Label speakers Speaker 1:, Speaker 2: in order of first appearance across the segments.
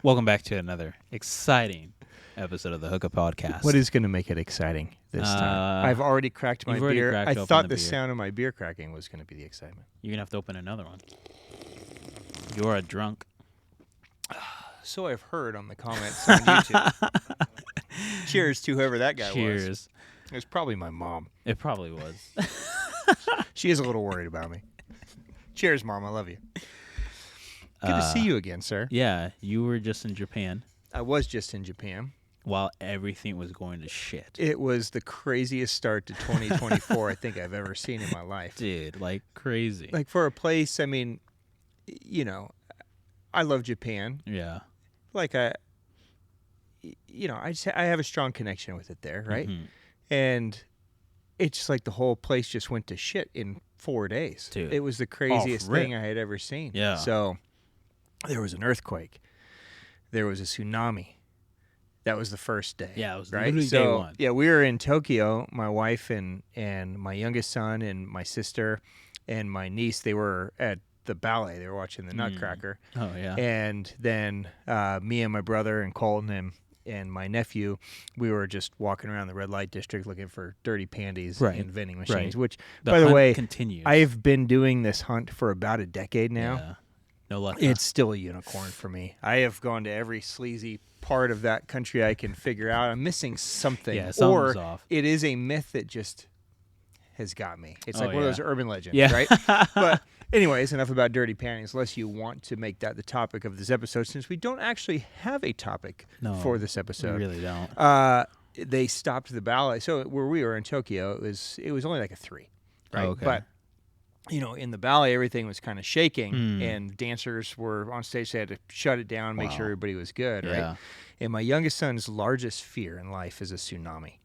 Speaker 1: Welcome back to another exciting episode of the Hookup Podcast.
Speaker 2: What is going to make it exciting this time? I've already cracked my beer. I thought the sound of my beer cracking was going to be the excitement.
Speaker 1: You're going to have to open another one. You're a drunk.
Speaker 2: So I've heard on the comments on YouTube. Cheers to whoever that guy was.
Speaker 1: Cheers.
Speaker 2: It was probably my mom.
Speaker 1: It probably was.
Speaker 2: She is a little worried about me. Cheers, Mom. I love you. Good to see you again, sir.
Speaker 1: Yeah, you were just in Japan.
Speaker 2: I was just in Japan.
Speaker 1: While everything was going to shit.
Speaker 2: It was the craziest start to 2024 I think I've ever sseen in my life.
Speaker 1: Dude, like crazy.
Speaker 2: Like for a place, I mean, you know, I love Japan.
Speaker 1: Yeah.
Speaker 2: Like I have a strong connection with it there, right?
Speaker 1: Mm-hmm.
Speaker 2: And it's just like the whole place just went to shit in 4 days.
Speaker 1: Dude.
Speaker 2: It was the craziest thing I had ever seen.
Speaker 1: Yeah.
Speaker 2: So there was an earthquake. There was a tsunami. That was the first day.
Speaker 1: Yeah, it was
Speaker 2: right?
Speaker 1: literally day one.
Speaker 2: Yeah, we were in Tokyo, my wife and my youngest son and my sister and my niece. They were at the ballet. They were watching the Nutcracker.
Speaker 1: Oh, yeah.
Speaker 2: And then me and my brother and Colton and my nephew, we were just walking around the red light district looking for dirty panties and vending machines, which, by the way,
Speaker 1: continues.
Speaker 2: I've been doing this hunt for about a decade now.
Speaker 1: Yeah. No luck.
Speaker 2: It's still a unicorn for me. I have gone to every sleazy part of that country I can figure out. I'm missing something.
Speaker 1: Yeah, something's
Speaker 2: or
Speaker 1: off.
Speaker 2: It is a myth that just has got me. It's like one of those urban legends,
Speaker 1: yeah.
Speaker 2: right? But anyways, enough about dirty panties, unless you want to make that the topic of this episode, since we don't actually have a topic for this episode.
Speaker 1: We really don't.
Speaker 2: They stopped the ballet. So where we were in Tokyo, it was only like a 3, right?
Speaker 1: Oh, okay.
Speaker 2: But you know, in the ballet, everything was kind of shaking, and dancers were on stage. They had to shut it down, make sure everybody was good, right? And my youngest son's largest fear in life is a tsunami.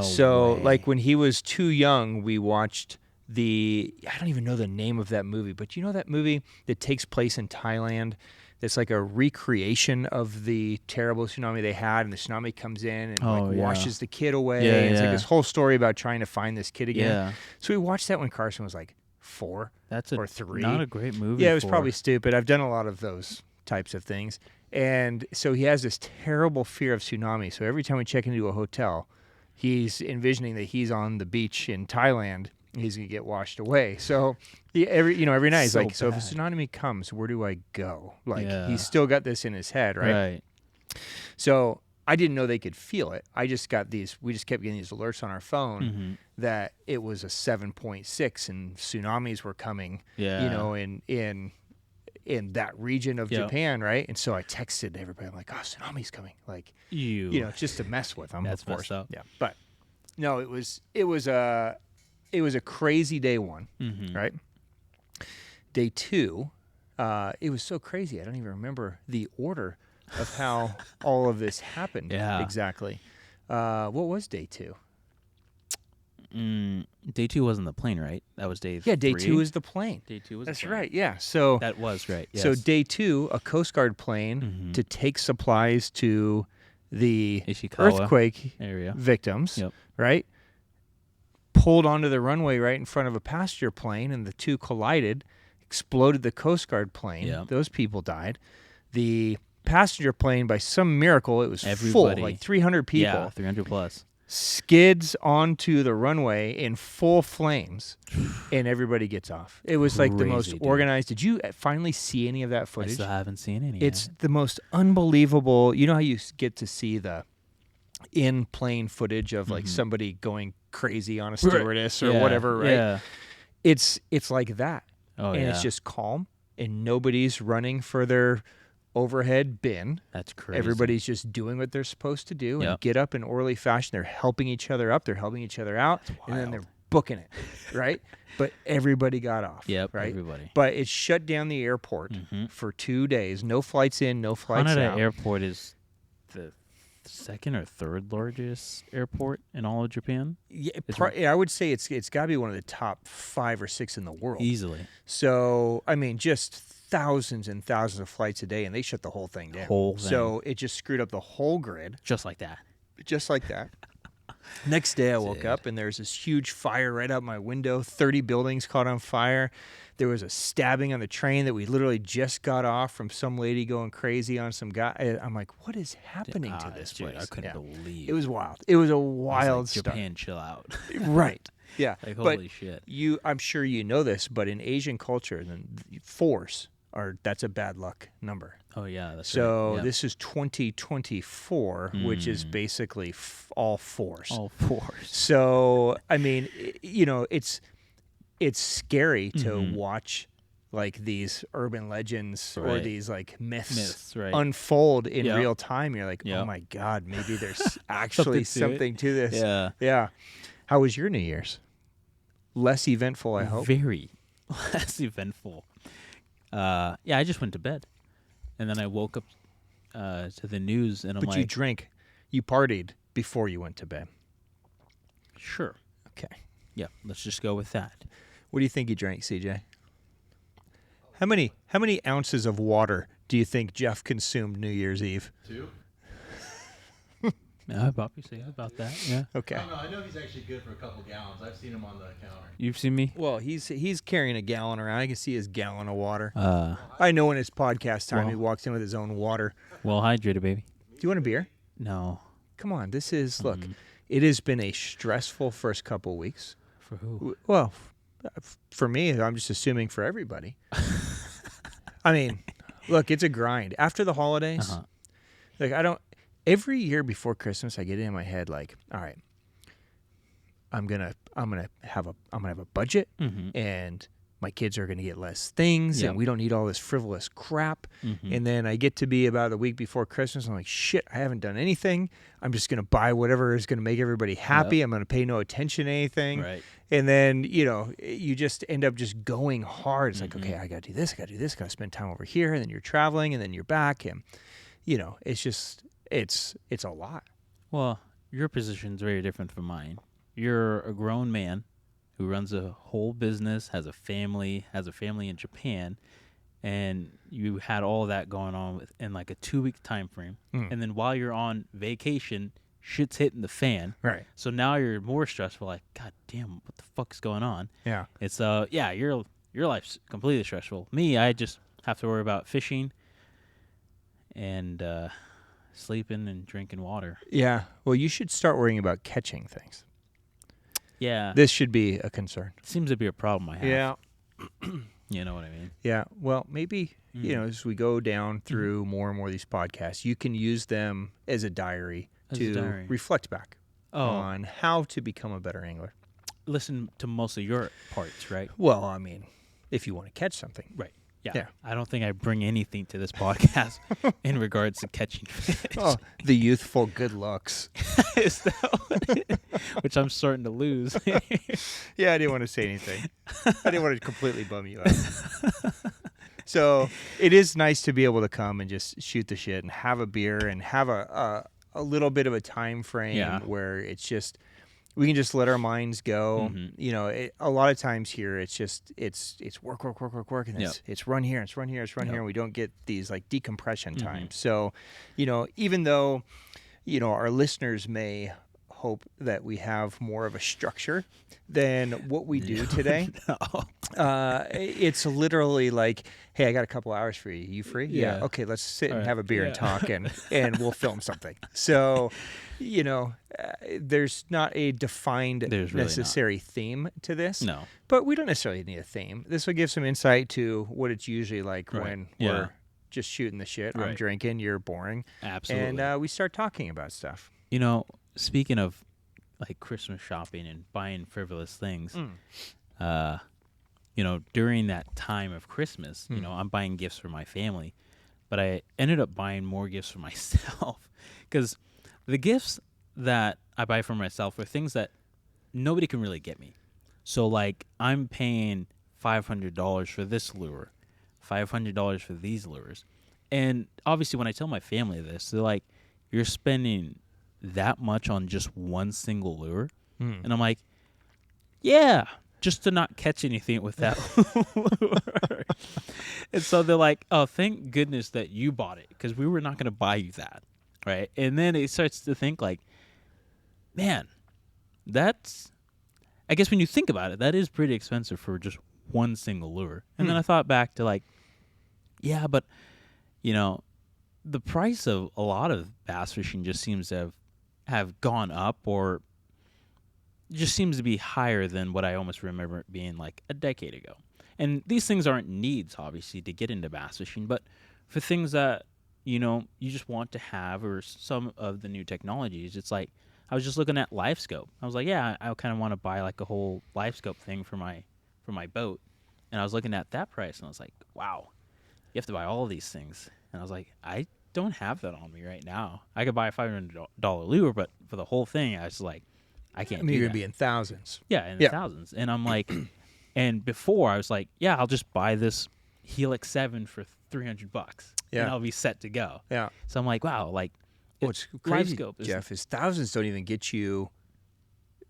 Speaker 2: So, like, when he was too young, we watched I don't even know the name of that movie, but you know that movie that takes place in Thailand that's like a recreation of the terrible tsunami they had, and the tsunami comes in and washes the kid away.
Speaker 1: Yeah,
Speaker 2: and it's like this whole story about trying to find this kid again.
Speaker 1: Yeah.
Speaker 2: So we watched that when Carson was like 4 or 3.
Speaker 1: Not a great movie.
Speaker 2: Yeah, it was probably stupid. I've done a lot of those types of things. And so he has this terrible fear of tsunami. So every time we check into a hotel, he's envisioning that he's on the beach in Thailand. He's going to get washed away. So every night he's like, so if a tsunami comes, where do I go? Like, he's still got this in his head, right?
Speaker 1: Right.
Speaker 2: So I didn't know they could feel it. We just kept getting these alerts on our phone that it was a 7.6 and tsunamis were coming, in that region of Japan, right? And so I texted everybody. I'm like, oh, tsunami's coming. Like, just to mess with them,
Speaker 1: That's
Speaker 2: of course.
Speaker 1: messed up.
Speaker 2: Yeah. But no, it was a crazy day 1, right? Day 2, it was so crazy. I don't even remember the order of how all of this happened exactly. What was day 2?
Speaker 1: Day 2 wasn't the plane, right? That was day 3.
Speaker 2: Yeah, day 2 is the plane.
Speaker 1: Day 2 was
Speaker 2: That's
Speaker 1: the plane.
Speaker 2: right, yeah. So
Speaker 1: that was right, yes.
Speaker 2: So day 2, a Coast Guard plane to take supplies to the
Speaker 1: Ishikawa
Speaker 2: earthquake
Speaker 1: area
Speaker 2: victims, right? Pulled onto the runway right in front of a passenger plane, and the two collided, exploded the Coast Guard plane.
Speaker 1: Yep.
Speaker 2: Those people died. The passenger plane, by some miracle, it was full, like 300 people.
Speaker 1: Yeah, 300 plus.
Speaker 2: Skids onto the runway in full flames, and everybody gets off. It was like the most organized. Did you finally see any of that footage?
Speaker 1: I still haven't seen any.
Speaker 2: It's the most unbelievable. You know how you get to see the in-plane footage of like somebody going crazy on a stewardess or whatever, right?
Speaker 1: Yeah.
Speaker 2: It's like that.
Speaker 1: Oh,
Speaker 2: and it's just calm, and nobody's running for their overhead bin.
Speaker 1: That's crazy.
Speaker 2: Everybody's just doing what they're supposed to do and get up in orderly fashion. They're helping each other up. They're helping each other out. And then they're booking it, right? But everybody got off.
Speaker 1: Yep,
Speaker 2: right?
Speaker 1: everybody.
Speaker 2: But it shut down the airport for 2 days. No flights in, no flights out.
Speaker 1: Haneda Airport is the second or third largest airport in all of Japan.
Speaker 2: Yeah, I would say it's got to be one of the top 5 or 6 in the world.
Speaker 1: Easily.
Speaker 2: So, I mean, just thousands and thousands of flights a day, and they shut the whole thing down. So it just screwed up the whole grid.
Speaker 1: Just like that.
Speaker 2: Just like that. Next day I woke up and there's this huge fire right out my window. 30 buildings caught on fire. There was a stabbing on the train that we literally just got off from some lady going crazy on some guy. I'm like, what is happening to this place?
Speaker 1: I couldn't believe
Speaker 2: it was wild. It was a wild
Speaker 1: stuff. Japan, chill out.
Speaker 2: Right. Yeah.
Speaker 1: Like, holy shit.
Speaker 2: I'm sure you know this, but in Asian culture, then fours that's a bad luck number.
Speaker 1: Oh yeah, that's
Speaker 2: so
Speaker 1: right. Yep.
Speaker 2: This is 2024, which is basically all fours.
Speaker 1: All fours.
Speaker 2: So I mean, it's scary to watch like these urban legends or these like myths unfold in real time. You're like, oh my God, maybe there's actually something to this.
Speaker 1: Yeah.
Speaker 2: Yeah. How was your New Year's? Less eventful, I hope.
Speaker 1: Very less eventful. I just went to bed, and then I woke up to the news, and I'm like,
Speaker 2: But you drank, you partied before you went to bed.
Speaker 1: Sure.
Speaker 2: Okay.
Speaker 1: Yeah, let's just go with that.
Speaker 2: What do you think you drank, CJ? How many ounces of water do you think Geoff consumed New Year's Eve?
Speaker 3: 2.
Speaker 1: About that. Yeah.
Speaker 2: Okay.
Speaker 3: I know he's actually good for a couple gallons. I've seen him on the counter.
Speaker 1: You've seen me?
Speaker 2: Well, he's carrying a gallon around. I can see his gallon of water. I know when it's podcast time, he walks in with his own water.
Speaker 1: Well hydrated, baby.
Speaker 2: Do you want a beer?
Speaker 1: No.
Speaker 2: Come on. This is look. It has been a stressful first couple weeks.
Speaker 1: For who?
Speaker 2: Well, for me, I'm just assuming for everybody. I mean, look, it's a grind after the holidays. Like every year before Christmas, I get it in my head like, all right, I'm gonna have a budget, and my kids are gonna get less things, and we don't need all this frivolous crap. And then I get to be about a week before Christmas, I'm like, shit, I haven't done anything. I'm just gonna buy whatever is gonna make everybody happy. I'm gonna pay no attention to anything.
Speaker 1: Right.
Speaker 2: And then you just end up just going hard. It's like, okay, I gotta do this, gotta spend time over here, and then you're traveling, and then you're back, and it's just. It's a lot.
Speaker 1: Well, your position is very different from mine. You're a grown man who runs a whole business, has a family in Japan, and you had all that going on in like a 2-week time frame. And then while you're on vacation, shit's hitting the fan.
Speaker 2: Right.
Speaker 1: So now you're more stressful. Like, God damn, what the fuck's going on?
Speaker 2: Yeah.
Speaker 1: It's your life's completely stressful. Me, I just have to worry about fishing and sleeping and drinking water.
Speaker 2: Yeah. Well, you should start worrying about catching things.
Speaker 1: Yeah.
Speaker 2: This should be a concern.
Speaker 1: Seems to be a problem I have.
Speaker 2: Yeah.
Speaker 1: You know what I mean?
Speaker 2: Yeah. Well, maybe, as we go down through more and more of these podcasts, you can use them as a diary to reflect back on how to become a better angler.
Speaker 1: Listen to most of your parts, right?
Speaker 2: Well, I mean, if you want to catch something.
Speaker 1: Right. Yeah. I don't think I bring anything to this podcast in regards to catching fish.
Speaker 2: Oh, the youthful good looks.
Speaker 1: Is that which I'm starting to lose.
Speaker 2: Yeah, I didn't want to say anything. I didn't want to completely bum you out. So it is nice to be able to come and just shoot the shit and have a beer and have a little bit of a time frame where it's just we can just let our minds go. A lot of times here it's just it's work, and it's run here, and we don't get these like decompression times. So, even though our listeners may hope that we have more of a structure than what we do today. It's literally like, hey, I got a couple hours for you. You free? Yeah. Okay, let's sit and have a beer and talk, and we'll film something. So, there's not a defined necessary theme to this.
Speaker 1: No.
Speaker 2: But we don't necessarily need a theme. This will give some insight to what it's usually like when we're just shooting the shit. I'm drinking, you're boring.
Speaker 1: Absolutely.
Speaker 2: And we start talking about stuff.
Speaker 1: Speaking of like Christmas shopping and buying frivolous things, during that time of Christmas, I'm buying gifts for my family, but I ended up buying more gifts for myself because the gifts that I buy for myself are things that nobody can really get me. So like I'm paying $500 for this lure, $500 for these lures. And obviously when I tell my family this, they're like, you're spending that much on just one single lure? And I'm like, yeah, just to not catch anything with that lure. And so they're like, oh, thank goodness that you bought it because we were not going to buy you that, right? And then it starts to think like, man, that's, I guess when you think about it, that is pretty expensive for just one single lure. And then I thought back to like, yeah, but, you know, the price of a lot of bass fishing just seems to have gone up, or just seems to be higher than what I almost remember it being like a decade ago. And these things aren't needs, obviously, to get into bass fishing, but for things that, you know, you just want to have, or some of the new technologies, it's like, I was just looking at LiveScope. I was like, yeah, I kind of want to buy like a whole LiveScope thing for my boat. And I was looking at that price, and I was like, wow, you have to buy all of these things. And I was like, I don't have that on me right now. I could buy a $500 lure, but for the whole thing, I was like, I can't do
Speaker 2: you're
Speaker 1: that.
Speaker 2: going to be in thousands.
Speaker 1: Yeah, in the thousands. And I'm like, and before I was like, yeah, I'll just buy this Helix 7 for $300.
Speaker 2: Yeah.
Speaker 1: And I'll be set to go.
Speaker 2: Yeah.
Speaker 1: So I'm like, wow, like,
Speaker 2: What's crazy,
Speaker 1: LiveScope
Speaker 2: Jeff, is thousands don't even get you.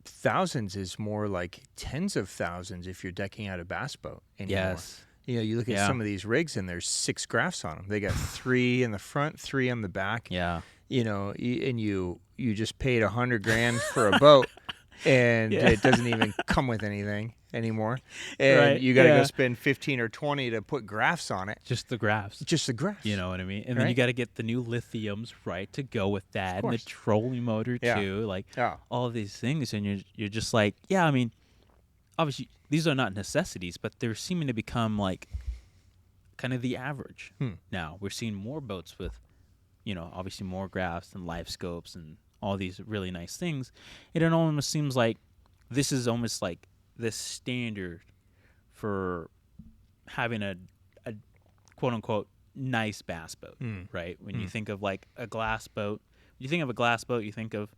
Speaker 2: Thousands is more like tens of thousands if you're decking out a bass boat anymore.
Speaker 1: Yes.
Speaker 2: You know, you look at some of these rigs and there's 6 graphs on them. They got 3 in the front, 3 on the back.
Speaker 1: Yeah.
Speaker 2: You know, and you just paid $100,000 for a boat, and it doesn't even come with anything anymore. And you got to go spend 15 or 20 to put graphs on it.
Speaker 1: Just the graphs.
Speaker 2: Just the graphs.
Speaker 1: You know what I mean? And then you got to get the new lithiums, right, to go with that, and the
Speaker 2: course.
Speaker 1: trolling motor too, like all of these things. And you're just like, yeah, I mean, obviously these are not necessities, but they're seeming to become like kind of the average now. We're seeing more boats with, you know, obviously more graphs and live scopes and all these really nice things. And it almost seems like this is almost like this standard for having a quote unquote nice bass boat, right? When you think of like a glass boat, you think of a glass boat, you think of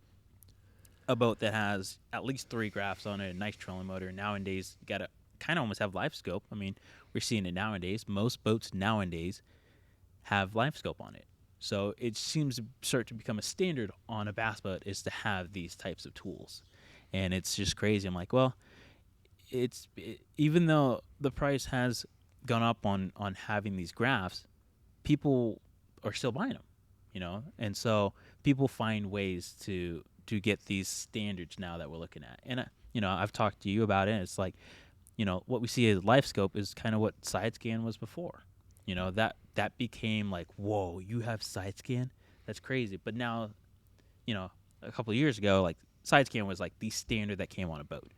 Speaker 1: a boat that has at least 3 graphs on it, a nice trolling motor. Nowadays, you got to kind of almost have live scope. I mean, we're seeing it nowadays. Most boats nowadays have live scope on it. So it seems to start to become a standard on a bass boat is to have these types of tools. And it's just crazy. I'm like, well, even though the price has gone up on having these graphs, people are still buying them, you know? And so people find ways to get these standards now that we're looking at. And, you know, I've talked to you about it. It's like, you know, what we see as live scope is kind of what side scan was before. You know, that became like, whoa, you have side scan? That's crazy. But now, you know, a couple of years ago, like side scan was like the standard that came on a boat.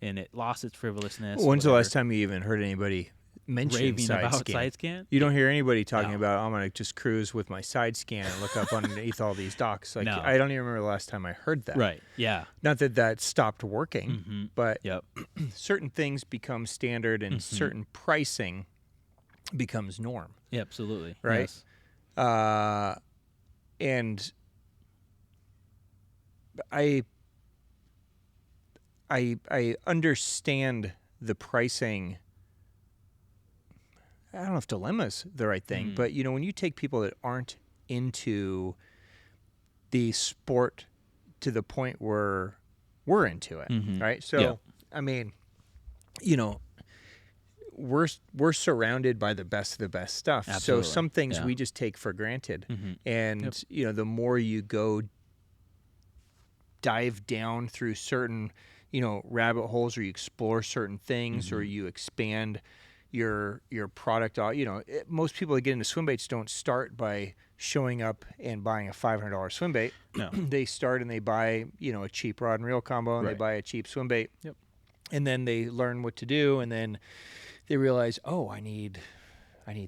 Speaker 1: And it lost its frivolousness.
Speaker 2: When's the last time you even heard anybody mention
Speaker 1: raving
Speaker 2: side
Speaker 1: about
Speaker 2: scan?
Speaker 1: Side scan?
Speaker 2: You don't hear anybody talking about, I'm going to just cruise with my side scan and look up underneath all these docks. Like, I don't even remember the last time I heard that.
Speaker 1: Right, yeah.
Speaker 2: Not that stopped working, but
Speaker 1: Yep.
Speaker 2: certain things become standard and certain pricing becomes norm.
Speaker 1: Yeah, absolutely.
Speaker 2: Right?
Speaker 1: Yes.
Speaker 2: And I understand the pricing. I don't know if dilemma's the right thing, but you know, when you take people that aren't into the sport to the point where we're into it, right? So, I mean, you know, we're surrounded by the best of the best stuff.
Speaker 1: Absolutely.
Speaker 2: So some things we just take for granted. And, you know, the more you go dive down through certain, you know, rabbit holes, or you explore certain things, or you expand your product, you know, most people that get into swim baits don't start by showing up and buying a $500 swim bait.
Speaker 1: No.
Speaker 2: They start and they buy, you know, a cheap rod and reel combo, and they buy a cheap swim bait.
Speaker 1: Yep.
Speaker 2: And then they learn what to do, and then they realize, oh, I need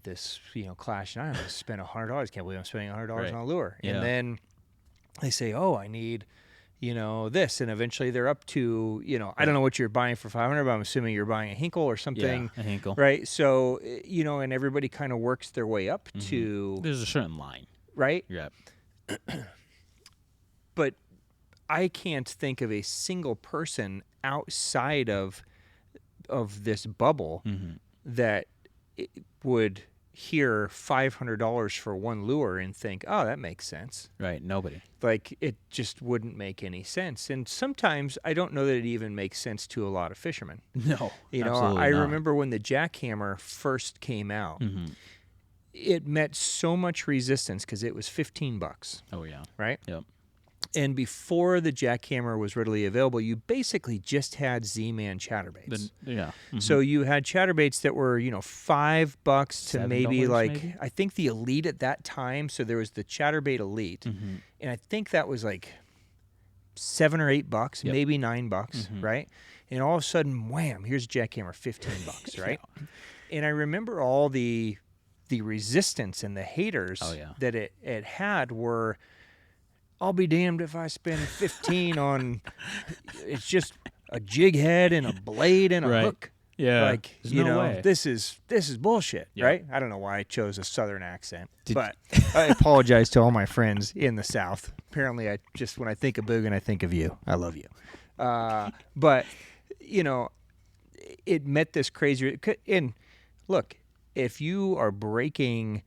Speaker 2: this, you know, Clash 9. I'm going to spend $100. Can't believe I'm spending $100 on a lure.
Speaker 1: Yeah.
Speaker 2: And then they say, oh, I need, you know, this. And eventually they're up to, you know, I don't know what you're buying for $500, but I'm assuming you're buying a Hinkle or something.
Speaker 1: Yeah, a Hinkle.
Speaker 2: Right? So, you know, and everybody kind of works their way up to...
Speaker 1: There's a certain line.
Speaker 2: Right?
Speaker 1: Yeah.
Speaker 2: But I can't think of a single person outside of this bubble that would hear $500 for one lure and think, oh, that makes sense.
Speaker 1: Right. Nobody.
Speaker 2: Like, it just wouldn't make any sense. And sometimes I don't know that it even makes sense to a lot of fishermen.
Speaker 1: No.
Speaker 2: You know, I remember when the jackhammer first came out, it met so much resistance because it was $15.
Speaker 1: Oh, yeah.
Speaker 2: Right?
Speaker 1: Yep.
Speaker 2: And before the jackhammer was readily available, you basically just had Z-Man chatterbaits. So you had chatterbaits that were, $5 to maybe like, I think the Elite at that time. So there was the chatterbait Elite. And I think that was like $7 or $8, maybe $9, right? And all of a sudden, wham, here's a jackhammer, $15, right? And I remember all the resistance and the haters that it had were, I'll be damned if I spend 15 on, it's just a jig head and a blade and a hook.
Speaker 1: Yeah.
Speaker 2: Like,
Speaker 1: no way.
Speaker 2: this is bullshit, right? I don't know why I chose a Southern accent, but I apologize to all my friends in the South. Apparently, when I think of Boogan, I think of you. I love you. But, it met this crazy, and look, if you're breaking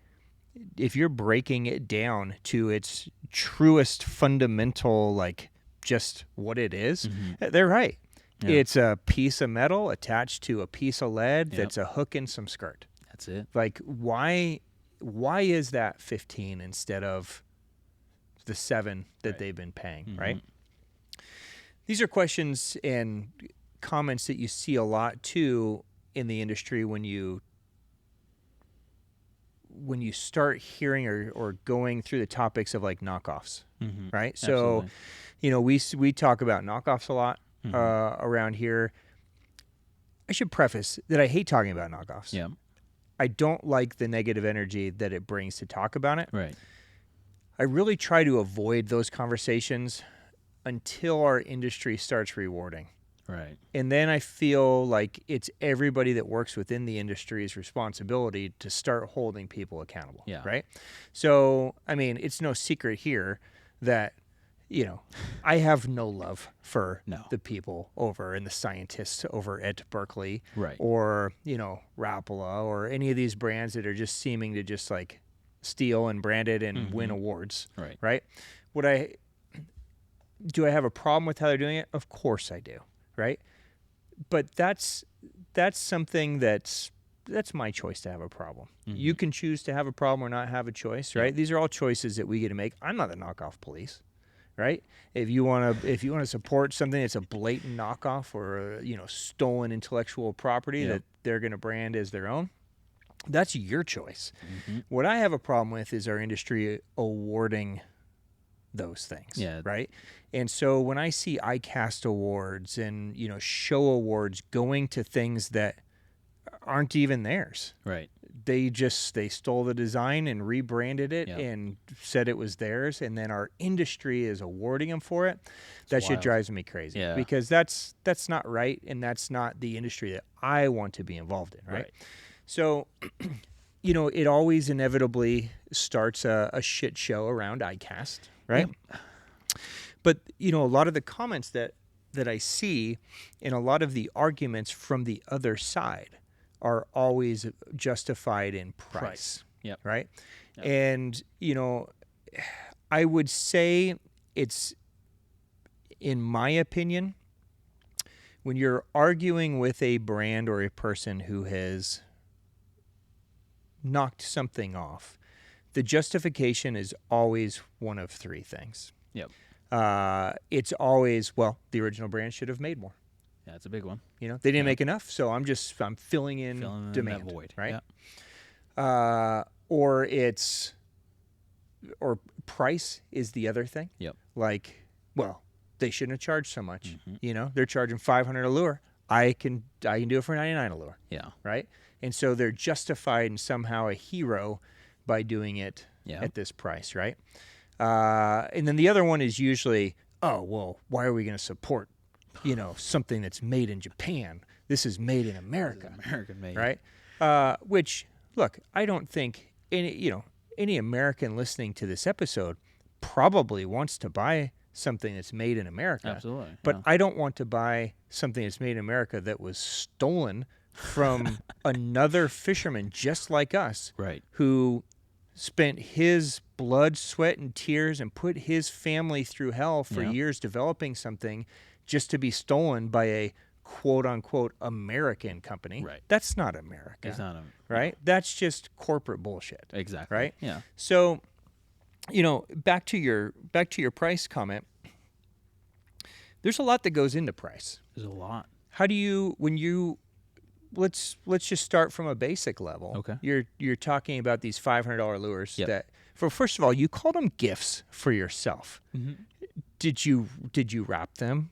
Speaker 2: it down to its truest fundamental, like just what it is, they're right. Yeah. It's a piece of metal attached to a piece of lead that's a hook and some skirt.
Speaker 1: That's it.
Speaker 2: Like, why is that 15 instead of the 7 that they've been paying, right? These are questions and comments that you see a lot too in the industry when you start hearing or going through the topics of like knockoffs, right?
Speaker 1: Absolutely.
Speaker 2: So, we talk about knockoffs a lot around here. I should preface that I hate talking about knockoffs.
Speaker 1: Yeah.
Speaker 2: I don't like the negative energy that it brings to talk about it.
Speaker 1: Right.
Speaker 2: I really try to avoid those conversations until our industry starts rewarding.
Speaker 1: Right.
Speaker 2: And then I feel like it's everybody that works within the industry's responsibility to start holding people accountable.
Speaker 1: Yeah.
Speaker 2: Right. So, I mean, it's no secret here that, I have no love for the people over and the scientists over at Berkeley.
Speaker 1: Right.
Speaker 2: Or, Rapala or any of these brands that are just seeming to just like steal and brand it and win awards.
Speaker 1: Right.
Speaker 2: Right. Do I have a problem with how they're doing it? Of course I do. Right. But that's something that's my choice to have a problem. You can choose to have a problem or not have a choice, right? These are all choices that we get to make. I'm not the knockoff police, right? If you want to support something that's a blatant knockoff or stolen intellectual property that they're going to brand as their own, that's your choice. What I have a problem with is our industry awarding those things, right? And so when I see ICAST awards and show awards going to things that aren't even theirs,
Speaker 1: right?
Speaker 2: They stole the design and rebranded it and said it was theirs, and then our industry is awarding them for it. That shit drives me crazy because that's not right, and that's not the industry that I want to be involved in, right? So, it always inevitably starts a shit show around ICAST, right? But, a lot of the comments that I see and a lot of the arguments from the other side are always justified in price. Right? Yep. And, I would say it's, in my opinion, when you're arguing with a brand or a person who has knocked something off, the justification is always one of three things.
Speaker 1: Yep.
Speaker 2: It's always, the original brand should have made more.
Speaker 1: Yeah, it's a big one.
Speaker 2: They didn't make enough, so I'm filling in demand,
Speaker 1: that void,
Speaker 2: right? Yeah. Or price is the other thing.
Speaker 1: Yep.
Speaker 2: Like, they shouldn't have charged so much. They're charging $500 a lure. I can do it for $99 a lure.
Speaker 1: Yeah.
Speaker 2: Right. And so they're justified and somehow a hero by doing it at this price, right? And then the other one is usually, why are we going to support, something that's made in Japan? This is made in America.
Speaker 1: American made.
Speaker 2: Right? Which, look, I don't think any American listening to this episode probably wants to buy something that's made in America.
Speaker 1: Absolutely.
Speaker 2: But I don't want to buy something that's made in America that was stolen from another fisherman just like us,
Speaker 1: right? Who
Speaker 2: spent his blood, sweat, and tears and put his family through hell for years developing something just to be stolen by a quote-unquote American company.
Speaker 1: Right.
Speaker 2: That's not America.
Speaker 1: It's not
Speaker 2: right? That's just corporate bullshit.
Speaker 1: Exactly.
Speaker 2: Right?
Speaker 1: Yeah.
Speaker 2: So, back to your price comment. There's a lot that goes into price.
Speaker 1: There's a lot.
Speaker 2: How do you let's just start from a basic level.
Speaker 1: Okay.
Speaker 2: You're talking about these $500 lures
Speaker 1: Yep.
Speaker 2: that first of all, you called them gifts for yourself.
Speaker 1: Mm-hmm.
Speaker 2: Did you wrap them?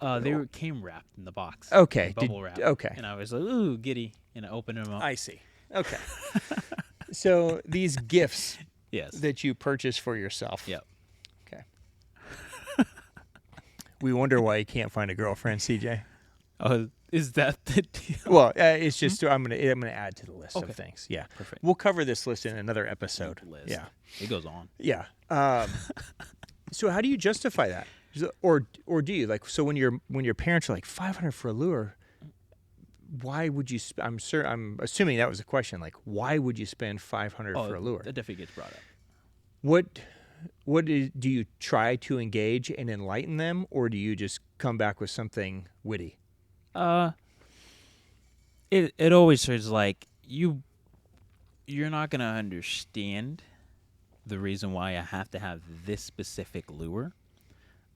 Speaker 1: They came wrapped in the box.
Speaker 2: Okay.
Speaker 1: Bubble wrap.
Speaker 2: Okay.
Speaker 1: And I was like, ooh, giddy. And I opened them up.
Speaker 2: I see. Okay. So these gifts
Speaker 1: Yes.
Speaker 2: that you purchased for yourself.
Speaker 1: Yep.
Speaker 2: Okay. We wonder why you can't find a girlfriend, CJ.
Speaker 1: Oh, is that the deal?
Speaker 2: Well, it's just I'm gonna add to the list of
Speaker 1: Okay.
Speaker 2: things. Yeah.
Speaker 1: Perfect.
Speaker 2: We'll cover this list in another episode.
Speaker 1: List.
Speaker 2: Yeah.
Speaker 1: It goes on.
Speaker 2: Yeah. So how do you justify that? Or do you so when your parents are like $500 for a lure? Why would you? I'm assuming that was a question. Like, why would you spend $500 for a lure?
Speaker 1: That definitely gets brought up.
Speaker 2: What do you try to engage and enlighten them, or do you just come back with something witty?
Speaker 1: It always is like you're not gonna understand the reason why I have to have this specific lure,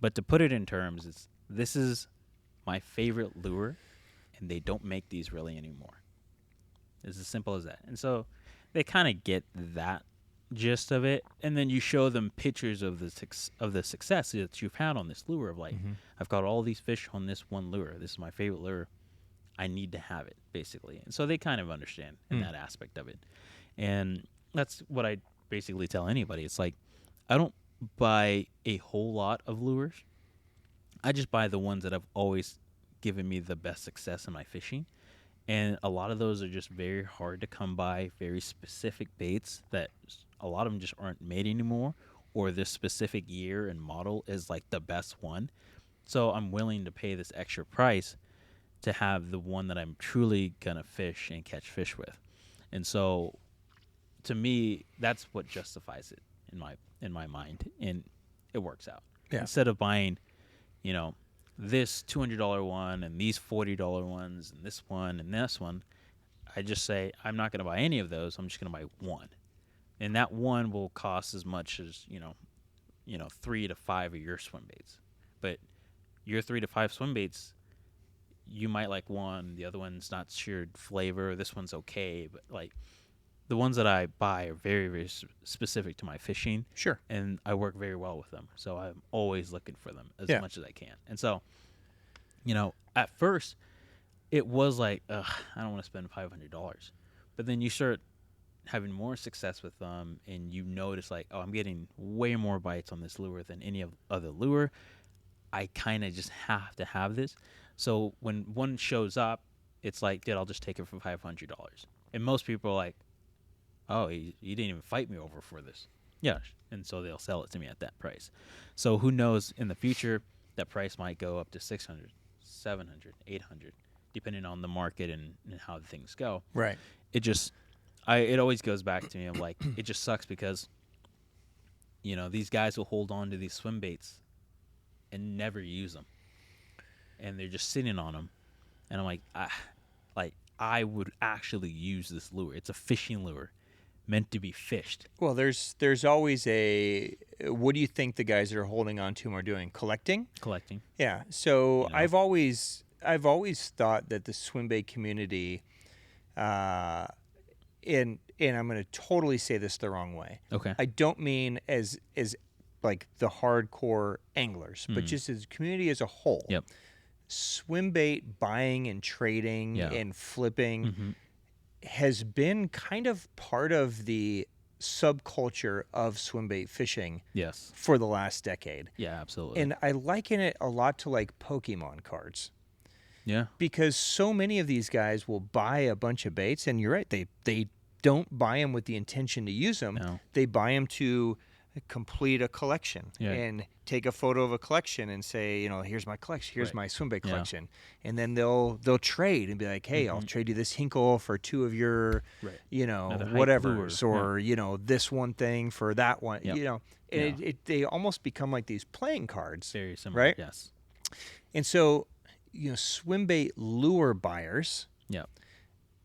Speaker 1: but to put it in terms, this is my favorite lure, and they don't make these really anymore. It's as simple as that. And so they kind of get that gist of it, and then you show them pictures of the success that you've had on this lure of like, I've got all these fish on this one lure. This is my favorite lure. I need to have it, basically. And so they kind of understand in that aspect of it. And that's what I basically tell anybody. It's like, I don't buy a whole lot of lures. I just buy the ones that have always given me the best success in my fishing. And a lot of those are just very hard to come by, very specific baits that a lot of them just aren't made anymore, or this specific year and model is like the best one. So I'm willing to pay this extra price to have the one that I'm truly going to fish and catch fish with. And so to me, that's what justifies it in my mind, and it works out.
Speaker 2: Yeah.
Speaker 1: Instead of buying, this $200 one and these $40 ones and this one and this one, I just say I'm not going to buy any of those. I'm just going to buy one, and that one will cost as much as 3 to 5 of your swim baits. But your 3 to 5 swim baits, you might like one, the other one's not sure flavor. This one's okay, but like the ones that I buy are very, very specific to my fishing.
Speaker 2: Sure.
Speaker 1: And I work very well with them. So I'm always looking for them as much as I can. And so, at first it was like, I don't want to spend $500. But then you start having more success with them, and you notice like, oh, I'm getting way more bites on this lure than any other lure. I kind of just have to have this. So when one shows up, it's like, dude, I'll just take it for $500. And most people are like, oh, you didn't even fight me over for this. Yeah. And so they'll sell it to me at that price. So who knows, in the future, that price might go up to $600, $700, $800, depending on the market and how things go.
Speaker 2: Right.
Speaker 1: It always goes back to me. I'm like, it just sucks because, these guys will hold on to these swim baits and never use them. And they're just sitting on them. And I'm like, I would actually use this lure. It's a fishing lure meant to be fished.
Speaker 2: Well, there's always what do you think the guys that are holding on to them are doing? Collecting? Yeah. So I've always thought that the Swimbait community, and I'm going to totally say this the wrong way.
Speaker 1: Okay.
Speaker 2: I don't mean as like the hardcore anglers, but just as a community as a whole.
Speaker 1: Yep.
Speaker 2: Swimbait buying and trading and flipping has been kind of part of the subculture of swimbait fishing for the last decade.
Speaker 1: Yeah, absolutely.
Speaker 2: And I liken it a lot to like Pokemon cards.
Speaker 1: Yeah.
Speaker 2: Because so many of these guys will buy a bunch of baits, and you're right, they don't buy them with the intention to use them.
Speaker 1: No.
Speaker 2: They buy them to complete a collection and take a photo of a collection and say, here's my collection, here's my swimbait collection. And then they'll trade and be like, hey, I'll trade you this hinkle for 2 of your, whatevers, or, this one thing for that one, and they almost become like these playing cards.
Speaker 1: Very similar,
Speaker 2: right?
Speaker 1: Yes.
Speaker 2: And so, swimbait lure buyers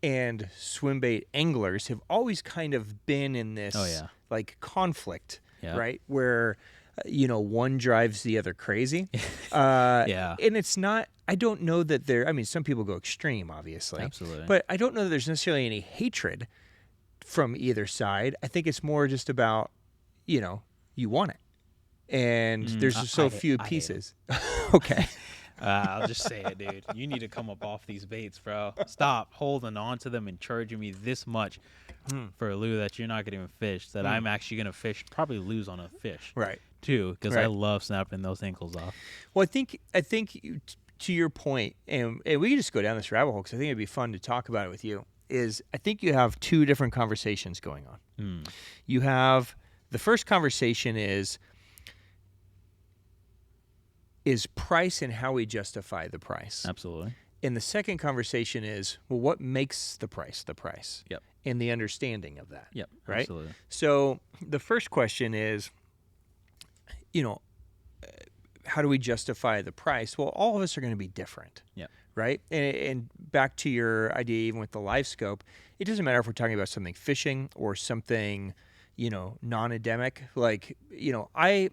Speaker 2: and swimbait anglers have always kind of been in this like conflict. right? Where, one drives the other crazy.
Speaker 1: Yeah.
Speaker 2: And it's not, I don't know that some people go extreme, obviously.
Speaker 1: Absolutely.
Speaker 2: But I don't know that there's necessarily any hatred from either side. I think it's more just about, you want it. And there's just so few pieces. Okay.
Speaker 1: I'll just say it, dude. You need to come up off these baits, bro. Stop holding on to them and charging me this much for a lure that you're not going to even fish, that I'm actually going to fish, probably lose on a fish.
Speaker 2: Right.
Speaker 1: Too, because I love snapping those ankles off.
Speaker 2: Well, I think to your point, and we can just go down this rabbit hole because I think it'd be fun to talk about it with you, is I think you have two different conversations going on. You have, the first conversation is price and how we justify the price.
Speaker 1: Absolutely.
Speaker 2: And the second conversation is, well, what makes the price?
Speaker 1: Yep.
Speaker 2: And the understanding of that.
Speaker 1: Yep.
Speaker 2: Right?
Speaker 1: Absolutely.
Speaker 2: So the first question is, how do we justify the price? Well, all of us are going to be different.
Speaker 1: Yeah.
Speaker 2: Right? And back to your idea, even with the live scope, it doesn't matter if we're talking about something fishing or something, non-endemic. Like, I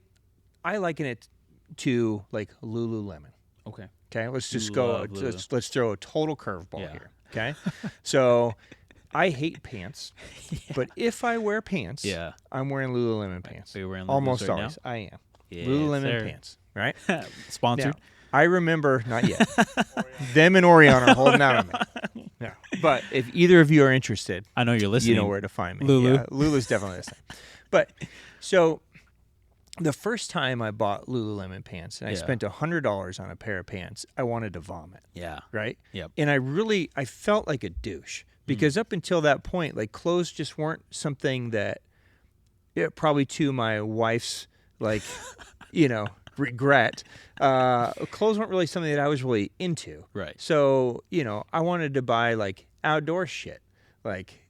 Speaker 2: liken it to like Lululemon.
Speaker 1: Okay.
Speaker 2: Let's just go. Let's throw a total curveball
Speaker 1: Yeah.
Speaker 2: here. Okay. So I hate pants, but if I wear pants, I'm wearing Lululemon pants.
Speaker 1: So you're wearing Lululemon
Speaker 2: almost
Speaker 1: right
Speaker 2: always.
Speaker 1: now?
Speaker 2: I am.
Speaker 1: Yes,
Speaker 2: Lululemon
Speaker 1: sir.
Speaker 2: pants. Right.
Speaker 1: Sponsored.
Speaker 2: Now, I remember, not yet. Them and Orion are holding out on me. No. But if either of you are interested,
Speaker 1: I know you're listening.
Speaker 2: you know where to find me.
Speaker 1: Lulu.
Speaker 2: Yeah, Lulu's definitely listening. But so the first time I bought Lululemon pants and I spent $100 on a pair of pants, I wanted to vomit.
Speaker 1: Yeah.
Speaker 2: Right?
Speaker 1: Yep.
Speaker 2: And I felt like a douche because up until that point, like clothes just weren't something that, probably to my wife's, like, regret, clothes weren't really something that I was really into.
Speaker 1: Right.
Speaker 2: So, I wanted to buy like outdoor shit, like,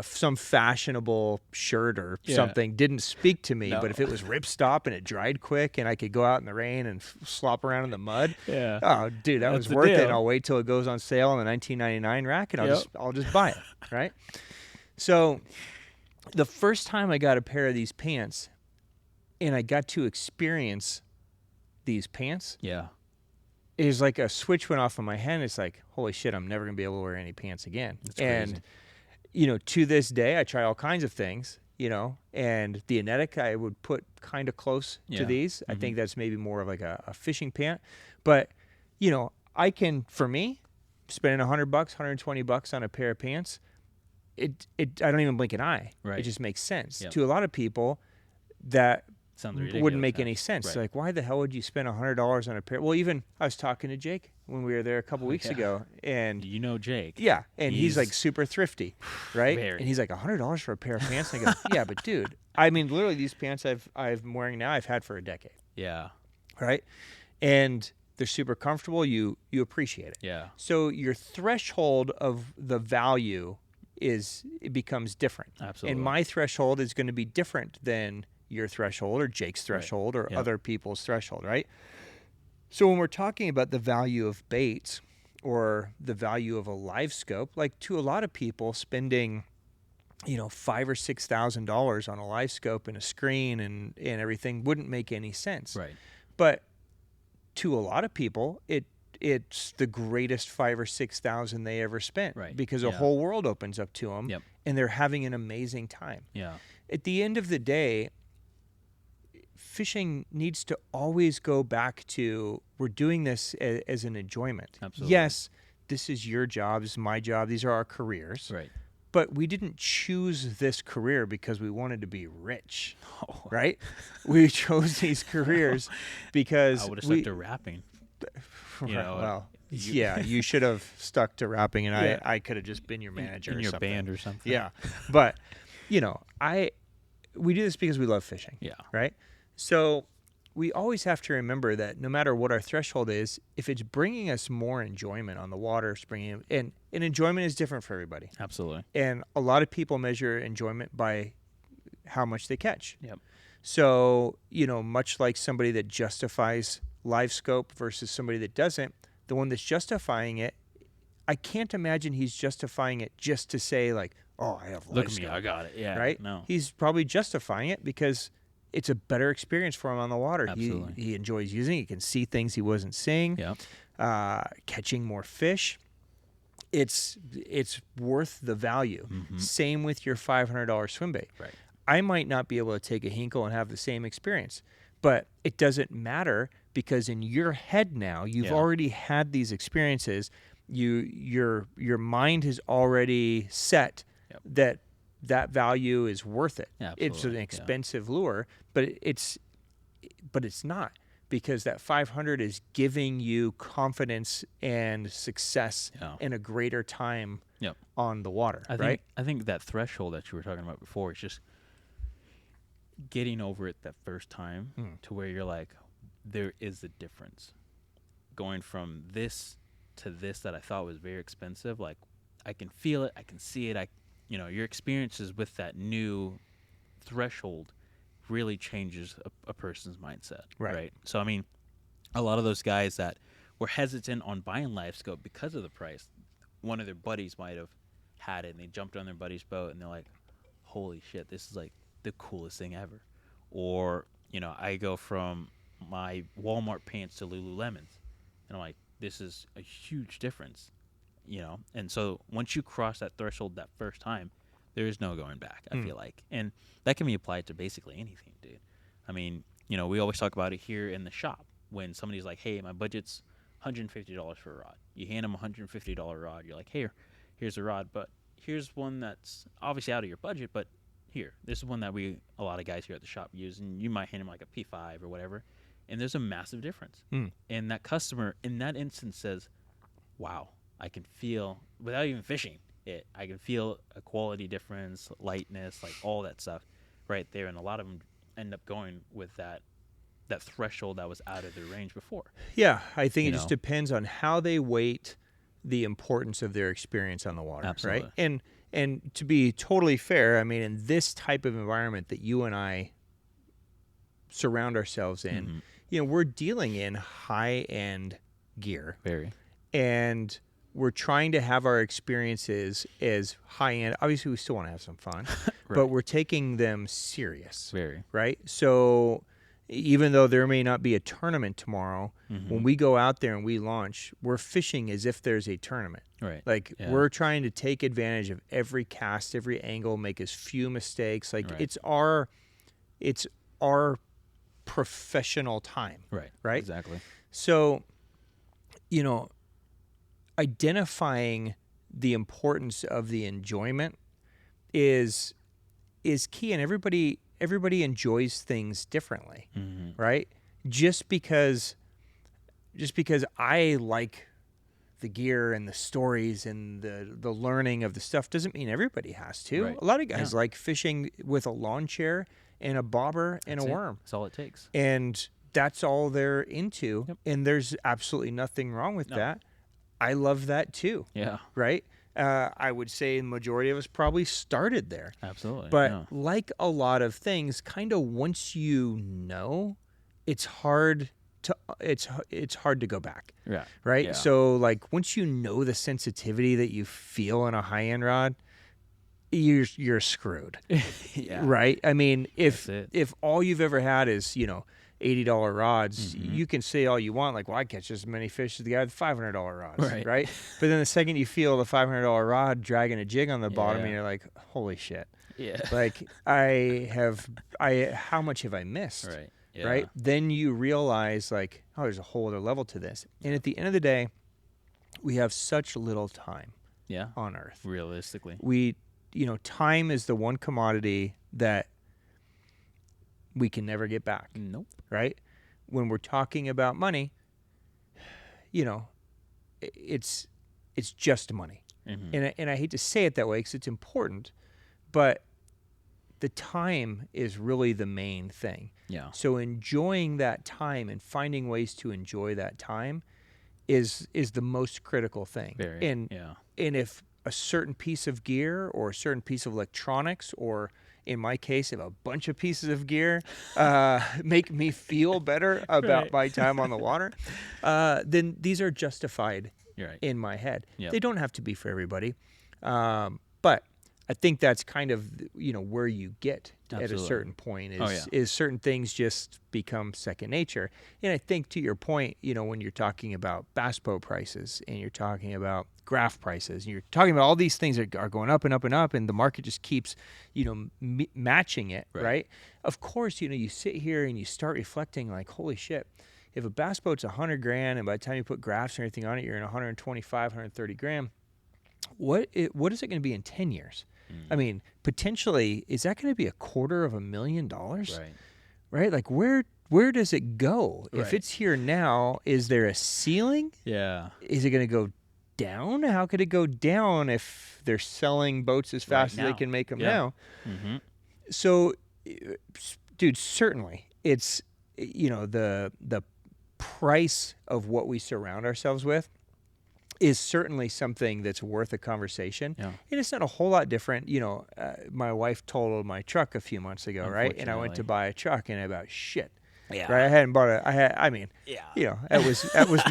Speaker 2: some fashionable shirt or something didn't speak to me, but if it was ripstop and it dried quick and I could go out in the rain and slop around in the mud, oh, dude, that was worth it. And I'll wait till it goes on sale in the 1999 rack and I'll just buy it, right? So the first time I got a pair of these pants and I got to experience these pants, it was like a switch went off in my head. And it's like, holy shit, I'm never going to be able to wear any pants again.
Speaker 1: That's crazy.
Speaker 2: And, to this day, I try all kinds of things, and the Anetic I would put kind of close to these. I think that's maybe more of like a fishing pant. But, I can, for me, spending $100, $120 on a pair of pants, I don't even blink an eye.
Speaker 1: Right.
Speaker 2: It just makes sense.
Speaker 1: Yep.
Speaker 2: To a lot of people, that
Speaker 1: Ridiculous.
Speaker 2: wouldn't make any sense.
Speaker 1: Right.
Speaker 2: Like, why the hell would you spend $100 on a pair? Well, even I was talking to Jake when we were there a couple weeks ago, and
Speaker 1: Jake.
Speaker 2: Yeah, and he's like super thrifty, right?
Speaker 1: Very.
Speaker 2: And he's like $100 for a pair of pants. And I go, yeah, but dude, I mean, literally these pants I'm wearing now, I've had for a decade.
Speaker 1: Yeah.
Speaker 2: Right, and they're super comfortable. You appreciate it.
Speaker 1: Yeah.
Speaker 2: So your threshold of the value it becomes different.
Speaker 1: Absolutely.
Speaker 2: And my threshold is going to be different than your threshold or Jake's threshold or other people's threshold, right? So when we're talking about the value of baits or the value of a live scope, like to a lot of people spending, $5,000 or $6,000 on a live scope and a screen and everything wouldn't make any sense.
Speaker 1: Right.
Speaker 2: But to a lot of people, it's the greatest $5,000 or $6,000 they ever spent,
Speaker 1: right?
Speaker 2: Because a whole world opens up to them, and they're having an amazing time.
Speaker 1: Yeah.
Speaker 2: At the end of the day, fishing needs to always go back to we're doing this as an enjoyment.
Speaker 1: Absolutely.
Speaker 2: Yes, this is your job, this is my job, these are our careers.
Speaker 1: Right.
Speaker 2: But we didn't choose this career because we wanted to be rich, right? We chose these careers because
Speaker 1: I would have stuck to rapping.
Speaker 2: You should have stuck to rapping, and I could have just been your manager
Speaker 1: in
Speaker 2: or
Speaker 1: your
Speaker 2: something.
Speaker 1: band or something.
Speaker 2: Yeah, but we do this because we love fishing. Yeah, right. So we always have to remember that no matter what our threshold is, if it's bringing us more enjoyment on the water, it's bringing and enjoyment is different for everybody.
Speaker 1: Absolutely.
Speaker 2: And a lot of people measure enjoyment by how much they catch.
Speaker 1: Yep.
Speaker 2: So much like somebody that justifies live scope versus somebody that doesn't, the one that's justifying it, I can't imagine he's justifying it just to say like, oh, I have live
Speaker 1: Look at
Speaker 2: scope.
Speaker 1: me, I got it. Yeah.
Speaker 2: Right?
Speaker 1: No.
Speaker 2: He's probably justifying it because it's a better experience for him on the water.
Speaker 1: Absolutely.
Speaker 2: He enjoys using it. He can see things he wasn't seeing.
Speaker 1: Yeah.
Speaker 2: Catching more fish. It's worth the value. Same with your $500 swim bait.
Speaker 1: Right.
Speaker 2: I might not be able to take a Hinkle and have the same experience, but it doesn't matter because in your head now, you've already had these experiences. Your mind has already set that value is worth it. It's an expensive lure, but it's not, because that 500 is giving you confidence and success in a greater time on the water.
Speaker 1: I think that threshold that you were talking about before is just getting over it that first time to where you're like, there is a difference. Going from this to this that I thought was very expensive, like I can feel it, I can see it. Your experiences with that new threshold really changes a person's mindset, right? So I mean, a lot of those guys that were hesitant on buying Live Scope because of the price, one of their buddies might have had it and they jumped on their buddy's boat and they're like, holy shit, this is like the coolest thing ever. Or I go from my Walmart pants to Lululemons and I'm like, this is a huge difference, and so once you cross that threshold that first time, there is no going back, I feel like. And that can be applied to basically anything, dude. I mean, we always talk about it here in the shop. When somebody's like, hey, my budget's $150 for a rod. You hand them a $150 rod. You're like, hey, here's a rod, but here's one that's obviously out of your budget, but here, this is one that a lot of guys here at the shop use, and you might hand them like a P5 or whatever, and there's a massive difference. And that customer in that instance says, wow, I can feel, without even fishing it, I can feel a quality difference, lightness, like all that stuff right there. And a lot of them end up going with that threshold that was out of their range before.
Speaker 2: Yeah, I think it just depends on how they weight the importance of their experience on the water.
Speaker 1: Absolutely.
Speaker 2: Right? And to be totally fair, I mean, in this type of environment that you and I surround ourselves in, we're dealing in high-end gear.
Speaker 1: Very.
Speaker 2: And we're trying to have our experiences as high-end. Obviously, we still want to have some fun, but we're taking them serious.
Speaker 1: Very.
Speaker 2: Right? So even though there may not be a tournament tomorrow, when we go out there and we launch, we're fishing as if there's a tournament.
Speaker 1: Right.
Speaker 2: Like we're trying to take advantage of every cast, every angle, make as few mistakes. Like it's our professional time.
Speaker 1: Right.
Speaker 2: Right.
Speaker 1: Exactly.
Speaker 2: So, identifying the importance of the enjoyment is key, and everybody enjoys things differently, right? Just because I like the gear and the stories and the learning of the stuff doesn't mean everybody has to.
Speaker 1: Right.
Speaker 2: A lot of guys like fishing with a lawn chair and a bobber and a worm.
Speaker 1: That's all it takes.
Speaker 2: And that's all they're into.
Speaker 1: Yep.
Speaker 2: And there's absolutely nothing wrong with that. I love that too.
Speaker 1: Yeah.
Speaker 2: Right? I would say the majority of us probably started there.
Speaker 1: Absolutely.
Speaker 2: But like a lot of things, kind of once you know, it's hard to go back.
Speaker 1: Yeah.
Speaker 2: Right?
Speaker 1: Yeah.
Speaker 2: So like once you know the sensitivity that you feel in a high-end rod, you're screwed.
Speaker 1: Yeah.
Speaker 2: Right? I mean, if all you've ever had is, $80 rods, you can say all you want, like, well, I catch as many fish as the guy with $500 rods, right? But then the second you feel the $500 rod dragging a jig on the bottom, and you're like, holy shit.
Speaker 1: Yeah.
Speaker 2: Like, how much have I missed?
Speaker 1: Right. Yeah.
Speaker 2: Right? Then you realize, like, oh, there's a whole other level to this. And at the end of the day, we have such little time on Earth.
Speaker 1: Realistically.
Speaker 2: Time is the one commodity that we can never get back.
Speaker 1: Nope.
Speaker 2: Right? When we're talking about money, it's just money. And I hate to say it that way because it's important, but the time is really the main thing.
Speaker 1: Yeah.
Speaker 2: So enjoying that time and finding ways to enjoy that time is the most critical thing.
Speaker 1: Very.
Speaker 2: And if a certain piece of gear or a certain piece of electronics, or in my case, if a bunch of pieces of gear make me feel better about my time on the water, then these are justified in my head.
Speaker 1: Yep.
Speaker 2: They don't have to be for everybody. But I think that's kind of, where you get at a
Speaker 1: Absolutely.
Speaker 2: certain point is certain things just become second nature. And I think to your point, when you're talking about bass boat prices and you're talking about graph prices and you're talking about all these things that are going up and up and up, and the market just keeps, matching it, right? Of course, you sit here and you start reflecting like, holy shit, if a bass boat's $100 grand and by the time you put graphs and everything on it, you're in 125, 130 grand, what is it going to be in 10 years? I mean, potentially, is that going to be $250,000? Right? Like, where does it go?
Speaker 1: Right.
Speaker 2: If it's here now, is there a ceiling?
Speaker 1: Yeah.
Speaker 2: Is it going to go down? How could it go down if they're selling boats as fast as they can make them now?
Speaker 1: Mm-hmm.
Speaker 2: So, dude, certainly, it's, the price of what we surround ourselves with is certainly something that's worth a conversation. Yeah. And it's not a whole lot different. My wife totaled my truck a few months ago, right? And I went to buy a truck and about shit. Yeah. Right? I hadn't bought that was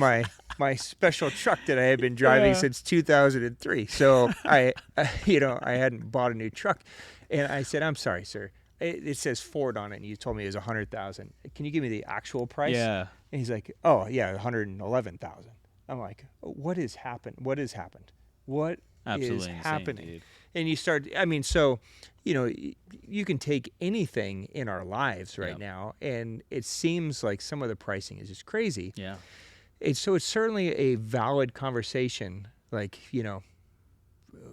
Speaker 2: my special truck that I had been driving since 2003. So I hadn't bought a new truck. And I said, "I'm sorry, sir. It says Ford on it, and you told me it was $100,000. Can you give me the actual price?" Yeah. And he's like, "Oh, yeah, $111,000." I'm like, what has happened? What has happened? What is happening? Dude. And you start, so, you can take anything in our lives right now, and it seems like some of the pricing is just crazy. Yeah. So it's certainly a valid conversation, like,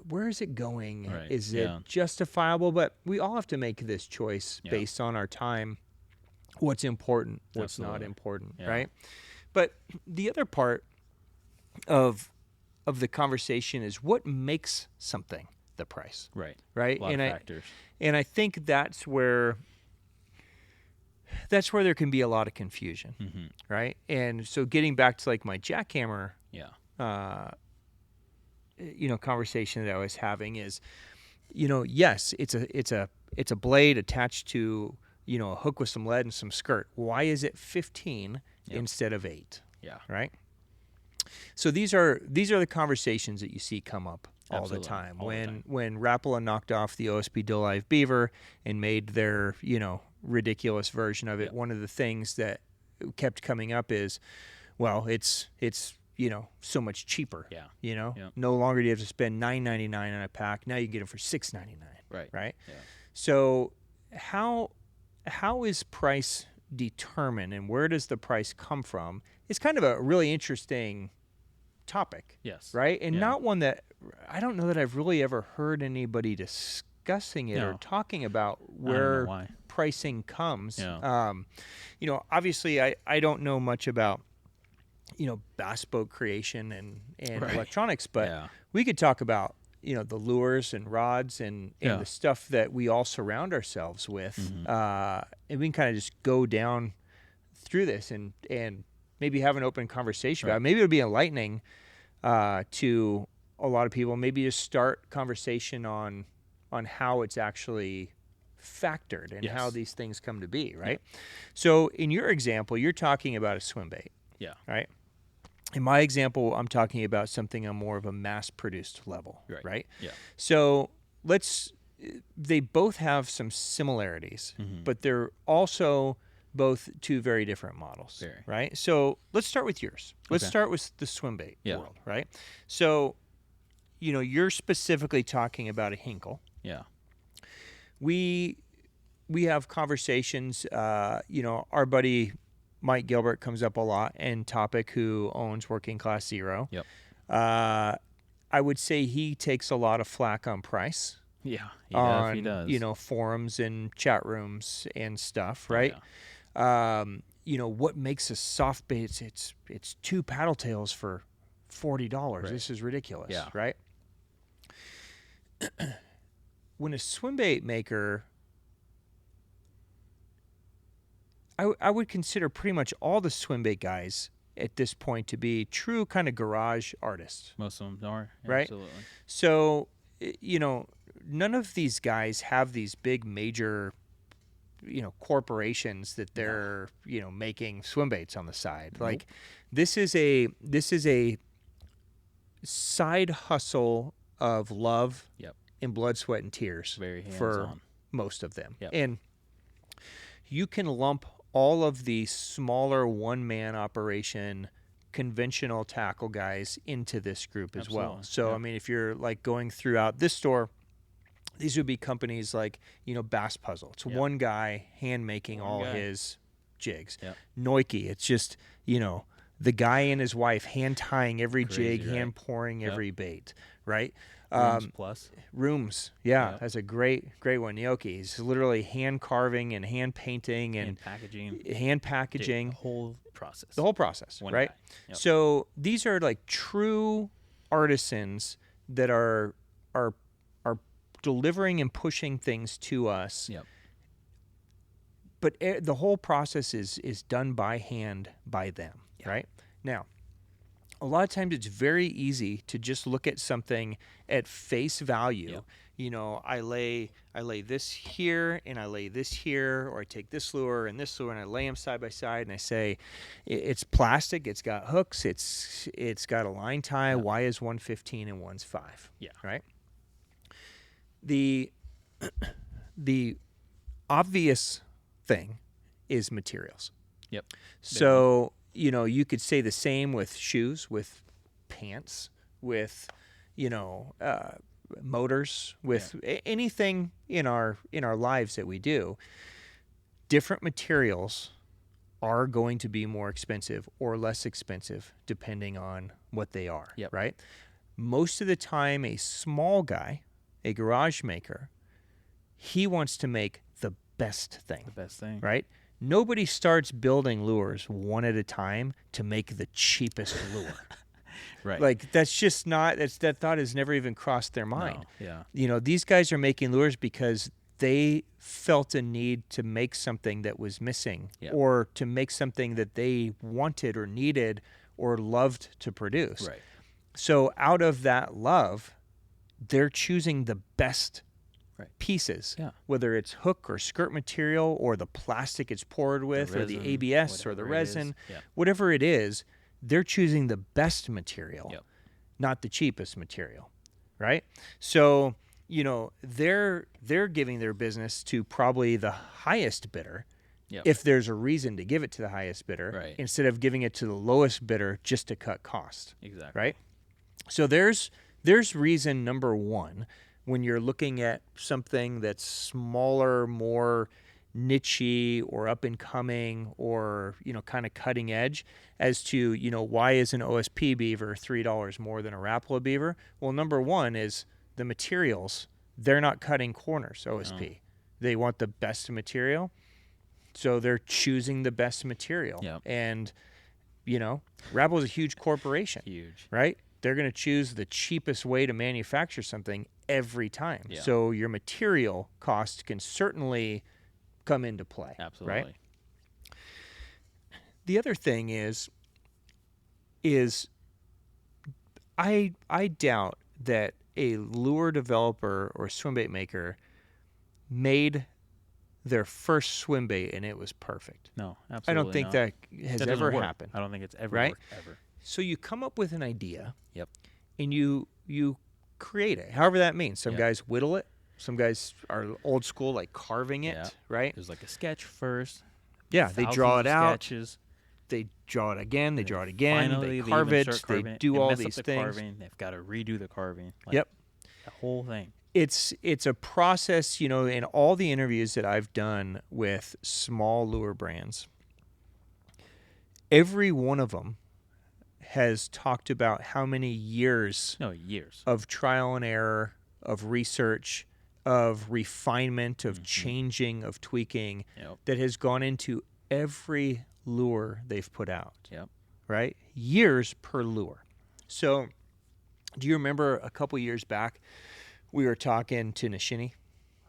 Speaker 2: where is it going? Right. Is it justifiable? But we all have to make this choice based on our time, what's important, what's not important, right? But the other part of the conversation is what makes something the price. Right. A lot of factors. And I think that's where there can be a lot of confusion. Mm-hmm. Right? And so getting back to like my jackhammer conversation that I was having is, yes, it's a blade attached to, a hook with some lead and some skirt. Why is it 15 instead of 8? Yeah. Right? So these are the conversations that you see come up all the time. When Rapala knocked off the OSB Dual Live Beaver and made their, ridiculous version of it, one of the things that kept coming up is, well, it's so much cheaper. Yeah. No longer do you have to spend $9.99 on a pack. Now you get them for $6.99. Right. Yeah. So how is price determined, and where does the price come from? It's kind of a really interesting topic. Yes. Right? And not one that I don't know that I've really ever heard anybody discussing it or talking about where pricing comes. Yeah. Obviously I don't know much about, bass boat creation and electronics, but we could talk about, the lures and rods and the stuff that we all surround ourselves with. Mm-hmm. And we can kind of just go down through this and maybe have an open conversation about it. Maybe it would be enlightening to a lot of people. Maybe just start conversation on how it's actually factored and how these things come to be, right? Yeah. So in your example, you're talking about a swim bait. Yeah. Right? In my example, I'm talking about something on more of a mass-produced level, right? Yeah. So they both have some similarities, but they're also both two very different models, right? So let's start with yours. Let's start with the swim bait world, right? So, you're specifically talking about a Hinkle. Yeah. We have conversations, our buddy Mike Gilbert comes up a lot, and Topic, who owns Working Class Zero. Yep. I would say he takes a lot of flack on price. Yeah, he does. Forums and chat rooms and stuff, right? Yeah. What makes a soft bait? It's 2 paddle tails for $40. Right. This is ridiculous, right? When a swim bait maker, I would consider pretty much all the swim bait guys at this point to be true kind of garage artists.
Speaker 1: Most of them are,
Speaker 2: right?
Speaker 1: Absolutely.
Speaker 2: So, none of these guys have these big major, corporations that they're, making swim baits on the side. Nope. Like, this is a side hustle of love in blood, sweat, and tears
Speaker 1: Very
Speaker 2: for
Speaker 1: hands-on.
Speaker 2: most of them.
Speaker 1: Yep.
Speaker 2: And you can lump all of the smaller one-man operation conventional tackle guys into this group as well.
Speaker 1: Absolutely.
Speaker 2: So,
Speaker 1: Yeah.
Speaker 2: I mean, if you're like going throughout this store, these would be companies like, Bass Puzzle. It's
Speaker 1: Yep.
Speaker 2: one guy hand making
Speaker 1: One
Speaker 2: all
Speaker 1: guy.
Speaker 2: his jigs.
Speaker 1: Yep.
Speaker 2: Noiki, it's just, the guy and his wife hand tying every
Speaker 1: Crazy,
Speaker 2: jig,
Speaker 1: right?
Speaker 2: hand pouring
Speaker 1: Yep.
Speaker 2: every bait, right?
Speaker 1: Rooms Plus.
Speaker 2: Rooms, yeah,
Speaker 1: Yep.
Speaker 2: that's a great one. Gnocchi, he's literally hand carving and hand painting and
Speaker 1: And packaging.
Speaker 2: hand packaging.
Speaker 1: The whole process.
Speaker 2: The whole process,
Speaker 1: One
Speaker 2: right?
Speaker 1: guy. Yep.
Speaker 2: So these are like true artisans that are delivering and pushing things to us.
Speaker 1: Yep.
Speaker 2: But the whole process is done by hand by them,
Speaker 1: Yeah.
Speaker 2: right? Now, a lot of times it's very easy to just look at something at face value.
Speaker 1: Yep.
Speaker 2: I lay this here and I lay this here, or I take this lure and I lay them side by side and I say, it's plastic, it's got hooks, it's got a line tie.
Speaker 1: Yep.
Speaker 2: Why is one 15 and one's 5?
Speaker 1: Yeah.
Speaker 2: Right. The obvious thing is materials.
Speaker 1: Yep.
Speaker 2: So, you could say the same with shoes, with pants, with, motors, with anything in our lives that we do. Different materials are going to be more expensive or less expensive depending on what they are,
Speaker 1: Yep.
Speaker 2: right? Most of the time, a small guy, a garage maker, he wants to make the best thing.
Speaker 1: The best thing.
Speaker 2: Right? Nobody starts building lures one at a time to make the cheapest lure.
Speaker 1: Right.
Speaker 2: Like, that's just not, that thought has never even crossed their mind.
Speaker 1: No. Yeah.
Speaker 2: These guys are making lures because they felt a need to make something that was missing,
Speaker 1: Yep.
Speaker 2: or to make something that they wanted or needed or loved to produce.
Speaker 1: Right.
Speaker 2: So out of that love, they're choosing the best pieces,
Speaker 1: Yeah.
Speaker 2: whether it's hook or skirt material or the plastic it's poured with, or the
Speaker 1: resin,
Speaker 2: ABS or the
Speaker 1: whatever it is.
Speaker 2: resin,
Speaker 1: Yeah.
Speaker 2: whatever it is, they're choosing the best material,
Speaker 1: Yep.
Speaker 2: not the cheapest material, right? So, they're giving their business to probably the highest bidder,
Speaker 1: Yep.
Speaker 2: if there's a reason to give it to the highest bidder,
Speaker 1: Right.
Speaker 2: instead of giving it to the lowest bidder just to cut cost.
Speaker 1: Exactly.
Speaker 2: Right? So there's reason number one when you're looking at something that's smaller, more niche-y or up and coming, or kind of cutting edge, as to why is an OSP beaver $3 more than a Rapala beaver? Well, number one is the materials. They're not cutting corners, OSP.
Speaker 1: No.
Speaker 2: They want the best material, so they're choosing the best material.
Speaker 1: Yep.
Speaker 2: And Rapala's a huge corporation.
Speaker 1: Huge.
Speaker 2: Right? They're going to choose the cheapest way to manufacture something every time.
Speaker 1: Yeah.
Speaker 2: So your material cost can certainly come into play.
Speaker 1: Absolutely.
Speaker 2: Right? The other thing is I doubt that a lure developer or swimbait maker made their first swim bait and it was perfect.
Speaker 1: No, absolutely.
Speaker 2: I don't think
Speaker 1: not.
Speaker 2: that has
Speaker 1: That
Speaker 2: ever
Speaker 1: doesn't work.
Speaker 2: happened.
Speaker 1: I don't think it's ever
Speaker 2: Right?
Speaker 1: worked ever.
Speaker 2: So you come up with an idea.
Speaker 1: Yep.
Speaker 2: And you create it, however that means. Some
Speaker 1: Yep.
Speaker 2: guys whittle it. Some guys are old school, like carving it,
Speaker 1: Yeah.
Speaker 2: right?
Speaker 1: There's like a sketch first.
Speaker 2: Yeah, they draw it
Speaker 1: thousands of
Speaker 2: out.
Speaker 1: Sketches.
Speaker 2: They draw it again. They
Speaker 1: and
Speaker 2: draw it again.
Speaker 1: Finally,
Speaker 2: They carve
Speaker 1: even
Speaker 2: it.
Speaker 1: start
Speaker 2: They
Speaker 1: carving it.
Speaker 2: do
Speaker 1: They
Speaker 2: all
Speaker 1: mess up
Speaker 2: these
Speaker 1: the
Speaker 2: things.
Speaker 1: Carving. They've got to redo the carving. Like,
Speaker 2: Yep.
Speaker 1: The whole thing.
Speaker 2: It's a process, in all the interviews that I've done with small lure brands, every one of them has talked about how many years
Speaker 1: Years.
Speaker 2: of trial and error, of research, of refinement, of changing, of tweaking,
Speaker 1: Yep.
Speaker 2: that has gone into every lure they've put out.
Speaker 1: Yep.
Speaker 2: Right? Years per lure. So, do you remember a couple years back, we were talking to Nishini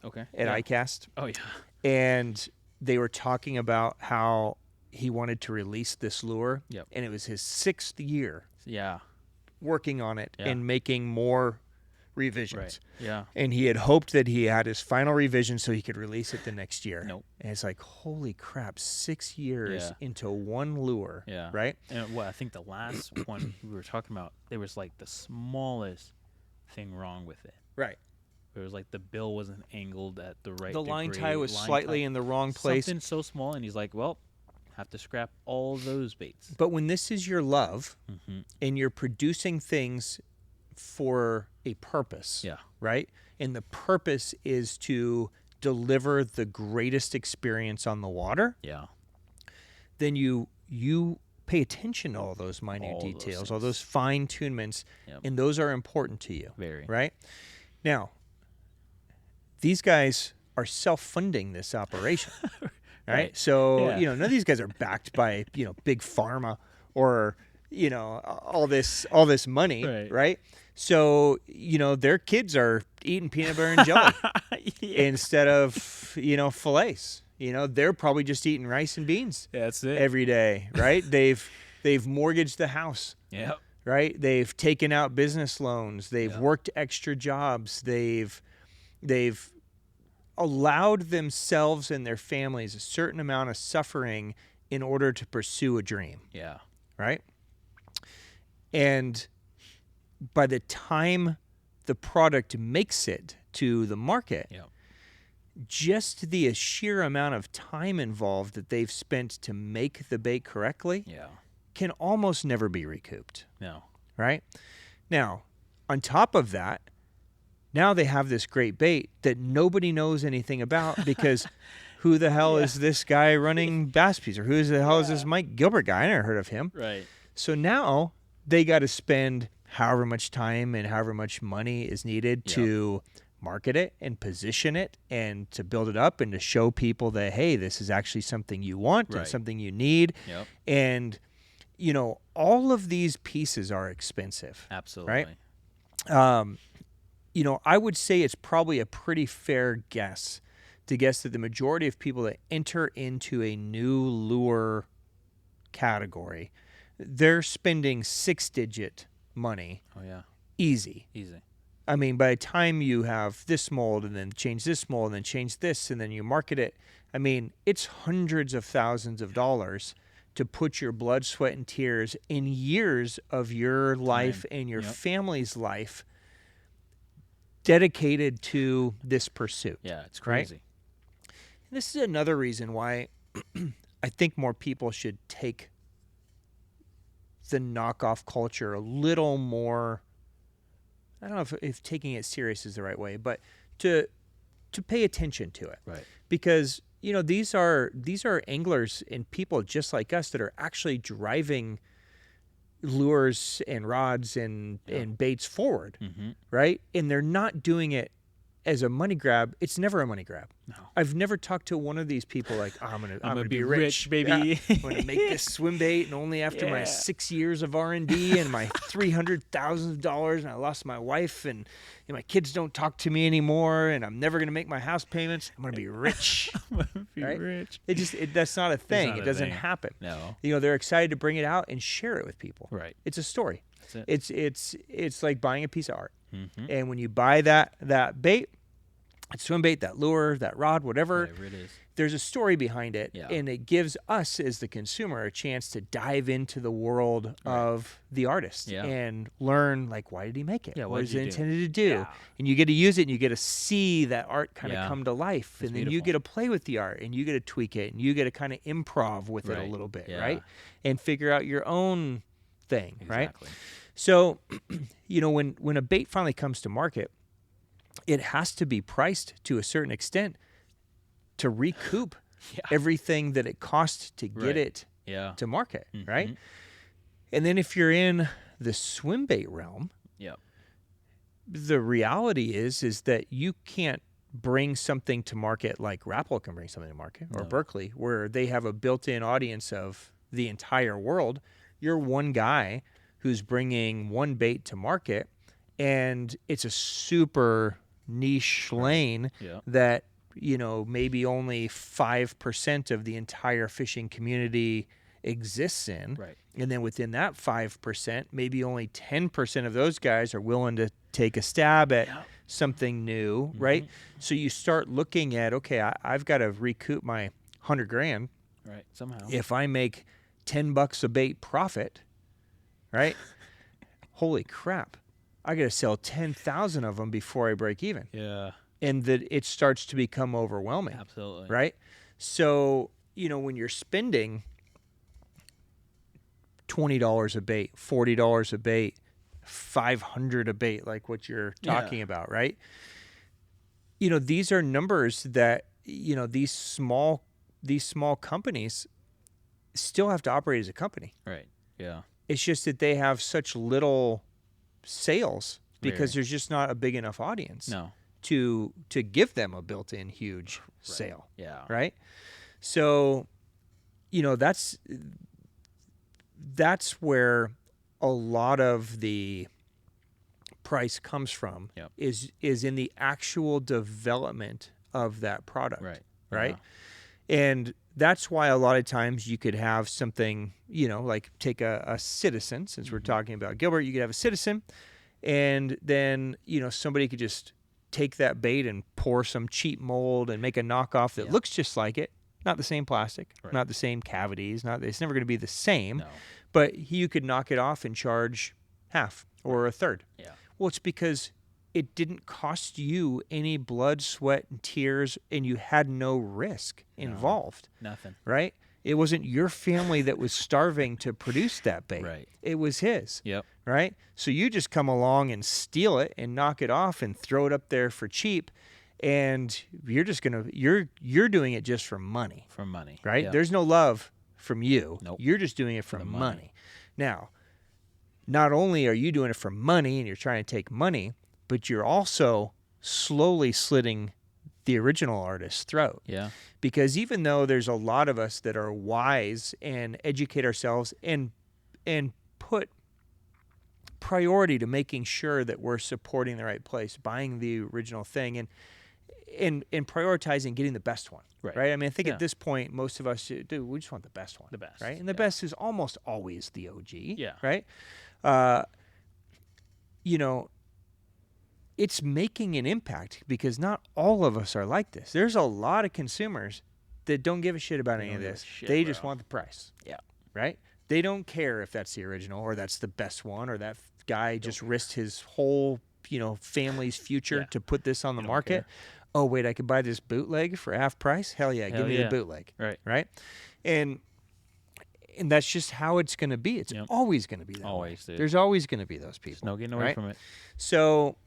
Speaker 1: Okay.
Speaker 2: at
Speaker 1: yeah.
Speaker 2: ICAST,
Speaker 1: Oh, yeah.
Speaker 2: and they were talking about how he wanted to release this lure,
Speaker 1: Yep.
Speaker 2: and it was his 6th year
Speaker 1: Yeah.
Speaker 2: working on it
Speaker 1: Yeah.
Speaker 2: and making more revisions.
Speaker 1: Right. Yeah.
Speaker 2: And he had hoped that he had his final revision so he could release it the next year.
Speaker 1: Nope.
Speaker 2: And it's like, holy crap, 6 years
Speaker 1: Yeah.
Speaker 2: into one lure.
Speaker 1: Yeah.
Speaker 2: Right?
Speaker 1: And I think the last one we were talking about, there was like the smallest thing wrong with it.
Speaker 2: Right.
Speaker 1: It was like the bill wasn't angled at the right
Speaker 2: The line
Speaker 1: degree,
Speaker 2: tie was slightly in the wrong place.
Speaker 1: Something so small, and he's like, well, have to scrap all those baits.
Speaker 2: But when this is your love and you're producing things for a purpose, right? And the purpose is to deliver the greatest experience on the water, then you pay attention to all those minute details, all those fine tunements, and those are important to you.
Speaker 1: Very.
Speaker 2: Right? Now, these guys are self-funding this operation. Right? So, none of these guys are backed by, big pharma or, all this money, right? So, their kids are eating peanut butter and jelly instead of, fillets. They're probably just eating rice and beans.
Speaker 1: That's it.
Speaker 2: Every day, right? They've mortgaged the house.
Speaker 1: Yep.
Speaker 2: Right? They've taken out business loans. They've worked extra jobs. They've allowed themselves and their families a certain amount of suffering in order to pursue a dream.
Speaker 1: Yeah.
Speaker 2: Right? And by the time the product makes it to the market, just the sheer amount of time involved that they've spent to make the bait correctly can almost never be recouped.
Speaker 1: No.
Speaker 2: Right? Now, on top of that, now they have this great bait that nobody knows anything about because who the hell is this guy running Bass Piece, or who the hell is this Mike Gilbert guy? I never heard of him.
Speaker 1: Right.
Speaker 2: So now they got to spend however much time and however much money is needed to market it and position it and to build it up and to show people that, hey, this is actually something you want and something you need. And, all of these pieces are expensive.
Speaker 1: Absolutely.
Speaker 2: Right? I would say it's probably a pretty fair guess to guess that the majority of people that enter into a new lure category, they're spending 6-digit money.
Speaker 1: Oh, yeah.
Speaker 2: Easy. I mean, by the time you have this mold and then change this mold and then change this and then you market it, I mean, it's hundreds of thousands of dollars to put your blood, sweat, and tears in years of your life and your family's life dedicated to this pursuit.
Speaker 1: Yeah, it's crazy.
Speaker 2: Right? This is another reason why I think more people should take the knockoff culture a little more, I don't know if taking it serious is the right way, but to pay attention to it.
Speaker 1: Right.
Speaker 2: Because, these are anglers and people just like us that are actually driving lures and rods and baits forward, right? And they're not doing it as a money grab. It's never a money grab.
Speaker 1: No.
Speaker 2: I've never talked to one of these people like, I'm gonna be rich,
Speaker 1: baby.
Speaker 2: Yeah. I'm gonna make this swim bait, and only after my 6 years of R&D and my $300,000, and I lost my wife, and my kids don't talk to me anymore, and I'm never gonna make my house payments. I'm gonna be rich.
Speaker 1: I'm gonna be rich.
Speaker 2: That's not a thing. It doesn't happen.
Speaker 1: No.
Speaker 2: They're excited to bring it out and share it with people.
Speaker 1: Right.
Speaker 2: It's a story.
Speaker 1: That's it.
Speaker 2: It's like buying a piece of art. And when you buy that bait, that swim bait, that lure, that rod, whatever
Speaker 1: it is,
Speaker 2: there's a story behind it, and it gives us as the consumer a chance to dive into the world of the artist and learn, like, why did he make it? What is it intended to do?
Speaker 1: Yeah.
Speaker 2: And you get to use it, and you get to see that art kind of come to life, and then
Speaker 1: beautiful.
Speaker 2: you get to play with the art, and you get to tweak it, and you get to kind of improv with it a little bit, right? And figure out your own thing, right? So, when a bait finally comes to market, it has to be priced to a certain extent to recoup everything that it costs to get it to market, right? And then if you're in the swim bait realm, the reality is that you can't bring something to market like Rapple can bring something to market, or Berkeley, where they have a built-in audience of the entire world. You're one guy who's bringing one bait to market, and it's a super niche lane that, maybe only 5% of the entire fishing community exists in.
Speaker 1: Right.
Speaker 2: And then within that 5%, maybe only 10% of those guys are willing to take a stab at something new, right? So you start looking at, okay, I've got to recoup my $100,000.
Speaker 1: Right. Somehow.
Speaker 2: If I make $10 a bait profit, right? Holy crap. I got to sell 10,000 of them before I break even.
Speaker 1: Yeah.
Speaker 2: And that it starts to become overwhelming.
Speaker 1: Absolutely.
Speaker 2: Right? So, when you're spending $20 a bait, $40 a bait, $500 a bait, like what you're talking about, right? These are numbers that, these small companies still have to operate as a company.
Speaker 1: Right. Yeah.
Speaker 2: It's just that they have such little sales because there's just not a big enough audience to give them a built-in huge sale.
Speaker 1: Yeah.
Speaker 2: Right? So, that's where a lot of the price comes from is in the actual development of that product. Right? Yeah. And that's why a lot of times you could have something, like take a citizen, since we're talking about Gilbert, you could have a citizen, and then, somebody could just take that bait and pour some cheap mold and make a knockoff that looks just like it. Not the same plastic, not the same cavities, it's never going to be the same, but you could knock it off and charge half or a third. Yeah. Well, it's because it didn't cost you any blood, sweat, and tears, and you had no risk involved.
Speaker 1: Nothing.
Speaker 2: Right? It wasn't your family that was starving to produce that bait. Right. It was his. Yep. Right? So you just come along and steal it and knock it off and throw it up there for cheap, and you're just you're doing it just for money.
Speaker 1: For money.
Speaker 2: Right?
Speaker 1: Yep.
Speaker 2: There's no love from you.
Speaker 1: Nope.
Speaker 2: You're just doing it for money. Now, not only are you doing it for money and you're trying to take money, but you're also slowly slitting the original artist's throat. Yeah. Because even though there's a lot of us that are wise and educate ourselves and put priority to making sure that we're supporting the right place, buying the original thing, and prioritizing getting the best one. Right? I mean, I think at this point, most of us do. We just want the best one. The best. Right? And the best is almost always the OG. Yeah. Right? It's making an impact because not all of us are like this. There's a lot of consumers that don't give a shit about any of this. They just want the price. Yeah. Right? They don't care if that's the original or that's the best one or that guy just risked his whole, family's future to put this on the market. Oh, wait, I could buy this bootleg for half price? Hell yeah, give me the bootleg. Right? And that's just how it's going to be. It's always going to be that way. Dude. There's always going to be those people.
Speaker 1: There's no getting away from it.
Speaker 2: So,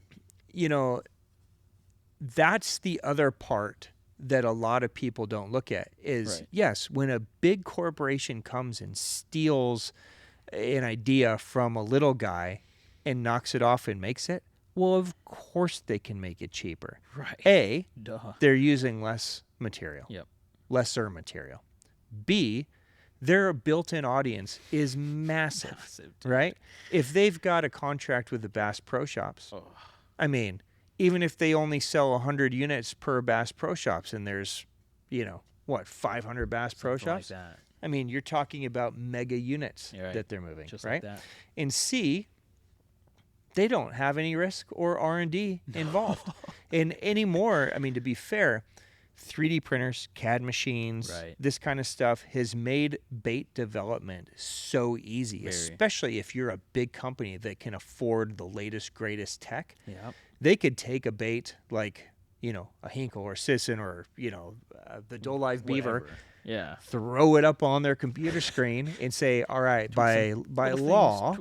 Speaker 2: that's the other part that a lot of people don't look at is, yes, when a big corporation comes and steals an idea from a little guy and knocks it off and makes it, well, of course they can make it cheaper. Right. They're using less material. Lesser material. B, their built-in audience is massive right? If they've got a contract with the Bass Pro Shops, I mean, even if they only sell 100 units per Bass Pro Shops and there's, 500 Bass Pro Shops? Like that. I mean, you're talking about mega units that they're moving, just right? Like that. And C, they don't have any risk or R&D involved. And anymore, I mean, to be fair, 3D printers, CAD machines, this kind of stuff has made bait development so easy, especially if you're a big company that can afford the latest, greatest tech. Yep. They could take a bait like, a Hinkle or Sisson or, the Doe Live Beaver, throw it up on their computer screen and say, all right, by law,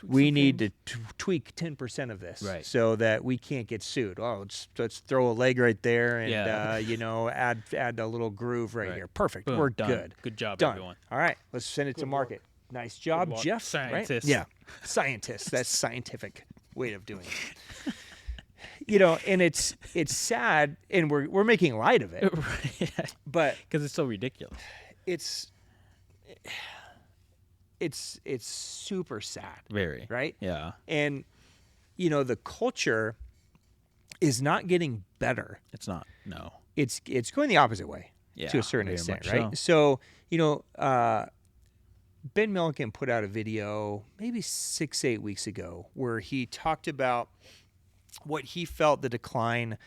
Speaker 2: we need to tweak 10% of this so that we can't get sued. Oh, let's throw a leg right there and add a little groove right here. Perfect.
Speaker 1: Boom,
Speaker 2: we're
Speaker 1: done.
Speaker 2: Good.
Speaker 1: Good job,
Speaker 2: done.
Speaker 1: Everyone.
Speaker 2: All right, let's send it to market. Nice job, Geoff.
Speaker 1: Scientist.
Speaker 2: Right? Yeah, scientist. That's scientific way of doing it. And it's sad, and we're making light of it, but
Speaker 1: because it's so ridiculous.
Speaker 2: It's super sad.
Speaker 1: Very.
Speaker 2: Right?
Speaker 1: Yeah.
Speaker 2: And, the culture is not getting better.
Speaker 1: It's not. No.
Speaker 2: It's going the opposite way to a certain extent, right? So, Ben Milliken put out a video maybe 6-8 weeks ago where he talked about what he felt the decline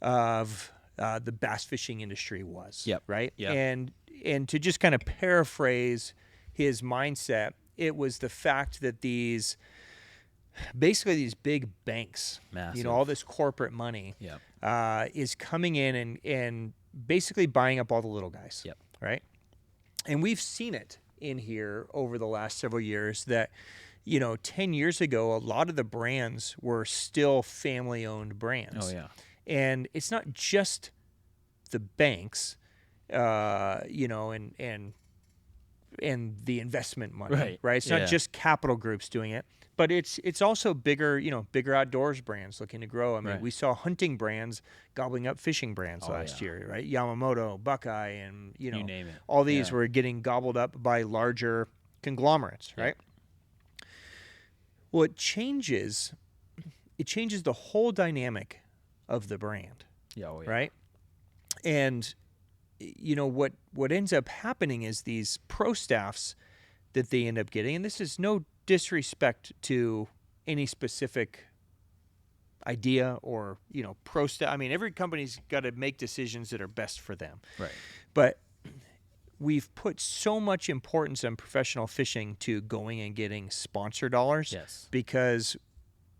Speaker 2: of the bass fishing industry was. Yep. Right? Yep. And to just kind of paraphrase his mindset, it was the fact that these basically these big banks,
Speaker 1: Massive.
Speaker 2: all this corporate money
Speaker 1: Yep.
Speaker 2: is coming in and basically buying up all the little guys.
Speaker 1: Yep.
Speaker 2: Right. And we've seen it in here over the last several years that, 10 years ago, a lot of the brands were still family-owned brands.
Speaker 1: Oh, yeah.
Speaker 2: And it's not just the banks, and the investment money, right? It's not just capital groups doing it, but it's also bigger outdoors brands looking to grow. I mean, we saw hunting brands gobbling up fishing brands last year, right? Yamamoto, Buckeye, and
Speaker 1: you name it.
Speaker 2: All these were getting gobbled up by larger conglomerates, right? Well, it changes the whole dynamic of the brand. Right? And what ends up happening is these pro staffs that they end up getting, and this is no disrespect to any specific idea or pro staff. I mean, every company's got to make decisions that are best for them.
Speaker 1: Right.
Speaker 2: But we've put so much importance on professional fishing to going and getting sponsor dollars.
Speaker 1: Yes.
Speaker 2: Because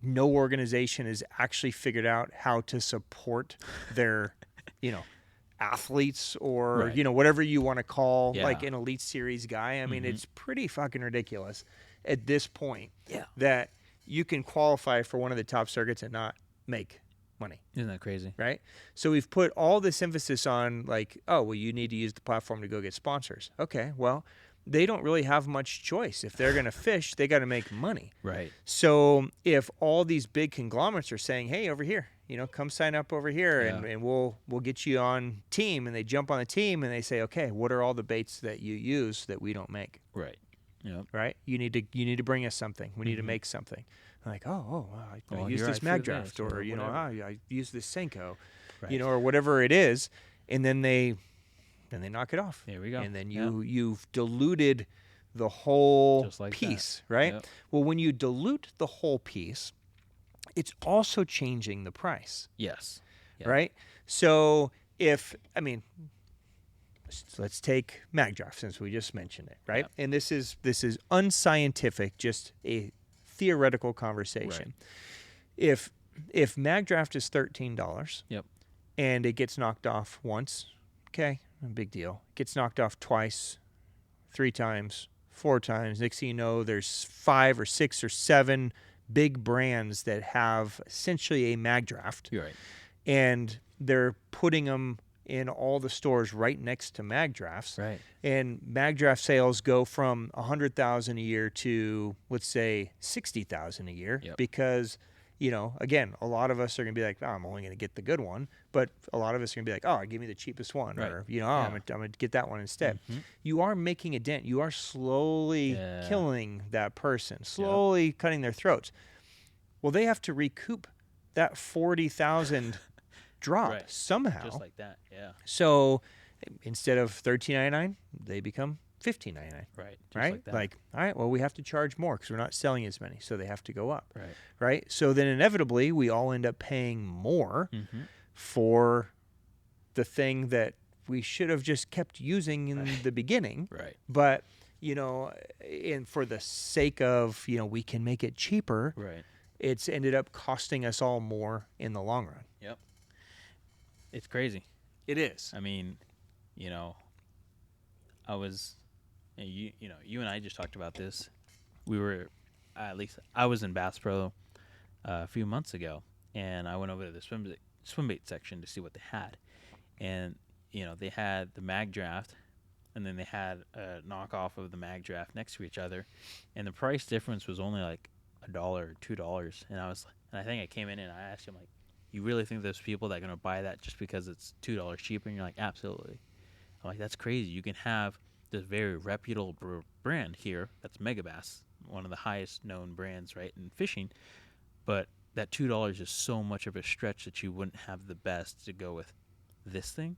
Speaker 2: no organization has actually figured out how to support their, athletes or, whatever you want to call like an elite series guy. I mean, it's pretty fucking ridiculous at this point that you can qualify for one of the top circuits and not make money.
Speaker 1: Isn't that crazy?
Speaker 2: Right? So we've put all this emphasis on like, oh, well, you need to use the platform to go get sponsors. Okay, well, they don't really have much choice. If they're going to fish, they got to make money.
Speaker 1: Right.
Speaker 2: So if all these big conglomerates are saying, hey, over here, come sign up over here and we'll get you on team, and they jump on the team and they say, okay, what are all the baits that you use that we don't make?
Speaker 1: Right. Yep.
Speaker 2: Right? You need to bring us something. We need to make something. I'm like, I use this mag draft, or I use this Senko, or whatever it is, and then they knock it off.
Speaker 1: There we go.
Speaker 2: And then you've diluted the whole piece, right?
Speaker 1: Yep.
Speaker 2: Well, when you dilute the whole piece, it's also changing the price.
Speaker 1: Yes. Yep.
Speaker 2: Right? So let's take mag draft since we just mentioned it, right?
Speaker 1: Yep.
Speaker 2: And this is unscientific, just a theoretical conversation. Right. If mag draft is $13, and it gets knocked off once, okay, no big deal. It gets knocked off twice, 3 times, 4 times. Next thing you know, there's 5 or 6 or 7 big brands that have essentially a mag draft.
Speaker 1: You're right.
Speaker 2: And they're putting them in all the stores right next to mag drafts.
Speaker 1: Right.
Speaker 2: And mag draft sales go from 100,000 a year to, let's say, 60,000 a year because, again, a lot of us are going to be like, oh, I'm only going to get the good one. But a lot of us are going to be like, oh, give me the cheapest one. Right. Or, I'm going to get that one instead. Mm-hmm. You are making a dent. You are slowly killing that person, slowly cutting their throats. Well, they have to recoup that 40,000 drop somehow.
Speaker 1: Just like that,
Speaker 2: So instead of $13.99, they become $15.99.
Speaker 1: Right.
Speaker 2: Right? Like, all right, well, we have to charge more because we're not selling as many, so they have to go up.
Speaker 1: Right.
Speaker 2: Right? So then inevitably, we all end up paying more for the thing that we should have just kept using in the beginning.
Speaker 1: Right.
Speaker 2: But, and for the sake of, we can make it cheaper.
Speaker 1: Right.
Speaker 2: It's ended up costing us all more in the long run.
Speaker 1: Yep. It's crazy.
Speaker 2: It is.
Speaker 1: I mean, I was, you and I just talked about this. We were, at least I was in Bass Pro a few months ago, and I went over to the swimbait section to see what they had. And, they had the mag draft, and then they had a knockoff of the mag draft next to each other. And the price difference was only like $1 or $2. And I think I came in and I asked him, like, you really think there's people that are going to buy that just because it's $2 cheaper? And you're like, absolutely. I'm like, that's crazy. You can have this very reputable brand here that's Megabass, one of the highest known brands, right, in fishing. But that $2 is so much of a stretch that you wouldn't have the best to go with this thing.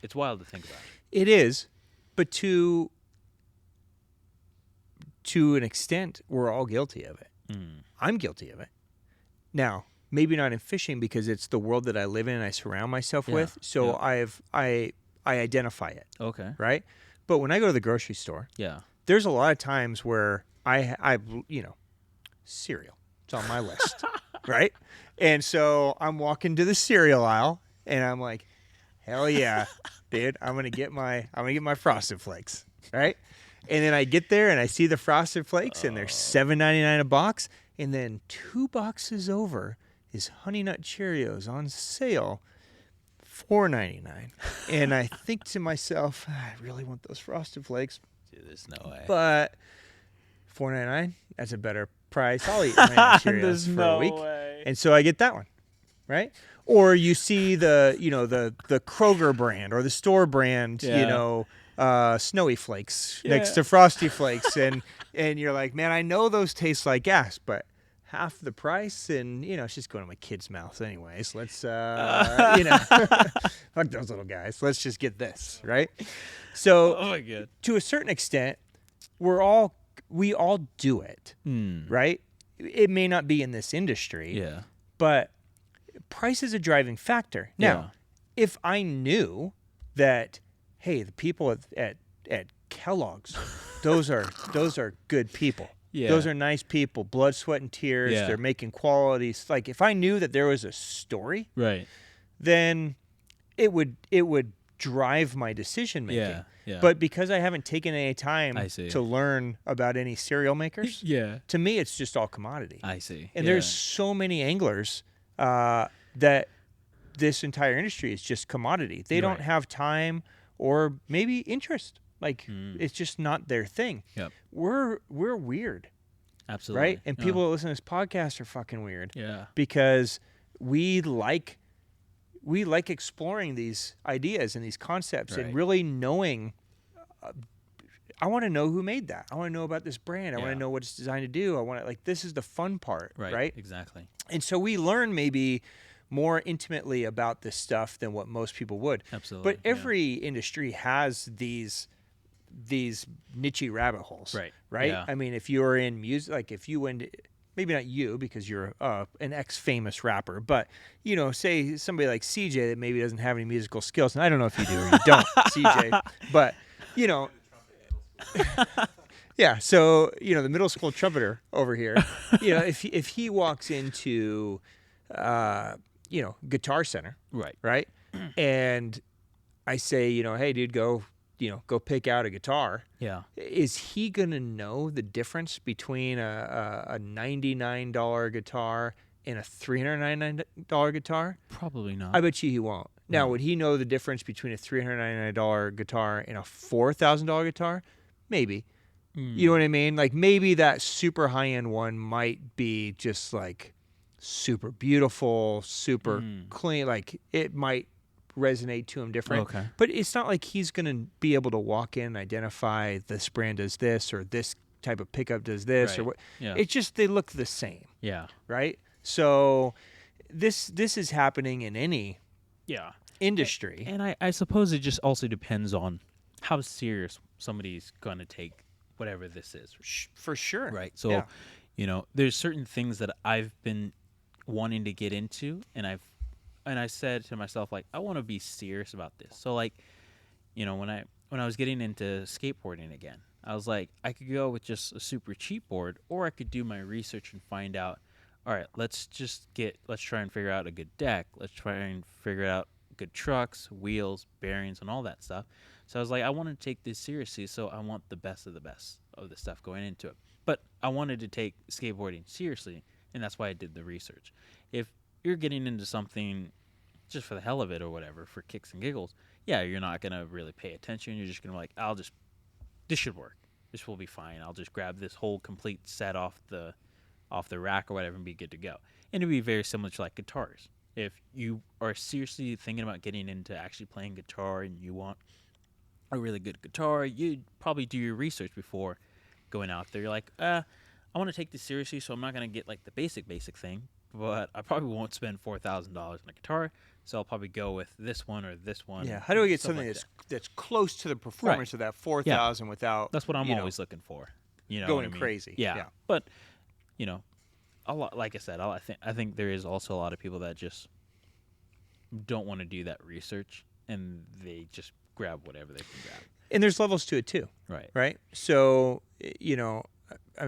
Speaker 1: It's wild to think about.
Speaker 2: It is. But to an extent, we're all guilty of it. I'm guilty of it. Now, maybe not in fishing because it's the world that I live in and I surround myself with. So I identify it.
Speaker 1: Okay.
Speaker 2: Right? But when I go to the grocery store, there's a lot of times where I cereal. It's on my list, right? And so I'm walking to the cereal aisle, and I'm like, hell yeah, dude! I'm gonna get my Frosted Flakes, right? And then I get there and I see the Frosted Flakes, and they're $7.99 a box. And then 2 boxes over is Honey Nut Cheerios on sale, $4.99. And I think to myself, I really want those Frosted Flakes.
Speaker 1: Dude, there's no way.
Speaker 2: But $4.99, that's a better price. I'll eat Honey Nut Cheerios for a week.
Speaker 1: Way.
Speaker 2: And so I get that one, right? Or you see the Kroger brand or the store brand, Snowy Flakes next to Frosty Flakes, and you're like, man, I know those taste like gas, but half the price, and it's just going to my kid's mouth anyways. Let's fuck those little guys. Let's just get this, right? So,
Speaker 1: oh my God.
Speaker 2: To a certain extent, we all do it, right? It may not be in this industry, but price is a driving factor. Now, if I knew that, hey, the people at Kellogg's, those are good people. Yeah. Those are nice people, blood, sweat, and tears. Yeah. They're making qualities. Like, if I knew that there was a story,
Speaker 1: right,
Speaker 2: then it would drive my decision making.
Speaker 1: Yeah, yeah.
Speaker 2: But because I haven't taken any time to learn about any cereal makers, to me it's just all commodity.
Speaker 1: I see.
Speaker 2: And there's so many anglers that this entire industry is just commodity. They don't have time or maybe interest. Like, it's just not their thing.
Speaker 1: Yep.
Speaker 2: We're weird.
Speaker 1: Absolutely.
Speaker 2: Right? And people that listen to this podcast are fucking weird.
Speaker 1: Yeah.
Speaker 2: Because we like exploring these ideas and these concepts and really knowing. I want to know who made that. I want to know about this brand. I want to know what it's designed to do. I want to, this is the fun part. Right?
Speaker 1: Exactly.
Speaker 2: And so we learn maybe more intimately about this stuff than what most people would.
Speaker 1: Absolutely.
Speaker 2: But every industry has these niche rabbit holes. Right?
Speaker 1: Yeah.
Speaker 2: I mean, if you're in music, like if you went, maybe not you because you're an ex-famous rapper, but say somebody like CJ that maybe doesn't have any musical skills, and I don't know if you do or you don't, CJ, but yeah. So the middle school trumpeter over here, if he walks into Guitar Center, right, and I say, hey, dude, go pick out a guitar.
Speaker 1: Yeah.
Speaker 2: Is he going to know the difference between a $99 guitar and a $399 guitar?
Speaker 1: Probably not.
Speaker 2: I bet you he won't. Now, would he know the difference between a $399 guitar and a $4,000 guitar? Maybe. You know what I mean? Like, maybe that super high-end one might be just like super beautiful, super clean. Like, it might resonate to him different.
Speaker 1: Okay.
Speaker 2: But it's not like he's going to be able to walk in and identify this brand does this or this type of pickup does this or what. Yeah. It's just they look the same.
Speaker 1: Yeah.
Speaker 2: Right? So this is happening in any industry.
Speaker 1: And I suppose it just also depends on how serious somebody's going to take whatever this is.
Speaker 2: For sure.
Speaker 1: Right. So, there's certain things that I've been wanting to get into, and I said to myself, like, I want to be serious about this. So, like, when I was getting into skateboarding again, I was like, I could go with just a super cheap board, or I could do my research and find out, all right, let's try and figure out a good deck. Let's try and figure out good trucks, wheels, bearings, and all that stuff. So I was like, I want to take this seriously, so I want the best of the stuff going into it. But I wanted to take skateboarding seriously, and that's why I did the research. If you're getting into something just for the hell of it or whatever, for kicks and giggles, you're not going to really pay attention. You're just going to be like, this should work. This will be fine. I'll just grab this whole complete set off the rack or whatever and be good to go. And it'd be very similar to like guitars. If you are seriously thinking about getting into actually playing guitar and you want a really good guitar, you'd probably do your research before going out there. You're like, I want to take this seriously, so I'm not going to get like the basic thing, but I probably won't spend $4,000 on a guitar, so I'll probably go with this one or this one.
Speaker 2: Yeah, how do I get something like that's close to the performance of that $4,000 without...
Speaker 1: That's what I'm always looking for.
Speaker 2: Going crazy.
Speaker 1: Yeah. But, a lot, like I said, I think there is also a lot of people that just don't want to do that research, and they just grab whatever they can grab.
Speaker 2: And there's levels to it too. Right? So,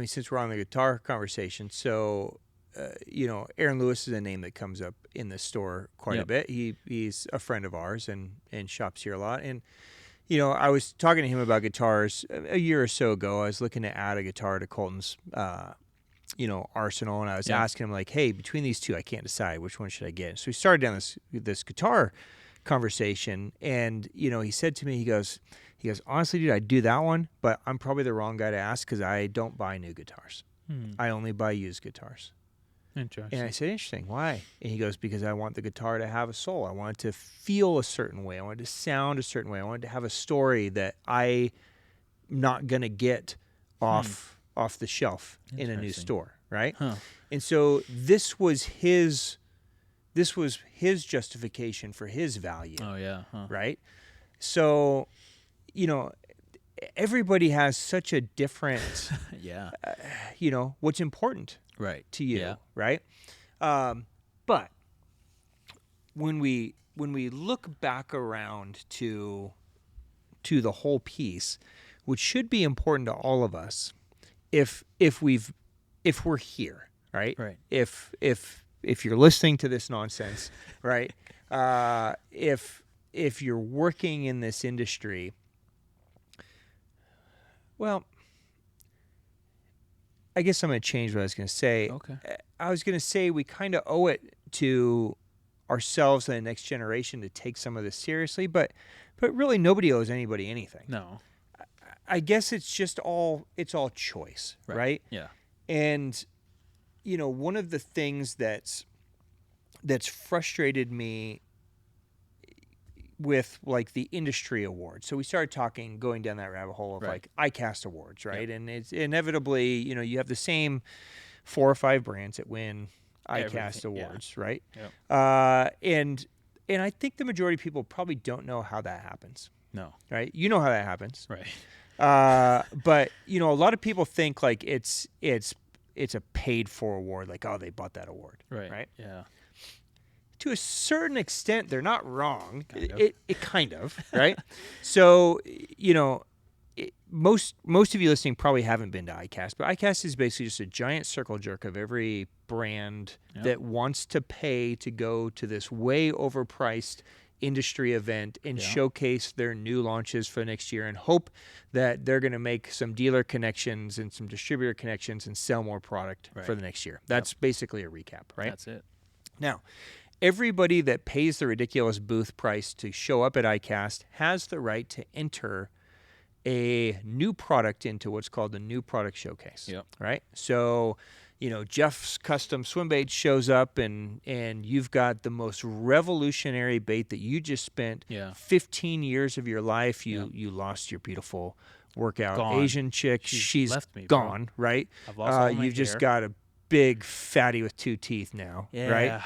Speaker 2: since we're on the guitar conversation, so Aaron Lewis is a name that comes up in the store quite a bit. He's a friend of ours and shops here a lot. And, I was talking to him about guitars a year or so ago. I was looking to add a guitar to Colton's, arsenal. And I was asking him like, hey, between these two, I can't decide which one should I get. So we started down this guitar conversation. And, he said to me, he goes, honestly, dude, I'd do that one, but I'm probably the wrong guy to ask because I don't buy new guitars. I only buy used guitars.
Speaker 1: Interesting.
Speaker 2: And I said, interesting, why? And he goes, because I want the guitar to have a soul. I want it to feel a certain way. I want it to sound a certain way. I want it to have a story that I'm not going to get off the shelf in a new store, right?
Speaker 1: Huh.
Speaker 2: And so this was his justification for his value.
Speaker 1: Oh, yeah. Huh.
Speaker 2: Right? So, everybody has such a different, what's important to you, right? But when we look back around to the whole piece, which should be important to all of us, if we're here, right?
Speaker 1: Right.
Speaker 2: If you're listening to this nonsense, right? If you're working in this industry, well, I guess I'm going to change what I was going to say.
Speaker 1: Okay.
Speaker 2: I was going to say we kind of owe it to ourselves and the next generation to take some of this seriously, but really nobody owes anybody anything.
Speaker 1: No.
Speaker 2: I guess it's all choice, right?
Speaker 1: Yeah.
Speaker 2: And one of the things that's frustrated me with like the industry awards. So we started going down that rabbit hole of like ICAST awards, right? Yep. And it's inevitably, you have the same 4 or 5 brands that win ICAST awards, right?
Speaker 1: Yep.
Speaker 2: And I think the majority of people probably don't know how that happens.
Speaker 1: No.
Speaker 2: Right? You know how that happens.
Speaker 1: Right.
Speaker 2: But a lot of people think like it's a paid for award, like, oh, they bought that award. Right?
Speaker 1: Yeah.
Speaker 2: To a certain extent, they're not wrong. It kind of, right? So, most of you listening probably haven't been to ICAST, but ICAST is basically just a giant circle jerk of every brand that wants to pay to go to this way overpriced industry event and showcase their new launches for next year and hope that they're going to make some dealer connections and some distributor connections and sell more product for the next year. That's basically a recap, right?
Speaker 1: That's it.
Speaker 2: Now, everybody that pays the ridiculous booth price to show up at ICAST has the right to enter a new product into what's called the New Product Showcase.
Speaker 1: Yep.
Speaker 2: Right? So, Jeff's custom swim bait shows up and you've got the most revolutionary bait that you just spent 15 years of your life. You lost your beautiful workout Asian chick. She's
Speaker 1: left me,
Speaker 2: gone, right?
Speaker 1: I've lost all my
Speaker 2: You've just
Speaker 1: hair.
Speaker 2: got a big fatty with 2 teeth now, right?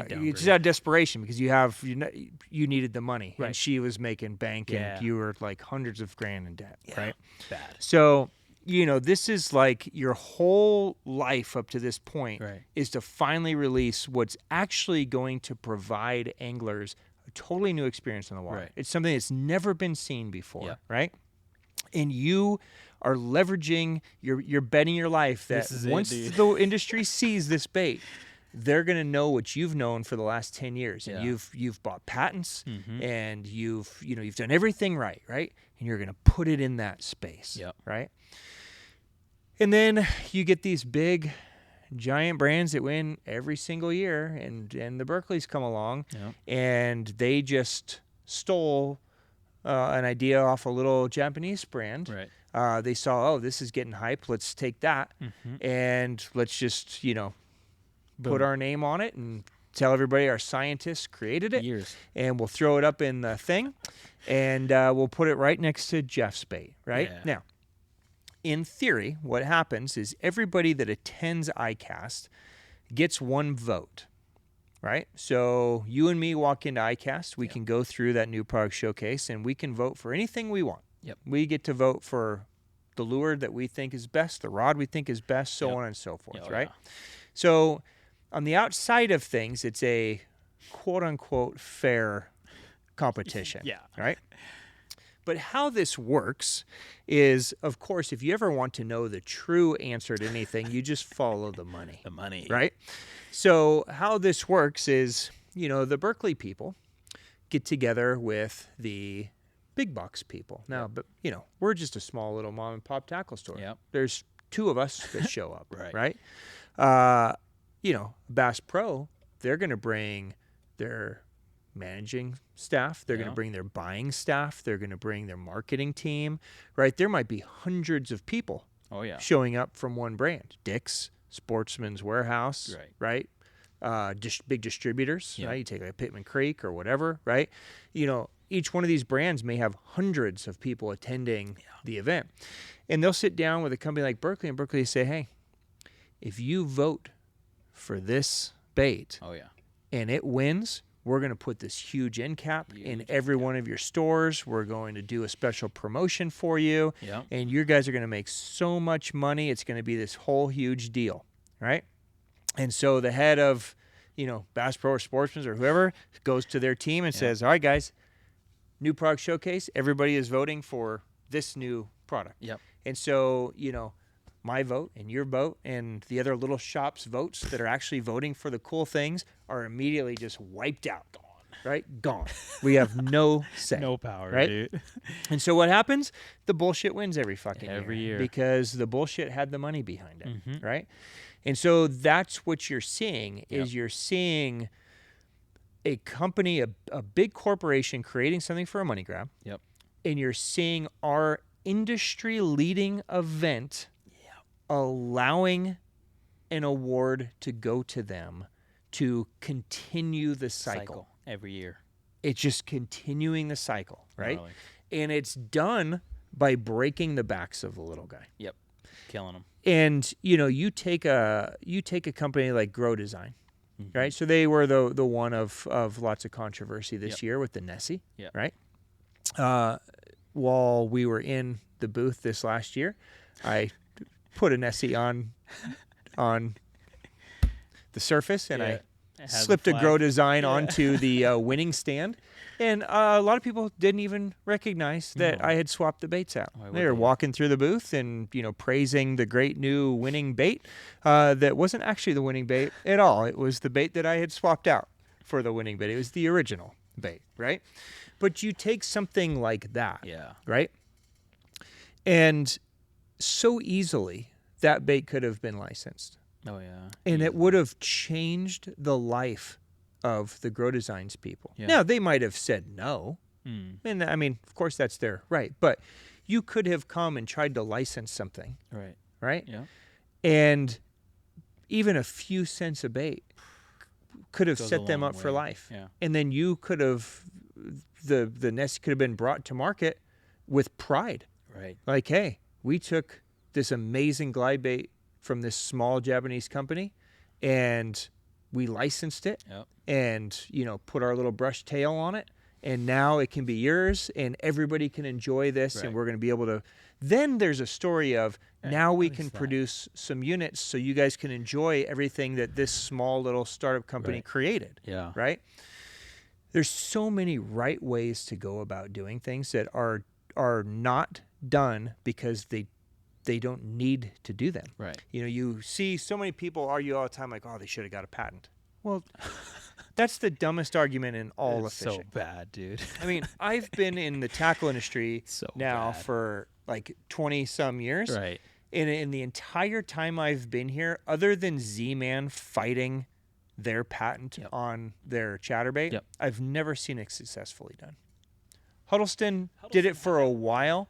Speaker 1: Big
Speaker 2: It's out of desperation because you needed the money,
Speaker 1: Right.
Speaker 2: and she was making bank, and you were like hundreds of grand in debt, right?
Speaker 1: Bad.
Speaker 2: So, this is like your whole life up to this point is to finally release what's actually going to provide anglers a totally new experience on the water.
Speaker 1: Right.
Speaker 2: It's something that's never been seen before, right? And you are leveraging, you're betting your life that once the industry sees this bait, they're going to know what you've known for the last 10 years. And you've bought patents and you've done everything right? And you're going to put it in that space, right? And then you get these big, giant brands that win every single year, and the Berkeleys come along, and they just stole an idea off a little Japanese brand.
Speaker 1: Right.
Speaker 2: They saw, this is getting hype. Let's take that and let's just, put our name on it and tell everybody our scientists created it. And we'll throw it up in the thing, and we'll put it right next to Jeff's bait, right?
Speaker 1: Yeah.
Speaker 2: Now, in theory, what happens is everybody that attends ICAST gets one vote, right? So you and me walk into ICAST, we can go through that New Product Showcase, and we can vote for anything we want. We get to vote for the lure that we think is best, the rod we think is best, so on and so forth, right? So on the outside of things, it's a quote-unquote fair competition, right? But how this works is, of course, if you ever want to know the true answer to anything, you just follow the money.
Speaker 1: The money.
Speaker 2: Right? So how this works is, the Berkeley people get together with the big box people. Now, but, we're just a small little mom and pop tackle store.
Speaker 1: Yep.
Speaker 2: There's 2 of us that show up.
Speaker 1: Right.
Speaker 2: Bass Pro, they're going to bring their managing staff. They're going to bring their buying staff. They're going to bring their marketing team, right? There might be hundreds of people showing up from one brand. Dick's, Sportsman's Warehouse, right? Big distributors, right? You take like Pittman Creek or whatever, right? Each one of these brands may have hundreds of people attending the event. And they'll sit down with a company like Berkeley, and Berkeley say, hey, if you vote for this bait and it wins, we're going to put this huge end cap in every one of your stores. We're going to do a special promotion for you. And you guys are going to make so much money. It's going to be this whole huge deal, right? And so the head of, Bass Pro or Sportsman's or whoever goes to their team and says, all right, guys, new product showcase. Everybody is voting for this new product. And so, my vote and your vote and the other little shops' votes that are actually voting for the cool things are immediately just wiped out. Gone. We have no say.
Speaker 1: No power,
Speaker 2: right?
Speaker 1: dude.
Speaker 2: And so what happens? The bullshit wins every fucking
Speaker 1: year.
Speaker 2: Because the bullshit had the money behind it, right? And so that's what you're seeing is you're seeing a company, a big corporation creating something for a money grab. And you're seeing our industry-leading event allowing an award to go to them to continue the cycle.
Speaker 1: Every year.
Speaker 2: It's just continuing the cycle, right? And it's done by breaking the backs of the little guy.
Speaker 1: Killing them.
Speaker 2: And, you take a company like Grow Design, right? So they were the one of lots of controversy this year with the Nessie, right? While we were in the booth this last year, I put a Nessie on the surface and I slipped a Grow Design onto the winning stand. And a lot of people didn't even recognize that I had swapped the baits out. They were walking through the booth and, praising the great new winning bait that wasn't actually the winning bait at all. It was the bait that I had swapped out for the winning bait. It was the original bait, right? But you take something like that, right? And so easily that bait could have been licensed. And it would have changed the life of the Grow Designs people. Now, they might have said no. And I mean, of course, that's their right. But you could have come and tried to license something. Right? And even a few cents a bait could have set them up for life. And then you could have, the nest could have been brought to market with pride. Like, hey, we took this amazing glide bait from this small Japanese company and we licensed it and, put our little brush tail on it. And now it can be yours and everybody can enjoy this and we're going to be able to. Then there's a story of now we can produce some units so you guys can enjoy everything that this small little startup company created. Right? There's so many right ways to go about doing things that are not done because they don't need to do them. You see so many people argue all the time like, oh, they should have got a patent. Well, that's the dumbest argument in all of fishing.
Speaker 1: So bad, dude.
Speaker 2: I mean, I've been in the tackle industry for like 20 some years. And in the entire time I've been here, other than Z-Man fighting their patent on their chatterbait, I've never seen it successfully done. Huddleston did it for a while,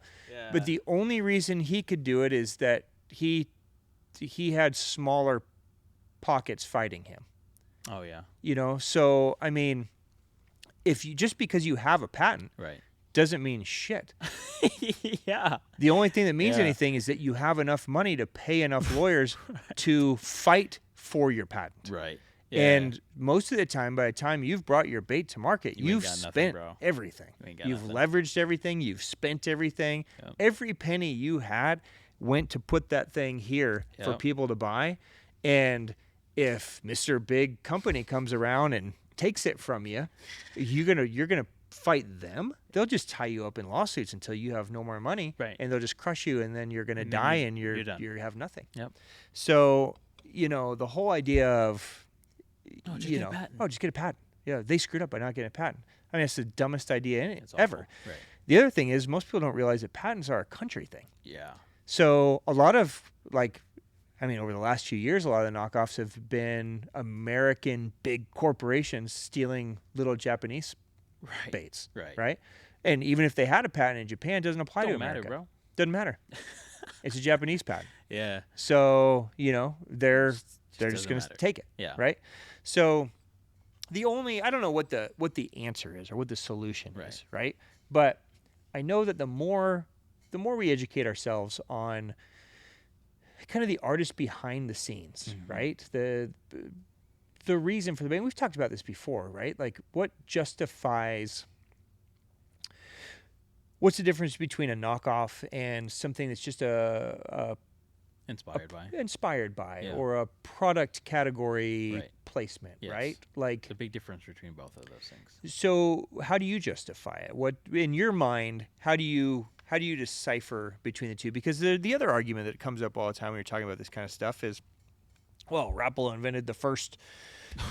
Speaker 2: but the only reason he could do it is that he had smaller pockets fighting him. So I mean, if you just because you have a patent, doesn't mean shit. The only thing that means anything is that you have enough money to pay enough lawyers to fight for your patent. And most of the time, by the time you've brought your bait to market, you've spent everything. You've leveraged everything. You've spent everything. Every penny you had went to put that thing here for people to buy. And if Mr. Big Company comes around and takes it from you, you're gonna fight them, they'll just tie you up in lawsuits until you have no more money,
Speaker 1: Right.
Speaker 2: and they'll just crush you, and then you're going to die, and
Speaker 1: you're done.
Speaker 2: you have nothing.
Speaker 1: Yep.
Speaker 2: So, the whole idea of,
Speaker 1: just get a patent.
Speaker 2: just get a patent. Yeah, they screwed up by not getting a patent. I mean, it's the dumbest idea ever.
Speaker 1: Right.
Speaker 2: The other thing is most people don't realize that patents are a country thing.
Speaker 1: Yeah.
Speaker 2: So a lot of over the last few years, a lot of the knockoffs have been American big corporations stealing little Japanese baits. Right. And even if they had a patent in Japan, it doesn't apply to America.
Speaker 1: Doesn't matter, bro.
Speaker 2: Doesn't matter. It's a Japanese patent.
Speaker 1: Yeah.
Speaker 2: So, they're just going to take it.
Speaker 1: Yeah.
Speaker 2: Right. So I don't know what the answer is or what the solution is. Right. But I know that the more we educate ourselves on kind of the artist behind the scenes, right? The reason for the band, we've talked about this before, right? Like what's the difference between a knockoff and something that's just inspired by or a product category placement, right? Like
Speaker 1: the big difference between both of those things.
Speaker 2: So how do you justify it? What in your mind, how do you decipher between the two? Because the other argument that comes up all the time when you're talking about this kind of stuff is, well, Rapala invented the first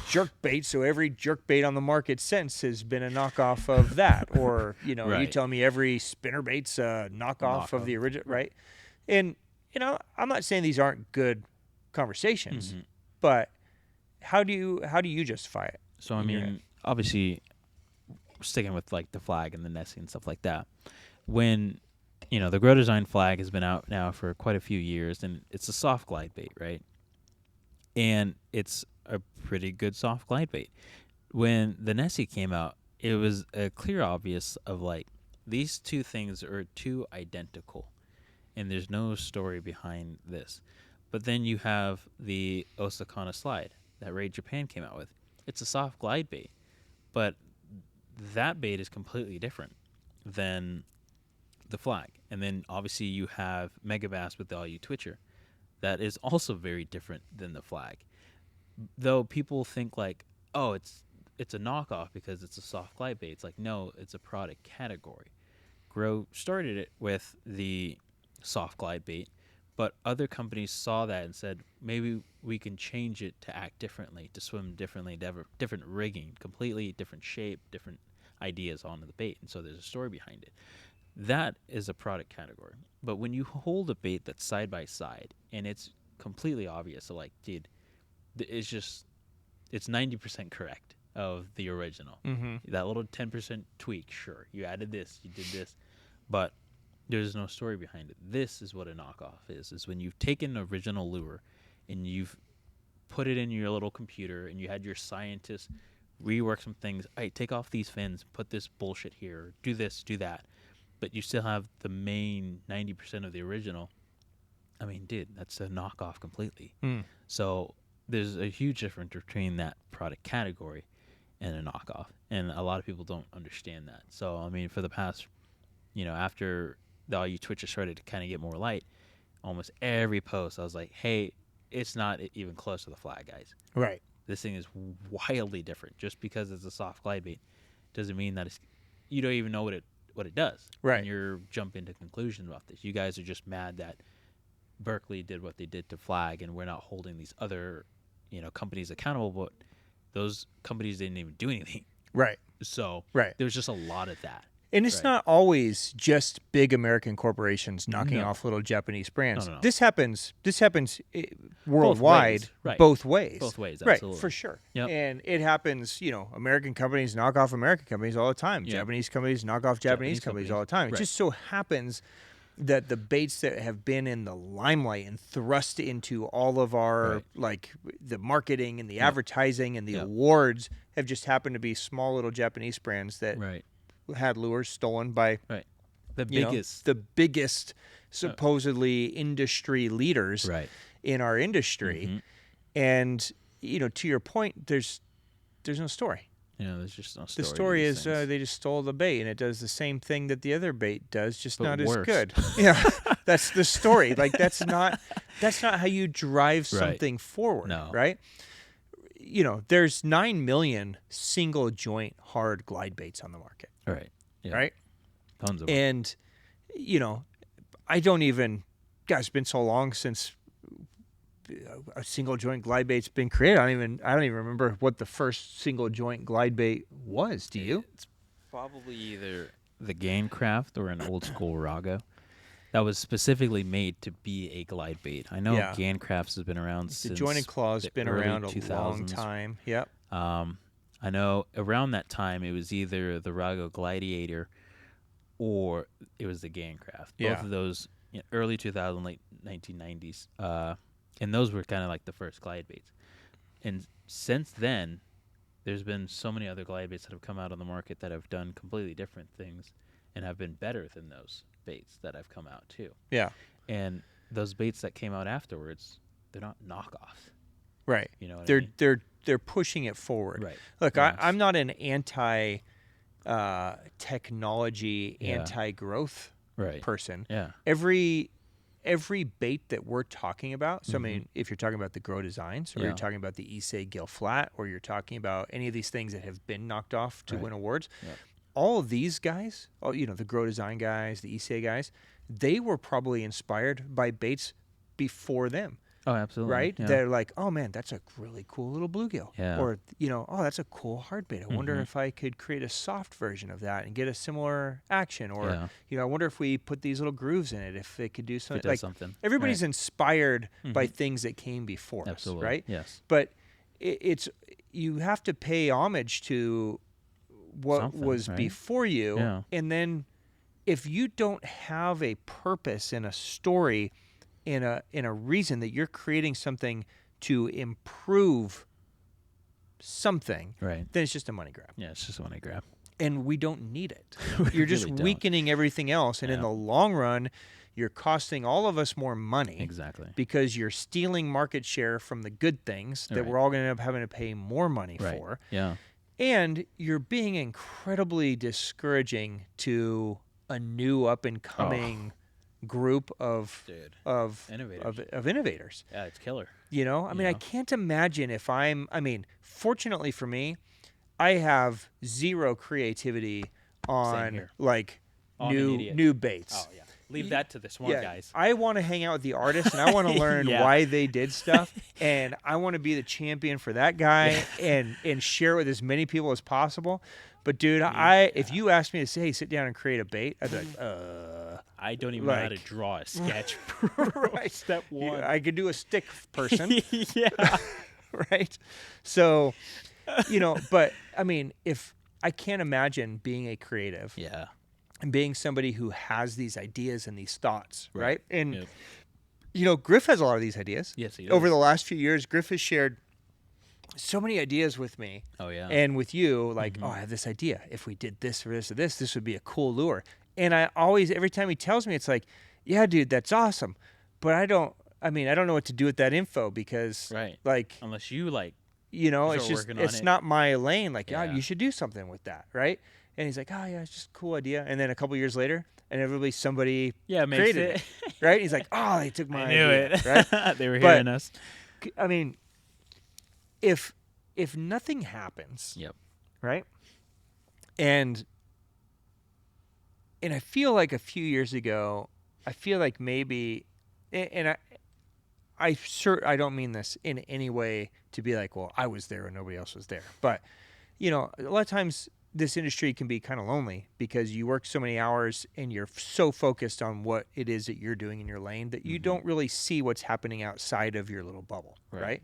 Speaker 2: jerk bait, so every jerk bait on the market since has been a knockoff of that. Or, you tell me every spinner bait's a knockoff of the original, right? And, I'm not saying these aren't good conversations, but how do you justify it?
Speaker 1: So, I mean, obviously, sticking with like the flag and the Nessie and stuff like that, when the Grow Design flag has been out now for quite a few years, and it's a soft glide bait, right? And it's a pretty good soft glide bait. When the Nessie came out, it was a clear obvious of like, these two things are too identical, and there's no story behind this. But then you have the Osakana slide that Raid Japan came out with. It's a soft glide bait, but that bait is completely different than the flag. And then obviously you have Megabass with the All You Twitcher. That is also very different than the flag. Though people think like, oh, it's a knockoff because it's a soft glide bait. It's like, no, it's a product category. Grow started it with the soft glide bait, but other companies saw that and said, maybe we can change it to act differently, to swim differently, different rigging, completely different shape, different ideas onto the bait. And so there's a story behind it. That is a product category. But when you hold a bait that's side by side and it's completely obvious, so like, dude, it's 90% correct of the original. That little 10% tweak, sure, you added this, you did this, but there's no story behind it. This is what a knockoff is when you've taken an original lure and you've put it in your little computer and you had your scientists rework some things. Hey, take off these fins, put this bullshit here, do this, do that. But you still have the main 90% of the original. I mean, dude, that's a knockoff completely. So there's a huge difference between that product category and a knockoff. And a lot of people don't understand that. So, I mean, for the past, after the All You Twitcher started to kind of get more light, almost every post I was like, hey, it's not even close to the flag, guys.
Speaker 2: Right.
Speaker 1: This thing is wildly different. Just because it's a soft glide bait doesn't mean that you don't even know what it does.
Speaker 2: Right.
Speaker 1: And you're jumping to conclusions about this. You guys are just mad that Berkeley did what they did to flag and we're not holding these other, companies accountable, but those companies didn't even do anything.
Speaker 2: Right.
Speaker 1: So
Speaker 2: right.
Speaker 1: There's just a lot of that.
Speaker 2: And it's not always just big American corporations knocking off little Japanese brands.
Speaker 1: No.
Speaker 2: This happens worldwide, both ways.
Speaker 1: Both ways, absolutely.
Speaker 2: Right, for sure.
Speaker 1: Yep.
Speaker 2: And it happens, American companies knock off American companies all the time. Yep. Japanese companies knock off Japanese companies all the time. It just so happens that the baits that have been in the limelight and thrust into all of our, the marketing and the advertising and the awards have just happened to be small little Japanese brands that had lures stolen by
Speaker 1: the
Speaker 2: biggest supposedly industry leaders in our industry. And to your point, there's no story.
Speaker 1: There's just no story.
Speaker 2: The story is they just stole the bait and it does the same thing that the other bait does, just
Speaker 1: but
Speaker 2: not
Speaker 1: worse.
Speaker 2: as good. Yeah, that's the story. Like that's not how you drive something forward, right? there's 9 million single joint hard glide baits on the market.
Speaker 1: Right. Yeah.
Speaker 2: Right.
Speaker 1: Tons of them.
Speaker 2: And, I don't even, gosh, it's been so long since a single joint glide bait's been created. I don't even remember what the first single joint glide bait was. Do you?
Speaker 1: It's probably either the Gaincraft or an old school Rago that was specifically made to be a glide bait. I know Gaincrafts has been around since
Speaker 2: the jointed claw's been around a long time. Yep.
Speaker 1: I know around that time it was either the Rago Gladiator or it was the Gaincraft. Both of those early 2000s, late 1990s. And those were kind of like the first glide baits. And since then, there's been so many other glide baits that have come out on the market that have done completely different things and have been better than those baits that have come out too.
Speaker 2: Yeah.
Speaker 1: And those baits that came out afterwards, they're not knockoffs.
Speaker 2: Right.
Speaker 1: You know what
Speaker 2: they're
Speaker 1: I mean?
Speaker 2: they're pushing it forward.
Speaker 1: Right.
Speaker 2: Look,
Speaker 1: Yes.
Speaker 2: I'm not an anti technology, anti-growth person.
Speaker 1: Yeah.
Speaker 2: Every bait that we're talking about, so I mean, if you're talking about the Grow Designs, or you're talking about the Issei Gill Flat, or you're talking about any of these things that have been knocked off to win awards, all of these guys, the Grow Design guys, the Issei guys, they were probably inspired by baits before them.
Speaker 1: Oh, absolutely.
Speaker 2: Right?
Speaker 1: Yeah.
Speaker 2: They're like, oh man, that's a really cool little bluegill.
Speaker 1: Yeah.
Speaker 2: Or, oh, that's a cool hard bait. I wonder if I could create a soft version of that and get a similar action. Or, I wonder if we put these little grooves in it, if it could do something. Like,
Speaker 1: something.
Speaker 2: everybody's inspired by things that came before
Speaker 1: Absolutely.
Speaker 2: us, right?
Speaker 1: Yes.
Speaker 2: But you have to pay homage to what
Speaker 1: Something,
Speaker 2: was
Speaker 1: right?
Speaker 2: before you.
Speaker 1: Yeah.
Speaker 2: And then if you don't have a purpose in a story, in a reason that you're creating something to improve something,
Speaker 1: Right.
Speaker 2: then it's just a money grab.
Speaker 1: Yeah, it's just a money grab.
Speaker 2: And we don't need it.
Speaker 1: We
Speaker 2: You're just
Speaker 1: really don't.
Speaker 2: weakening everything else. And in the long run, you're costing all of us more money.
Speaker 1: Exactly.
Speaker 2: Because you're stealing market share from the good things that
Speaker 1: Right.
Speaker 2: we're all going to end up having to pay more money
Speaker 1: Right.
Speaker 2: for.
Speaker 1: Yeah.
Speaker 2: And you're being incredibly discouraging to a new up-and-coming group of innovators.
Speaker 1: Yeah, it's killer.
Speaker 2: I mean, I can't imagine if fortunately for me, I have zero creativity on like new baits.
Speaker 1: Oh yeah. Leave that to the smart guys.
Speaker 2: I want to hang out with the artists and I want to learn why they did stuff, and I want to be the champion for that guy and share it with as many people as possible. But dude, if you asked me to say, hey, sit down and create a bait, I'd be like,
Speaker 1: I don't even know how to draw a sketch.
Speaker 2: Right.
Speaker 1: Step one.
Speaker 2: I could do a stick person.
Speaker 1: Yeah.
Speaker 2: Right. So, but I mean, if I can't imagine being a creative.
Speaker 1: Yeah.
Speaker 2: And being somebody who has these ideas and these thoughts, right? And,
Speaker 1: Yep.
Speaker 2: Griff has a lot of these ideas.
Speaker 1: Yes, he does.
Speaker 2: Over the last few years, Griff has shared so many ideas with me.
Speaker 1: Oh, yeah.
Speaker 2: And with you, like, I have this idea. If we did this or this or this would be a cool lure. And I always, every time he tells me, it's like, yeah, dude, that's awesome. But I don't know what to do with that info because, like,
Speaker 1: unless you
Speaker 2: it's not my lane. Like, you should do something with that, right? And he's like, oh, yeah, it's just a cool idea. And then a couple years later, inevitably somebody created it. Right? And he's like, oh, they took my idea. Right?
Speaker 1: They were hearing us.
Speaker 2: I mean, if nothing happens, right? And I feel like a few years ago, I feel like maybe, and I don't mean this in any way to be like, well, I was there and nobody else was there. But, a lot of times this industry can be kind of lonely because you work so many hours and you're so focused on what it is that you're doing in your lane that you don't really see what's happening outside of your little bubble, right?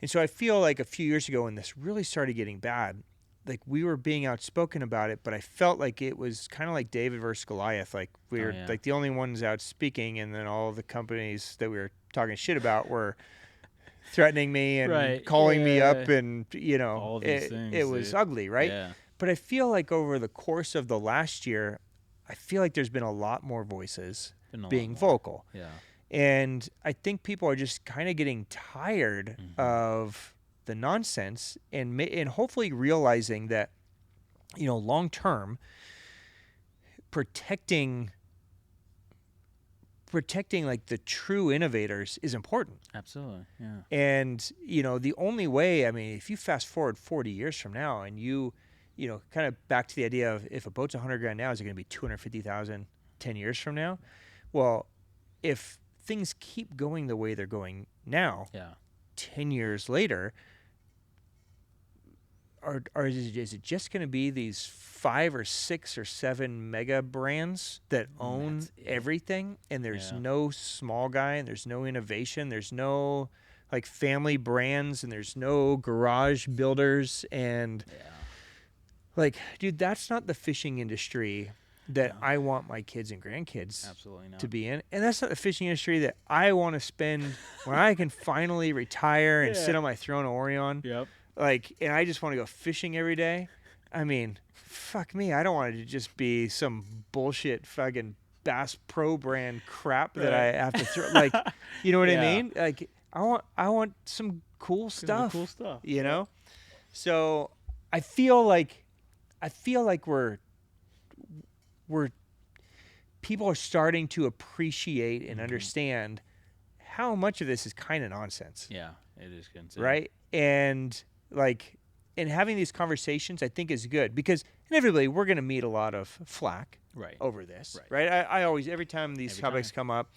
Speaker 2: And so I feel like a few years ago when this really started getting bad, like we were being outspoken about it, but I felt like it was kind of like David versus Goliath. Like we were like the only ones out speaking, and then all the companies that we were talking shit about were threatening me and calling me up, and
Speaker 1: all these things,
Speaker 2: it was ugly, right?
Speaker 1: Yeah.
Speaker 2: But I feel like over the course of the last year, I feel like there's been a lot more voices being vocal.
Speaker 1: Yeah.
Speaker 2: And I think people are just kind of getting tired of the nonsense and hopefully realizing that, long term, protecting protecting like the true innovators is important.
Speaker 1: Absolutely. Yeah.
Speaker 2: And, you know, the only way, I mean, if you fast forward 40 years from now and you know, kind of back to the idea of if a boat's $100,000 now, is it going to be 250,000 10 years from now? Well, if things keep going the way they're going now, 10 years later, is it just going to be these 5 or 6 or 7 mega brands that own everything, and there's no small guy, and there's no innovation, there's no like family brands, and there's no garage builders, and like, dude, that's not the fishing industry that I want my kids and grandkids to be in. And that's not the fishing industry that I want to spend when I can finally retire and sit on my throne of Orion. Like, and I just want to go fishing every day. I mean, fuck me. I don't want it to just be some bullshit fucking Bass Pro brand crap that I have to throw. Like, you know what I mean? Like, I want some cool stuff. You know? So I feel like we're people are starting to appreciate and understand how much of this is kind of nonsense.
Speaker 1: Yeah, it is insane.
Speaker 2: Right? And like, and having these conversations, I think, is good, because inevitably we're going to meet a lot of flack over this. Right? I always, every time these topics come up,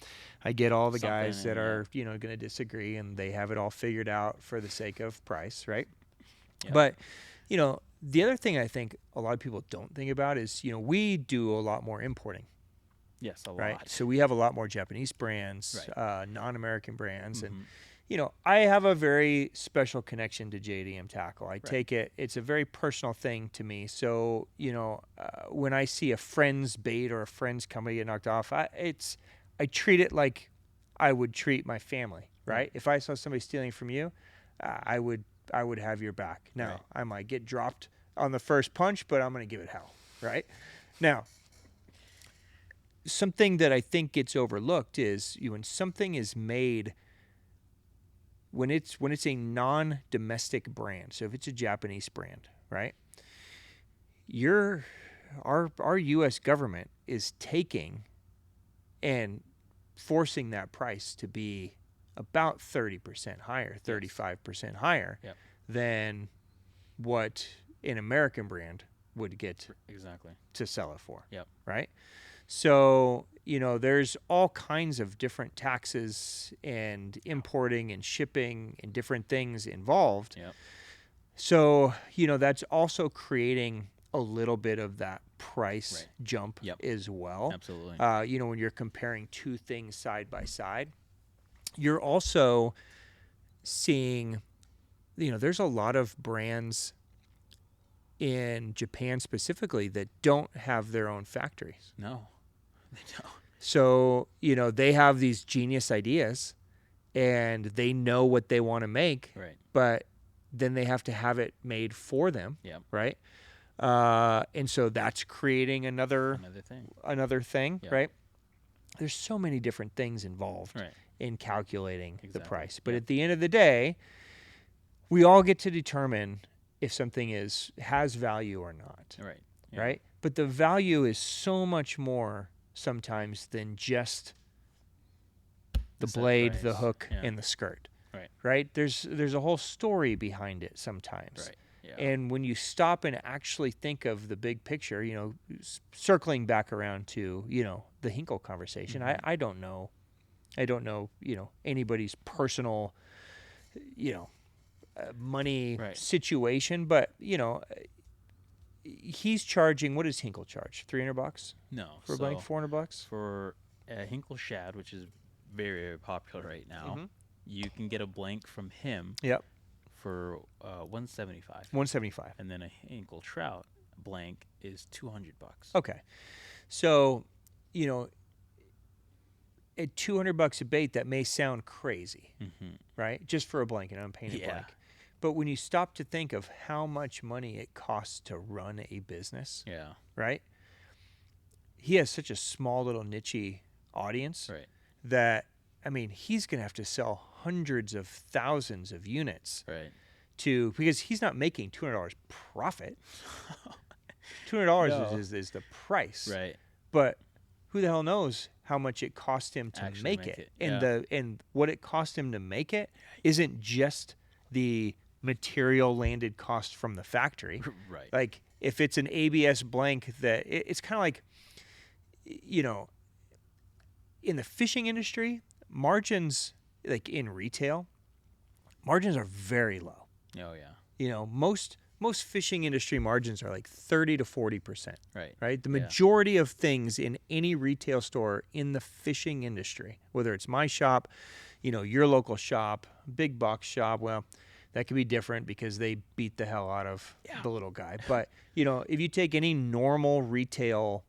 Speaker 2: I get all the guys that are, you know, going to disagree, and they have it all figured out for the sake of price. Right? But, you know, the other thing I think a lot of people don't think about is, you know, we do a lot more importing.
Speaker 1: Yes, a lot.
Speaker 2: Right? So we have a lot more Japanese brands, non-American brands. And, you know, I have a very special connection to JDM Tackle. I take it, it's a very personal thing to me. So, you know, when I see a friend's bait or a friend's company get knocked off, I treat it like I would treat my family, right? If I saw somebody stealing from you, I would have your back. Now, I might get dropped on the first punch, but I'm going to give it hell, right? Now, something that I think gets overlooked is when something is made, when it's a non-domestic brand. So if it's a Japanese brand, right? Our U.S. government is taking and forcing that price to be about 30% higher, 35% higher than what an American brand would get to sell it for. Right? So, you know, there's all kinds of different taxes and importing and shipping and different things involved. So, you know, that's also creating a little bit of that price jump as well.
Speaker 1: Absolutely.
Speaker 2: You know, when you're comparing two things side by side, you're also seeing, you know, there's a lot of brands in Japan specifically that don't have their own factories.
Speaker 1: No, they don't.
Speaker 2: So, you know, they have these genius ideas and they know what they want to make, but then they have to have it made for them. Right. And so that's creating another thing. Right. There's so many different things involved in calculating the price. But at the end of the day, we all get to determine if something has value or not. Right? But the value is so much more sometimes than just the blade, the hook, and the skirt. Right? There's a whole story behind it sometimes. And when you stop and actually think of the big picture, you know, circling back around to, you know, the Hinkle conversation, I don't know, you know, anybody's personal, you know, money situation, but, you know, he's charging, what does Hinkle charge? $300?
Speaker 1: No.
Speaker 2: For a blank, $400?
Speaker 1: For a Hinkle shad, which is very, very popular right now, you can get a blank from him. For $175.
Speaker 2: $175.
Speaker 1: And then a Hinkle trout blank is $200.
Speaker 2: Okay. So, you know, at $200 a bait, that may sound crazy, right? Just for a blank, an unpainted blank. But when you stop to think of how much money it costs to run a business, right? He has such a small little niche audience that, I mean, he's going to have to sell hundreds of thousands of units because he's not making $200 profit. $200 is the price. But who the hell knows how much it cost him to
Speaker 1: Actually
Speaker 2: make it.
Speaker 1: Yeah.
Speaker 2: And what it cost him to make it isn't just the material landed cost from the factory.
Speaker 1: Right.
Speaker 2: Like if it's an ABS blank that it's kind of like, you know, in the fishing industry, margins, like in retail, margins are very low.
Speaker 1: Oh yeah.
Speaker 2: You know, most fishing industry margins are like 30 to 40%.
Speaker 1: Right.
Speaker 2: Right? The majority of things in any retail store in the fishing industry, whether it's my shop, you know, your local shop, big box shop, well, that could be different because they beat the hell out of the little guy. But, you know, if you take any normal retail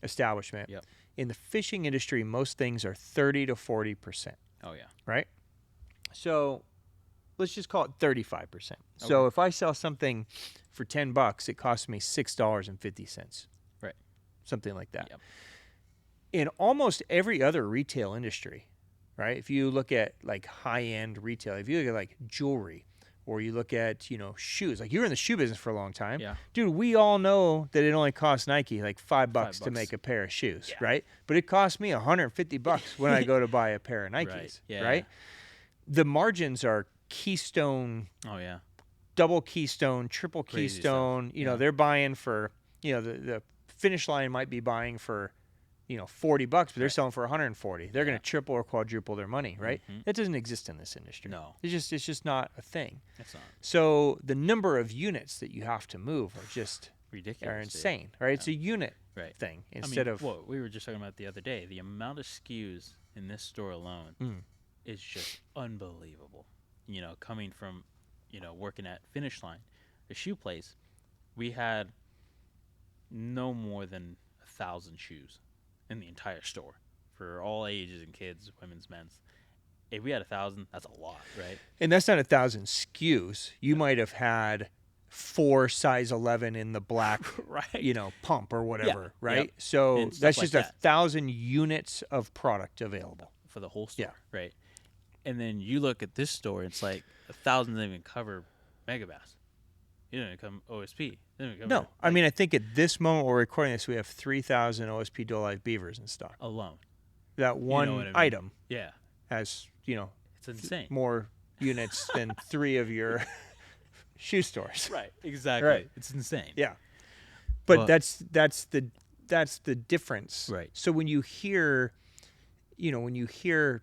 Speaker 2: establishment, in the fishing industry, most things are 30 to 40%.
Speaker 1: Oh yeah.
Speaker 2: Right? So let's just call it 35%. Okay. So if I sell something for $10, it costs me $6.50.
Speaker 1: Right.
Speaker 2: Something like that.
Speaker 1: Yep.
Speaker 2: In almost every other retail industry, right? If you look at like high-end retail, if you look at like jewelry, or you look at, you know, shoes, like you were in the shoe business for a long time.
Speaker 1: Yeah.
Speaker 2: Dude, we all know that it only costs Nike like $5 to make a pair of shoes, right? But it costs me $150 when I go to buy a pair of Nikes, right? The margins are Keystone, double Keystone, triple
Speaker 1: Crazy
Speaker 2: Keystone.
Speaker 1: stuff.
Speaker 2: You know, they're buying for, you know, the Finish Line might be buying for, you know, $40, but they're selling for $140. They're going to triple or quadruple their money, right? That doesn't exist in this industry.
Speaker 1: No.
Speaker 2: It's just not a thing.
Speaker 1: It's not.
Speaker 2: So the number of units that you have to move are just
Speaker 1: ridiculous.
Speaker 2: Are insane, right? It's a unit thing instead of
Speaker 1: what we were just talking about the other day. The amount of SKUs in this store alone is just unbelievable. You know, coming from, you know, working at Finish Line, the shoe place, we had no more than 1,000 shoes in the entire store for all ages and kids, women's, men's. If we had 1,000, that's a lot, right?
Speaker 2: And that's not 1,000 SKUs. You might have had 4 size 11 in the black, you know, pump or whatever, right? So that's just 1,000 units of product available
Speaker 1: for the whole store, right? And then you look at this store, it's like 1,000 doesn't even cover Megabass. You don't even come OSP.
Speaker 2: No, I mean, I think at this moment we're recording this, we have 3,000 OSP Dual Life beavers in stock
Speaker 1: alone.
Speaker 2: That one item, has, you know,
Speaker 1: it's insane,
Speaker 2: more units than 3 of your shoe stores.
Speaker 1: Right, exactly.
Speaker 2: Right.
Speaker 1: It's insane.
Speaker 2: Yeah, but that's the difference.
Speaker 1: Right.
Speaker 2: So when you hear, you know,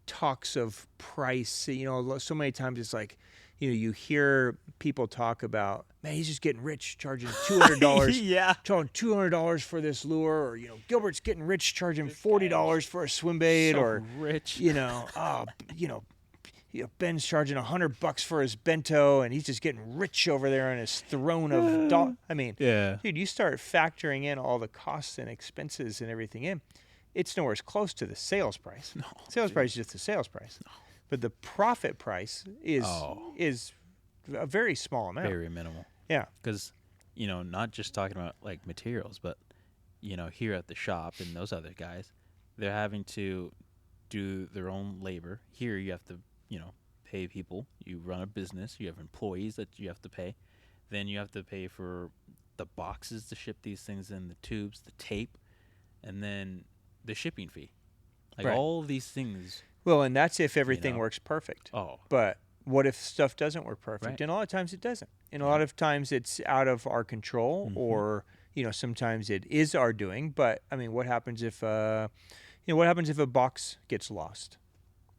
Speaker 2: talks of price, you know, so many times it's like, you know, you hear people talk about, man, he's just getting rich charging $200, charging $200 for this lure, or, you know, Gilbert's getting rich charging $40 for a Swimbait, or
Speaker 1: rich,
Speaker 2: you know, Ben's charging $100 for his bento, and he's just getting rich over there on his throne of I mean, dude, you start factoring in all the costs and expenses and everything in, it's nowhere as close to the sales price. No, sales price is just the sales price. No. But the profit price is a very small amount.
Speaker 1: Very minimal.
Speaker 2: Yeah.
Speaker 1: Because, you know, not just talking about like materials, but, you know, here at the shop and those other guys, they're having to do their own labor. Here you have to, you know, pay people. You run a business. You have employees that you have to pay. Then you have to pay for the boxes to ship these things in, the tubes, the tape, and then the shipping fee. Like all of these things.
Speaker 2: Well, and that's if everything works perfect.
Speaker 1: Oh.
Speaker 2: But what if stuff doesn't work perfect?
Speaker 1: Right.
Speaker 2: And a lot of times it doesn't. And a lot of times it's out of our control, or, you know, sometimes it is our doing. But I mean, what happens if a box gets lost?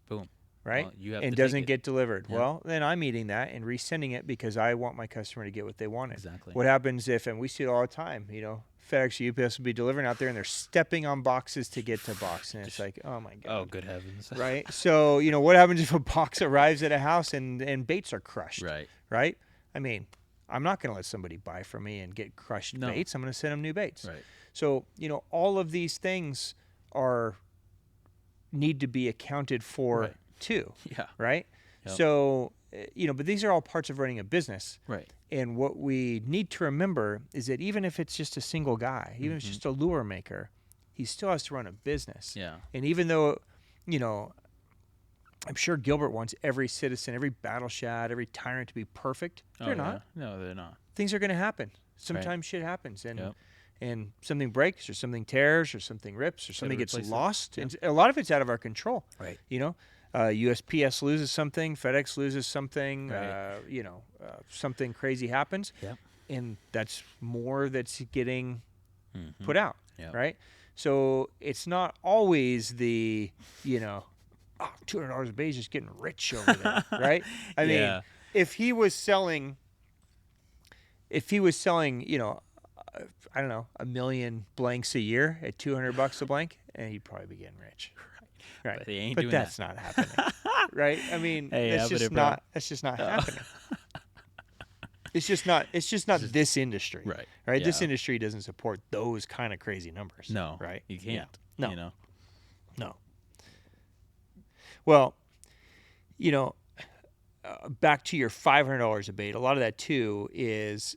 Speaker 1: Boom.
Speaker 2: Right?
Speaker 1: Well, you have
Speaker 2: and
Speaker 1: to
Speaker 2: doesn't
Speaker 1: take it.
Speaker 2: Get delivered. Yeah. Well, then I'm eating that and resending it because I want my customer to get what they wanted.
Speaker 1: Exactly.
Speaker 2: What happens if, and we see it all the time, you know, FedEx or UPS will be delivering out there and they're stepping on boxes to get to box. And it's like, oh my God.
Speaker 1: Oh, good heavens.
Speaker 2: Right? So, you know, what happens if a box arrives at a house and baits are crushed?
Speaker 1: Right.
Speaker 2: Right? I mean, I'm not going to let somebody buy from me and get crushed baits. I'm going to send them new baits.
Speaker 1: Right.
Speaker 2: So, you know, all of these things need to be accounted for too.
Speaker 1: Yeah.
Speaker 2: Right? Yep. So, you know, but these are all parts of running a business.
Speaker 1: Right.
Speaker 2: And what we need to remember is that even if it's just a single guy, even if it's just a lure maker, he still has to run a business.
Speaker 1: Yeah.
Speaker 2: And even though, you know, I'm sure Gilbert wants every citizen, every battle shad, every tyrant to be perfect. They're not.
Speaker 1: No, they're not.
Speaker 2: Things are going to happen. Sometimes shit happens. and something breaks or something tears or something rips or something gets lost.
Speaker 1: Yeah.
Speaker 2: And a lot of it's out of our control.
Speaker 1: Right.
Speaker 2: You know, USPS loses something, FedEx loses something,
Speaker 1: Right.
Speaker 2: something crazy happens.
Speaker 1: Yeah.
Speaker 2: And that's more that's getting
Speaker 1: Mm-hmm.
Speaker 2: put out.
Speaker 1: Yeah.
Speaker 2: Right. So it's not always the, $200 a bait is just getting rich over there. Right. I mean, if he was selling, I don't know, 1 million blanks a year at $200 a blank, and he'd probably be getting rich. Right.
Speaker 1: But they ain't
Speaker 2: but
Speaker 1: doing
Speaker 2: that's
Speaker 1: that.
Speaker 2: not happening. Right? I mean,
Speaker 1: Hey,
Speaker 2: that's just not happening. It's just not this industry.
Speaker 1: Right.
Speaker 2: Right?
Speaker 1: Yeah.
Speaker 2: This industry doesn't support those kind of crazy numbers.
Speaker 1: No.
Speaker 2: Right?
Speaker 1: You can't.
Speaker 2: No.
Speaker 1: You know.
Speaker 2: No. Well, back to your $500 a bait, a lot of that too is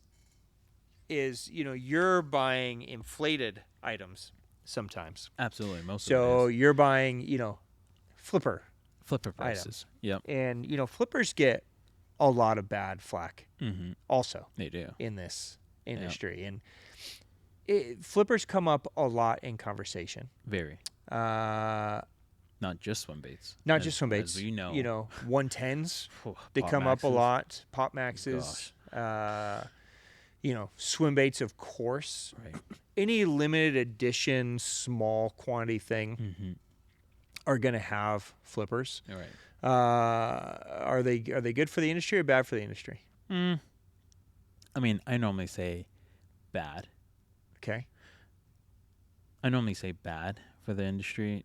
Speaker 2: you're buying inflated items sometimes.
Speaker 1: Absolutely. Most
Speaker 2: So
Speaker 1: of it is.
Speaker 2: you're buying, flipper
Speaker 1: Flipper prices.
Speaker 2: items.
Speaker 1: Yep.
Speaker 2: And, flippers get a lot of bad flack
Speaker 1: Mm-hmm.
Speaker 2: also
Speaker 1: They do.
Speaker 2: in this industry. And flippers come up a lot in conversation.
Speaker 1: Very.
Speaker 2: Not
Speaker 1: Not just swim baits.
Speaker 2: just swim baits.
Speaker 1: As we know.
Speaker 2: 110s.
Speaker 1: Phew,
Speaker 2: They
Speaker 1: Pop
Speaker 2: come up a
Speaker 1: Maxes.
Speaker 2: lot. Pop Maxes. Swim baits, of course.
Speaker 1: Right.
Speaker 2: Any limited edition, small quantity thing
Speaker 1: Mm-hmm.
Speaker 2: are going to have flippers.
Speaker 1: All right.
Speaker 2: Are they good for the industry or bad for the industry?
Speaker 1: I mean, I normally say bad.
Speaker 2: Okay.
Speaker 1: I normally say bad for the industry.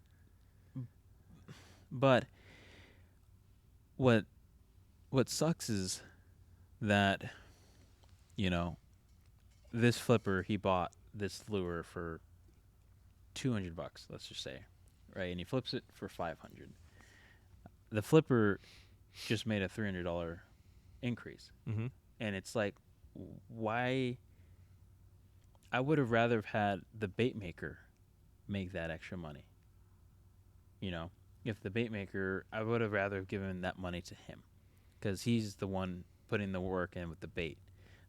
Speaker 1: But what sucks is that, this flipper, he bought this lure for $200, let's just say, right? And he flips it for $500. The flipper just made a $300 increase.
Speaker 2: Mm-hmm.
Speaker 1: And it's like, why? I would have rather have had the bait maker make that extra money. If the bait maker, I would have rather have given that money to him because he's the one putting the work in with the bait.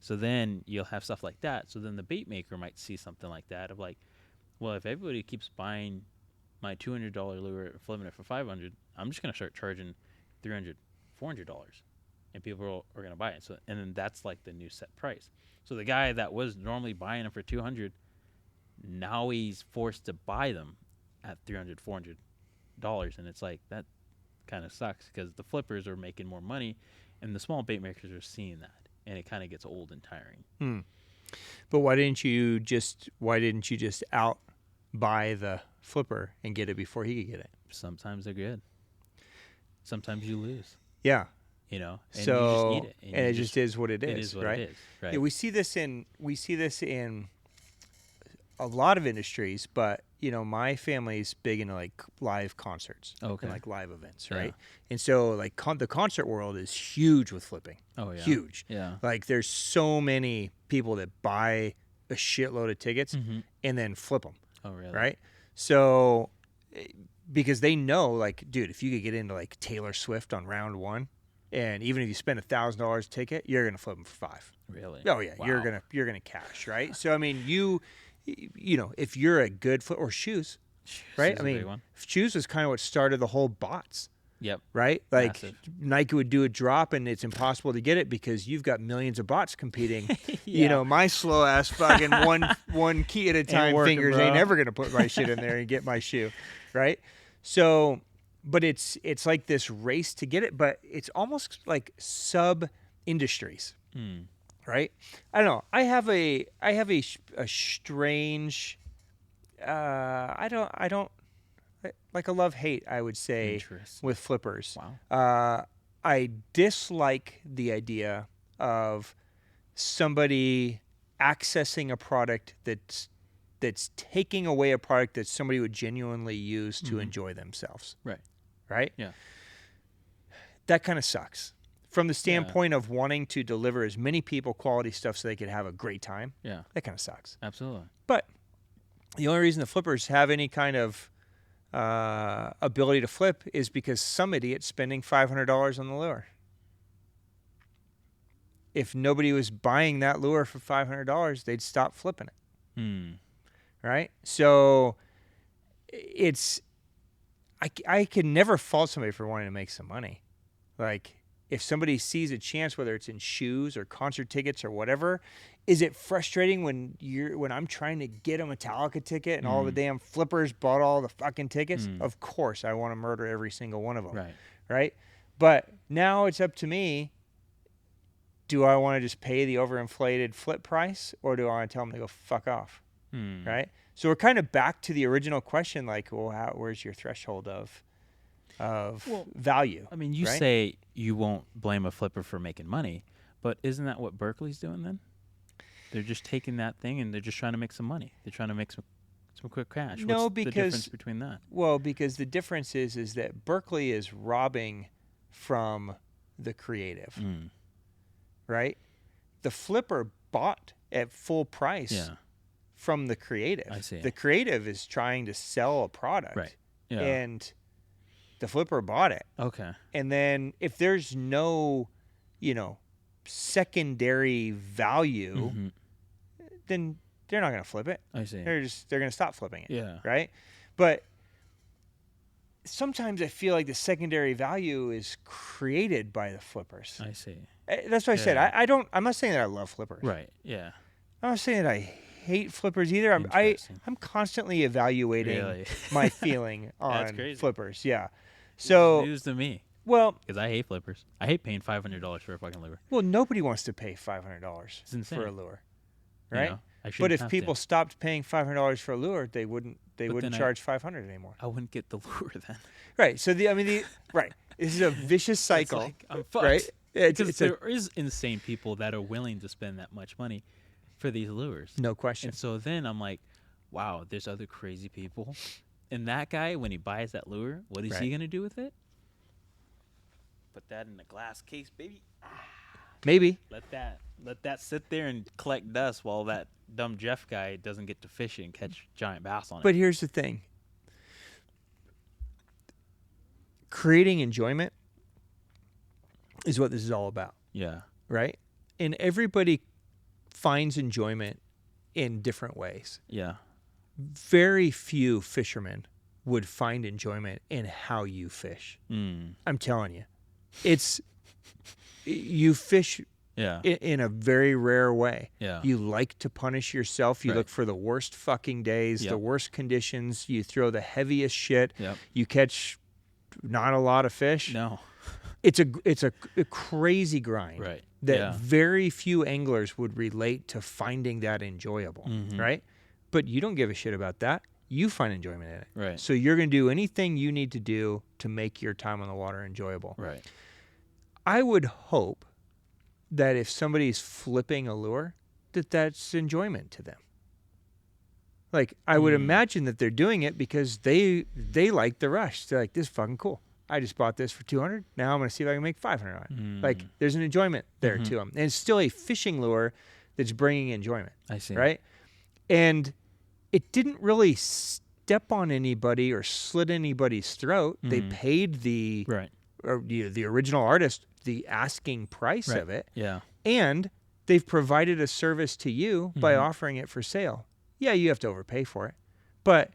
Speaker 1: So then you'll have stuff like that. So then the bait maker might see something like that of like, well, if everybody keeps buying my $200 lure and flipping it for $500, I'm just going to start charging $300, $400, and people are going to buy it. So, and then that's like the new set price. So the guy that was normally buying them for $200, now he's forced to buy them at $300, $400, and it's like that kind of sucks because the flippers are making more money, and the small bait makers are seeing that, and it kind of gets old and tiring.
Speaker 2: But why didn't you just out buy the flipper and get it before he could get it?
Speaker 1: Sometimes they're good. Sometimes you lose.
Speaker 2: Yeah.
Speaker 1: And
Speaker 2: So
Speaker 1: you just eat it,
Speaker 2: and it just is what it is.
Speaker 1: It is what
Speaker 2: right?
Speaker 1: it is. Right.
Speaker 2: Yeah, we see this in a lot of industries, but my family's big into like live concerts
Speaker 1: Okay.
Speaker 2: and like live events,
Speaker 1: Yeah.
Speaker 2: right? And so like the concert world is huge with flipping.
Speaker 1: Oh yeah.
Speaker 2: Huge.
Speaker 1: Yeah.
Speaker 2: Like there's so many people that buy a shitload of tickets
Speaker 1: Mm-hmm.
Speaker 2: and then flip them,
Speaker 1: Oh really?
Speaker 2: right? So because they know, like, dude, if you could get into like Taylor Swift on round one, and even if you spend $1,000 a ticket, you're gonna flip them for $5.
Speaker 1: Really?
Speaker 2: Oh yeah,
Speaker 1: Wow.
Speaker 2: you're gonna cash, right? So I mean, if you're a good flip or shoes, right?
Speaker 1: Is
Speaker 2: I
Speaker 1: a big
Speaker 2: mean,
Speaker 1: one.
Speaker 2: shoes was kind of what started the whole bots,
Speaker 1: Yep.
Speaker 2: right? Like
Speaker 1: Massive.
Speaker 2: Nike would do a drop and it's impossible to get it because you've got millions of bots competing.
Speaker 1: Yeah.
Speaker 2: My slow ass fucking one key at a time
Speaker 1: working,
Speaker 2: fingers
Speaker 1: bro.
Speaker 2: ain't ever gonna put my shit in there and get my shoe, right? So, but it's like this race to get it, but it's almost like sub industries. Right? I don't know. I have a strange I don't like a love-hate, I would say,
Speaker 1: Interesting.
Speaker 2: with flippers.
Speaker 1: Wow.
Speaker 2: I dislike the idea of somebody accessing a product that's taking away a product that somebody would genuinely use to enjoy themselves.
Speaker 1: Right.
Speaker 2: Right?
Speaker 1: Yeah.
Speaker 2: That kind of sucks. From the standpoint of wanting to deliver as many people quality stuff so they could have a great time,
Speaker 1: Yeah.
Speaker 2: that kind of sucks.
Speaker 1: Absolutely.
Speaker 2: But the only reason the flippers have any kind of ability to flip is because some idiot's spending $500 on the lure. If nobody was buying that lure for $500, they'd stop flipping it. Right? So I can never fault somebody for wanting to make some money. Like, if somebody sees a chance, whether it's in shoes or concert tickets or whatever, is it frustrating when I'm trying to get a Metallica ticket and all the damn flippers bought all the fucking tickets? Of course, I want to murder every single one of them. Right? But now it's up to me. Do I want to just pay the overinflated flip price, or do I want to tell them to go fuck off? Right? So we're kind of back to the original question, like, well, where's your threshold of value?
Speaker 1: I mean, you say you won't blame a flipper for making money, but isn't that what Berkeley's doing then? They're just taking that thing and they're just trying to make some money. They're trying to make some quick cash.
Speaker 2: No,
Speaker 1: What's
Speaker 2: because
Speaker 1: the difference between that?
Speaker 2: Well, because the difference is that Berkeley is robbing from the creative, right? The flipper bought at full price from the creative.
Speaker 1: I see.
Speaker 2: The creative is trying to sell a product,
Speaker 1: right? Yeah.
Speaker 2: And the flipper bought it.
Speaker 1: Okay.
Speaker 2: And then if there's no, secondary value, then they're not going to flip it.
Speaker 1: I see.
Speaker 2: They're going to stop flipping it.
Speaker 1: Yeah.
Speaker 2: Right? But sometimes I feel like the secondary value is created by the flippers.
Speaker 1: I see.
Speaker 2: That's what I said. I'm not saying that I love flippers.
Speaker 1: Right. Yeah.
Speaker 2: I'm not saying that I hate flippers either. I'm constantly evaluating my feeling on flippers. Yeah. So
Speaker 1: news to me.
Speaker 2: Well,
Speaker 1: because I hate flippers. I hate paying $500 for a fucking lure.
Speaker 2: Well, nobody wants to pay $500 for a lure, right? But if people stopped paying $500 for a lure, they wouldn't charge $500 anymore.
Speaker 1: I wouldn't get the lure then.
Speaker 2: Right. So right. This is a vicious cycle.
Speaker 1: Like, I'm fucked. Right. Because there is insane people that are willing to spend that much money for these lures.
Speaker 2: No question.
Speaker 1: And so then I'm like, wow, there's other crazy people. And that guy, when he buys that lure, what is he going to do with it? Put that in a glass case, baby.
Speaker 2: Maybe.
Speaker 1: Let that sit there and collect dust while that dumb Jeff guy doesn't get to fish it and catch giant bass on it.
Speaker 2: But here's the thing. Creating enjoyment is what this is all about.
Speaker 1: Yeah.
Speaker 2: Right? And everybody finds enjoyment in different ways.
Speaker 1: Yeah.
Speaker 2: Very few fishermen would find enjoyment in how you fish. I'm telling you. You fish in a very rare way.
Speaker 1: Yeah.
Speaker 2: You like to punish yourself. You look for the worst fucking days, the worst conditions. You throw the heaviest shit.
Speaker 1: Yep.
Speaker 2: You catch not a lot of fish.
Speaker 1: No.
Speaker 2: It's a crazy grind.
Speaker 1: Right.
Speaker 2: That very few anglers would relate to finding that enjoyable. Right? But you don't give a shit about that. You find enjoyment in it.
Speaker 1: Right.
Speaker 2: So you're going to do anything you need to do to make your time on the water enjoyable.
Speaker 1: Right.
Speaker 2: I would hope that if somebody's flipping a lure, that's enjoyment to them. Like, I would imagine that they're doing it because they like the rush. They're like, this is fucking cool. I just bought this for $200. Now I'm going to see if I can make $500 on it. Like, there's an enjoyment there to them. And it's still a fishing lure that's bringing enjoyment.
Speaker 1: I see.
Speaker 2: Right? And it didn't really step on anybody or slit anybody's throat. They paid the original artist the asking price of it.
Speaker 1: Yeah.
Speaker 2: And they've provided a service to you by offering it for sale. Yeah, you have to overpay for it. But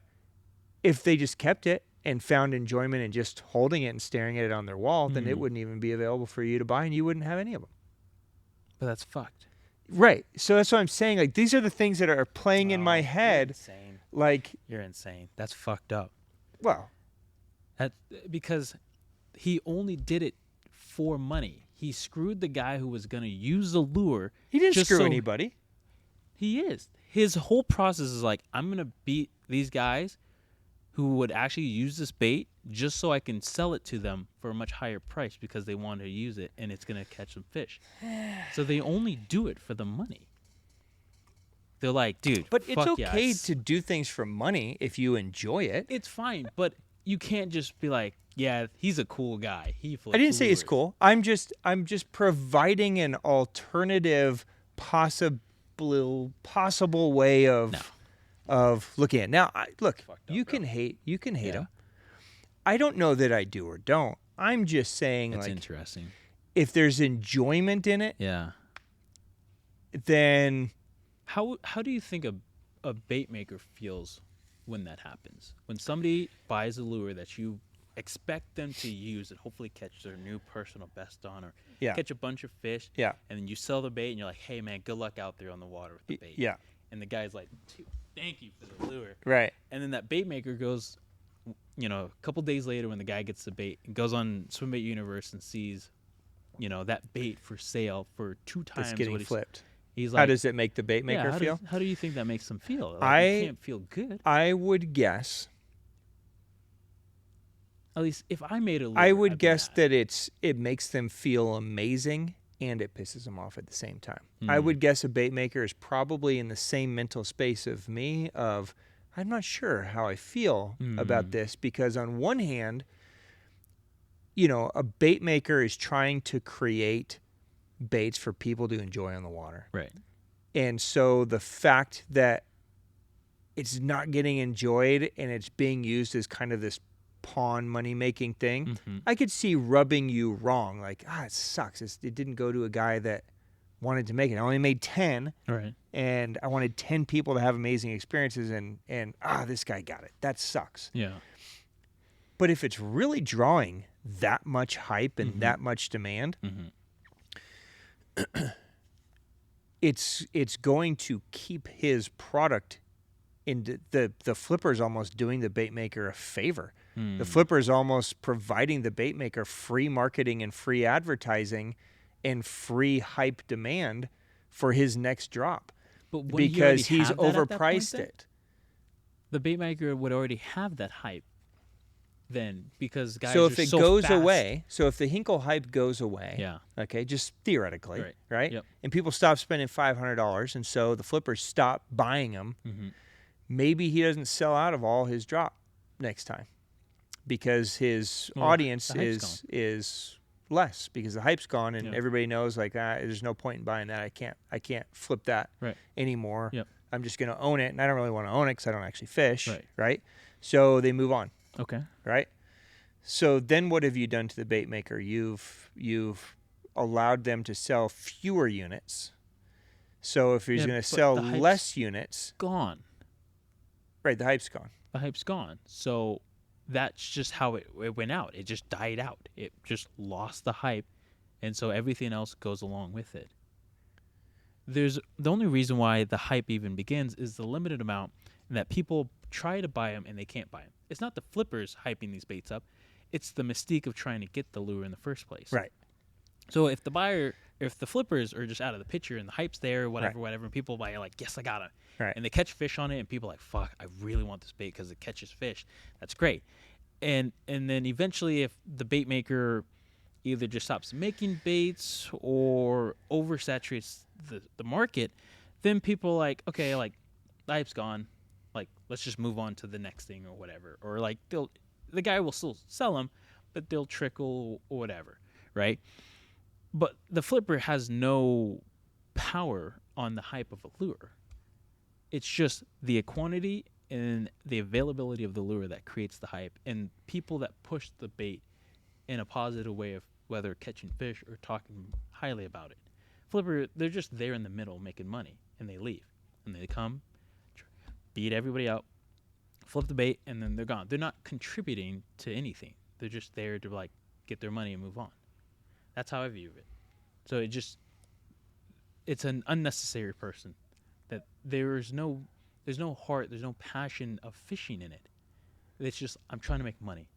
Speaker 2: if they just kept it and found enjoyment in just holding it and staring at it on their wall, then it wouldn't even be available for you to buy and you wouldn't have any of them.
Speaker 1: But that's fucked.
Speaker 2: Right. So that's what I'm saying. Like, these are the things that are playing in my head.
Speaker 1: You're insane.
Speaker 2: Like,
Speaker 1: you're insane. That's fucked up.
Speaker 2: Well,
Speaker 1: because he only did it for money. He screwed the guy who was going to use the lure.
Speaker 2: He didn't screw anybody.
Speaker 1: He is. His whole process is like, I'm going to beat these guys who would actually use this bait just so I can sell it to them for a much higher price because they want to use it and it's going to catch some fish. So they only do it for the money. They're like, dude,
Speaker 2: but it's okay to do things for money if you enjoy it.
Speaker 1: It's fine, but you can't just be like, yeah, he's a cool guy. He flips
Speaker 2: I didn't say
Speaker 1: lures.
Speaker 2: it's cool. I'm just providing an alternative possible way of looking at it. Now, look, you can hate him. I don't know that I do or don't. I'm just saying,
Speaker 1: it's
Speaker 2: like,
Speaker 1: interesting.
Speaker 2: If there's enjoyment in it,
Speaker 1: yeah,
Speaker 2: then
Speaker 1: how do you think a bait maker feels when that happens. When somebody buys a lure that you expect them to use and hopefully catch their new personal best on, or catch a bunch of fish, and then you sell the bait and you're like, hey man, good luck out there on the water with the bait. And the guy's like, dude, thank you for the lure.
Speaker 2: Right.
Speaker 1: And then that bait maker goes, a couple days later when the guy gets the bait, goes on Swimbait Universe and sees, that bait for sale for 2 times
Speaker 2: it's getting
Speaker 1: what
Speaker 2: flipped.
Speaker 1: He's like,
Speaker 2: how does it make the bait maker feel?
Speaker 1: How do you think that makes them feel? Like, it can't feel good.
Speaker 2: I would guess.
Speaker 1: At least if I made a lure,
Speaker 2: I would guess that it makes them feel amazing and it pisses them off at the same time. I would guess a bait maker is probably in the same mental space of me of, I'm not sure how I feel about this, because on one hand, a bait maker is trying to create baits for people to enjoy on the water.
Speaker 1: Right.
Speaker 2: And so the fact that it's not getting enjoyed and it's being used as kind of this pawn money-making thing, I could see rubbing you wrong. Like, it sucks. It didn't go to a guy that wanted to make it. I only made 10.
Speaker 1: Right.
Speaker 2: And I wanted 10 people to have amazing experiences, and this guy got it. That sucks.
Speaker 1: Yeah.
Speaker 2: But if it's really drawing that much hype and that much demand, it's going to keep his product in the flipper's almost doing the bait maker a favor. The flipper's almost providing the bait maker free marketing and free advertising and free hype demand for his next drop, because he's overpriced it.
Speaker 1: The bait maker would already have that hype then, because guys
Speaker 2: so if
Speaker 1: are
Speaker 2: it
Speaker 1: so
Speaker 2: goes
Speaker 1: fast.
Speaker 2: away, so if the Hinkle hype goes away, okay, just theoretically, right?
Speaker 1: Yep.
Speaker 2: And people stop spending $500, and so the flippers stop buying them, maybe he doesn't sell out of all his drop next time, because his audience is less, because the hype's gone and everybody knows, like, there's no point in buying that. I can't flip that anymore. I'm just going to own it, and I don't really want to own it because I don't actually fish, right? So they move on.
Speaker 1: Okay.
Speaker 2: Right? So then what have you done to the bait maker? You've allowed them to sell fewer units. So if he's going to sell less units,
Speaker 1: gone.
Speaker 2: Right, the hype's gone.
Speaker 1: The hype's gone. So that's just how it went out. It just died out. It just lost the hype, and so everything else goes along with it. The only reason why the hype even begins is the limited amount that people try to buy them and they can't buy them. It's not the flippers hyping these baits up. It's the mystique of trying to get the lure in the first place.
Speaker 2: Right.
Speaker 1: So if the flippers are just out of the picture and the hype's there, whatever, and people buy it like, yes, I got it.
Speaker 2: Right.
Speaker 1: And they catch fish on it, and people are like, fuck, I really want this bait because it catches fish. That's great. And then eventually, if the bait maker either just stops making baits or oversaturates the market, then people are like, okay, like, the hype's gone. Like, let's just move on to the next thing or whatever. Or like, the guy will still sell them, but they'll trickle or whatever, right? But the flipper has no power on the hype of a lure. It's just the quantity and the availability of the lure that creates the hype, and people that push the bait in a positive way of whether catching fish or talking highly about it. Flipper, they're just there in the middle making money, and they leave. And they come, beat everybody out, flip the bait, and then they're gone. They're not contributing to anything. They're just there to like get their money and move on. That's how I view it. So it's an unnecessary person. That there's no heart, there's no passion of fishing in it. It's just, I'm trying to make money,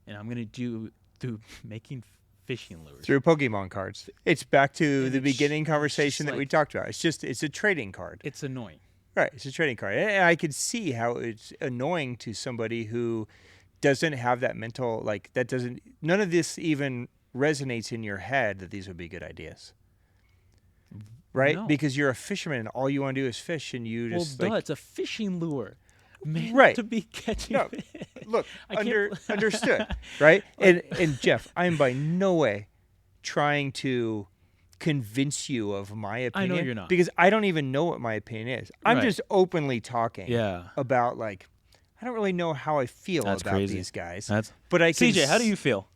Speaker 1: and I'm going to do through making fishing lures.
Speaker 2: Through Pokemon cards. It's back to the beginning conversation that we talked about. It's a trading card.
Speaker 1: It's annoying. Right,
Speaker 2: it's a trading card. And I could see how it's annoying to somebody who doesn't have that mental, like, none of this even resonates in your head that these would be good ideas. Right?
Speaker 1: No.
Speaker 2: Because you're a fisherman and all you want to do is fish, and you just
Speaker 1: it's a fishing lure. Meant to be catching fish.
Speaker 2: Look, understood, right? And Jeff, I am by no way trying to convince you of my opinion.
Speaker 1: I know you're not.
Speaker 2: Because I don't even know what my opinion is. I'm just openly talking about, like, I don't really know how I feel about these guys. But I can
Speaker 1: CJ, how do you feel?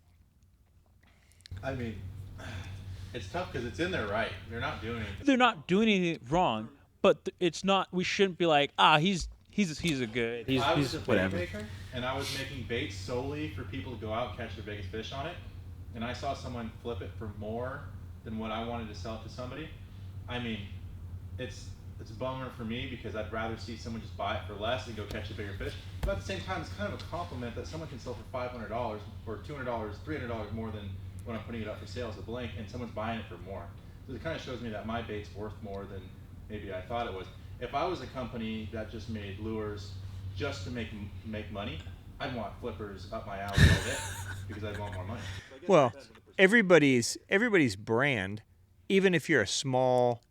Speaker 3: I mean, it's tough because it's in their right. They're not doing anything.
Speaker 1: They're not doing anything wrong, but it's not. We shouldn't be like, he's a good.
Speaker 4: I was
Speaker 1: He's
Speaker 4: a bait
Speaker 1: whatever.
Speaker 4: maker, and I was making baits solely for people to go out and catch their biggest fish on it. And I saw someone flip it for more than what I wanted to sell it to somebody. I mean, it's a bummer for me because I'd rather see someone just buy it for less and go catch a bigger fish. But at the same time, it's kind of a compliment that someone can sell for $500 or $200, $300 more than when I'm putting it up for sale as a blank, and someone's buying it for more. So it kind of shows me that my bait's worth more than maybe I thought it was. If I was a company that just made lures just to make money, I'd want flippers up my alley all day because I'd want more money.
Speaker 2: Well, everybody's brand, even if you're a small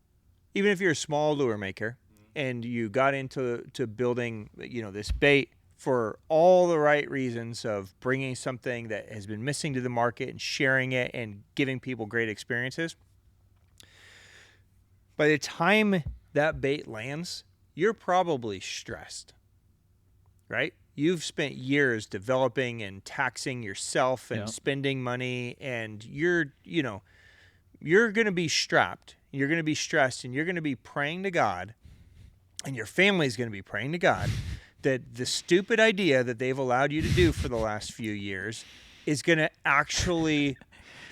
Speaker 2: lure maker and you got into building, this bait for all the right reasons of bringing something that has been missing to the market and sharing it and giving people great experiences. By the time that bait lands, you're probably stressed, right? You've spent years developing and taxing yourself and spending money, and you're going to be strapped. You're going to be stressed, and you're going to be praying to God, and your family's going to be praying to God that the stupid idea that they've allowed you to do for the last few years is going to actually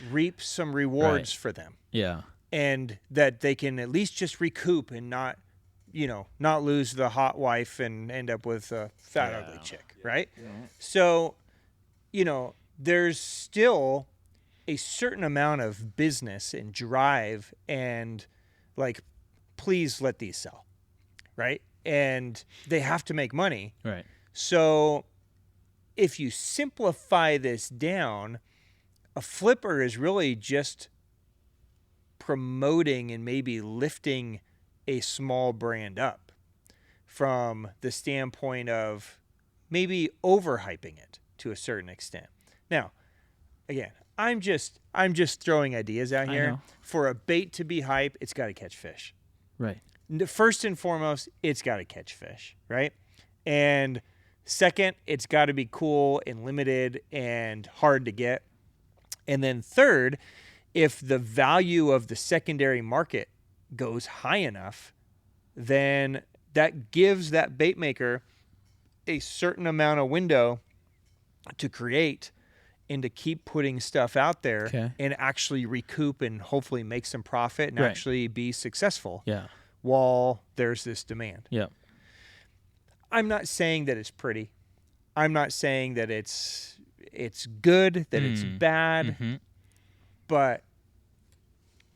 Speaker 2: reap some rewards for them.
Speaker 1: Yeah.
Speaker 2: And that they can at least just recoup and not lose the hot wife and end up with a fat, ugly chick, right? Yeah. So, there's still a certain amount of business and drive and, like, please let these sell, right? And they have to make money.
Speaker 1: Right.
Speaker 2: So if you simplify this down, a flipper is really just promoting and maybe lifting a small brand up from the standpoint of maybe overhyping it to a certain extent. Now, again, I'm just throwing ideas out here. For a bait to be hype, it's got to catch fish.
Speaker 1: Right.
Speaker 2: First and foremost, it's got to catch fish, right? And second, it's got to be cool and limited and hard to get. And then third, if the value of the secondary market goes high enough, then that gives that bait maker a certain amount of window to create and to keep putting stuff out there and actually recoup and hopefully make some profit and actually be successful while there's this demand.
Speaker 1: Yeah.
Speaker 2: I'm not saying that it's pretty. I'm not saying that it's good, that it's bad, but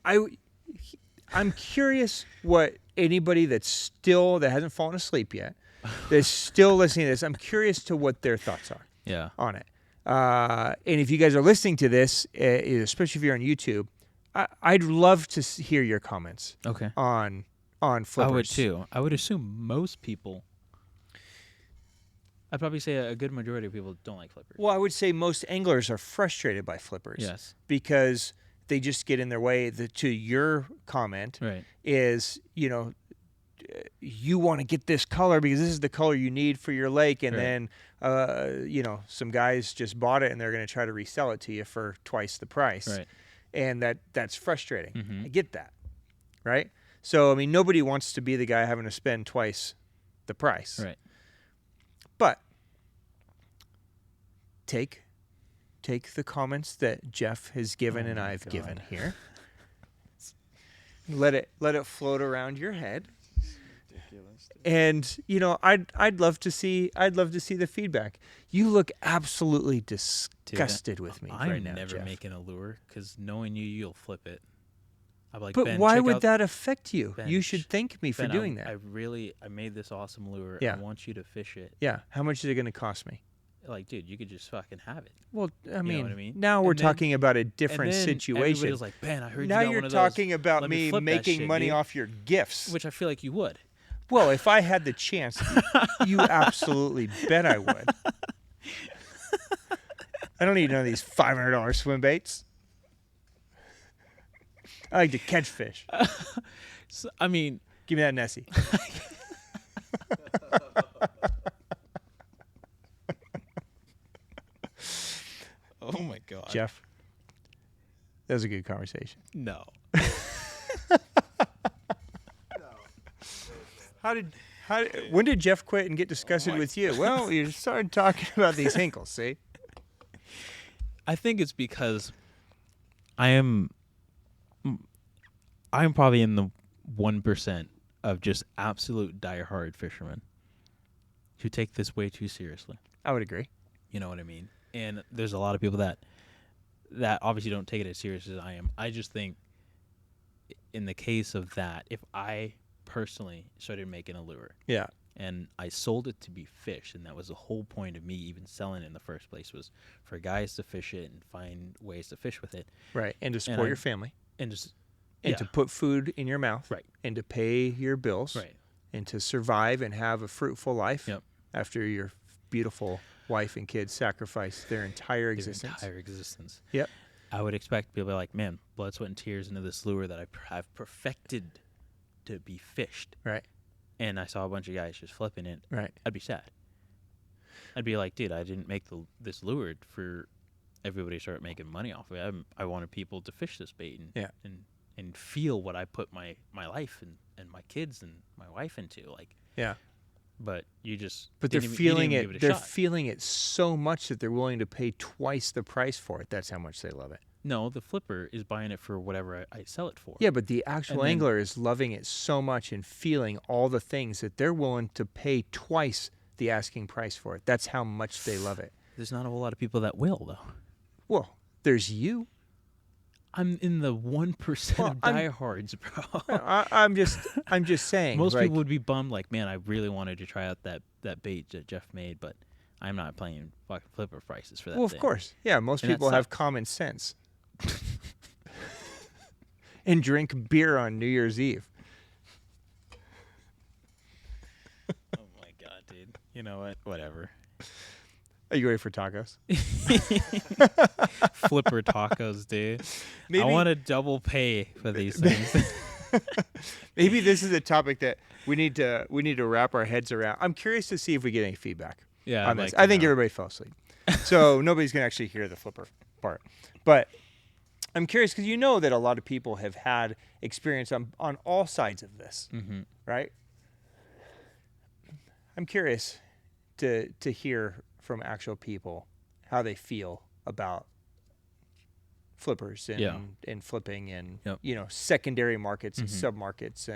Speaker 2: I'm curious what anybody that hasn't fallen asleep yet, that's still listening to this, I'm curious to what their thoughts are on it. And if you guys are listening to this, especially if you're on YouTube, I'd love to hear your comments on flippers.
Speaker 1: I would too. I would assume most people, I'd probably say a good majority of people don't like flippers.
Speaker 2: Well, I would say most anglers are frustrated by flippers.
Speaker 1: Yes.
Speaker 2: Because they just get in their way. To your comment is, you want to get this color because this is the color you need for your lake. And then, some guys just bought it and they're going to try to resell it to you for twice the price.
Speaker 1: Right.
Speaker 2: And that's frustrating. I get that. Right. So, I mean, nobody wants to be the guy having to spend twice the price.
Speaker 1: Right.
Speaker 2: But take the comments that Geoff has given and I've given here. Let it float around your head. And I'd love to see the feedback. You look absolutely disgusted with me right now,
Speaker 1: I'm never
Speaker 2: Geoff.
Speaker 1: making a lure because knowing you'll flip it. I'm like,
Speaker 2: but
Speaker 1: Ben,
Speaker 2: why
Speaker 1: check
Speaker 2: would
Speaker 1: out
Speaker 2: that affect you?
Speaker 1: Ben,
Speaker 2: You should thank me for
Speaker 1: Ben,
Speaker 2: doing that.
Speaker 1: I made this awesome lure.
Speaker 2: Yeah.
Speaker 1: I want you to fish it.
Speaker 2: Yeah. How much is it going to cost me?
Speaker 1: Like, dude, you could just fucking have it.
Speaker 2: Well,
Speaker 1: You know what I mean?
Speaker 2: now we're
Speaker 1: And then-
Speaker 2: talking about a different
Speaker 1: and then
Speaker 2: situation.
Speaker 1: Everybody was like, Ben, I heard
Speaker 2: Now
Speaker 1: you got
Speaker 2: you're
Speaker 1: one of
Speaker 2: talking
Speaker 1: those.
Speaker 2: about
Speaker 1: Let
Speaker 2: me
Speaker 1: flip that
Speaker 2: making
Speaker 1: shit,
Speaker 2: money
Speaker 1: dude."
Speaker 2: off your gifts.
Speaker 1: Which I feel like you would.
Speaker 2: Well, if I had the chance, you absolutely bet I would. I don't need none of these $500 swim baits. I like to catch fish.
Speaker 1: So, I mean,
Speaker 2: Give me that Nessie.
Speaker 1: oh my God.
Speaker 2: Geoff, that was a good conversation.
Speaker 1: No.
Speaker 2: When did Geoff quit and get disgusted with you? Well, you started talking about these hinkles, see?
Speaker 1: I think it's because I'm probably in the 1% of just absolute diehard fishermen who take this way too seriously.
Speaker 2: I would agree.
Speaker 1: You know what I mean? And there's a lot of people that obviously don't take it as serious as I am. I just think in the case of that, if I personally started making a lure,
Speaker 2: yeah,
Speaker 1: and I sold it to be fish, and that was the whole point of me even selling it in the first place, was for guys to fish it and find ways to fish with it,
Speaker 2: right, and to support your family,
Speaker 1: and just
Speaker 2: to put food in your mouth,
Speaker 1: right,
Speaker 2: and to pay your bills,
Speaker 1: right,
Speaker 2: and to survive and have a fruitful life,
Speaker 1: yep,
Speaker 2: after your beautiful wife and kids sacrifice their entire existence. Yep.
Speaker 1: I would expect people like, man, blood, sweat, and tears into this lure that I've perfected to be fished.
Speaker 2: Right.
Speaker 1: And I saw a bunch of guys just flipping it.
Speaker 2: Right.
Speaker 1: I'd be sad. I'd be like, dude, I didn't make this lure for everybody to start making money off of it. I wanted people to fish this bait and feel what I put my life and my kids and my wife into. Like,
Speaker 2: yeah.
Speaker 1: But you just
Speaker 2: they're feeling it. They're feeling it so much that they're willing to pay twice the price for it. That's how much they love it.
Speaker 1: No, the flipper is buying it for whatever I sell it for.
Speaker 2: Yeah, but the actual angler is loving it so much and feeling all the things that they're willing to pay twice the asking price for it. That's how much they love it.
Speaker 1: There's not a whole lot of people that will, though.
Speaker 2: Well, there's you.
Speaker 1: I'm in the 1% of diehards, bro.
Speaker 2: I'm just saying.
Speaker 1: Most people would be bummed, like, man, I really wanted to try out that bait that Geoff made, but I'm not paying fucking flipper prices for that.
Speaker 2: Well, of course. Yeah, most people have common sense. And drink beer on New Year's Eve.
Speaker 1: Oh my god, dude. You know what? Whatever.
Speaker 2: Are you ready for tacos?
Speaker 1: Flipper tacos, dude. I want to double pay for these things.
Speaker 2: Maybe this is a topic that we need to wrap our heads around. I'm curious to see if we get any feedback.
Speaker 1: Yeah,
Speaker 2: on this. I think everybody fell asleep, so nobody's gonna actually hear the flipper part. But I'm curious because you know that a lot of people have had experience on all sides of this, right? I'm curious to hear from actual people how they feel about flippers and flipping and secondary markets and sub-markets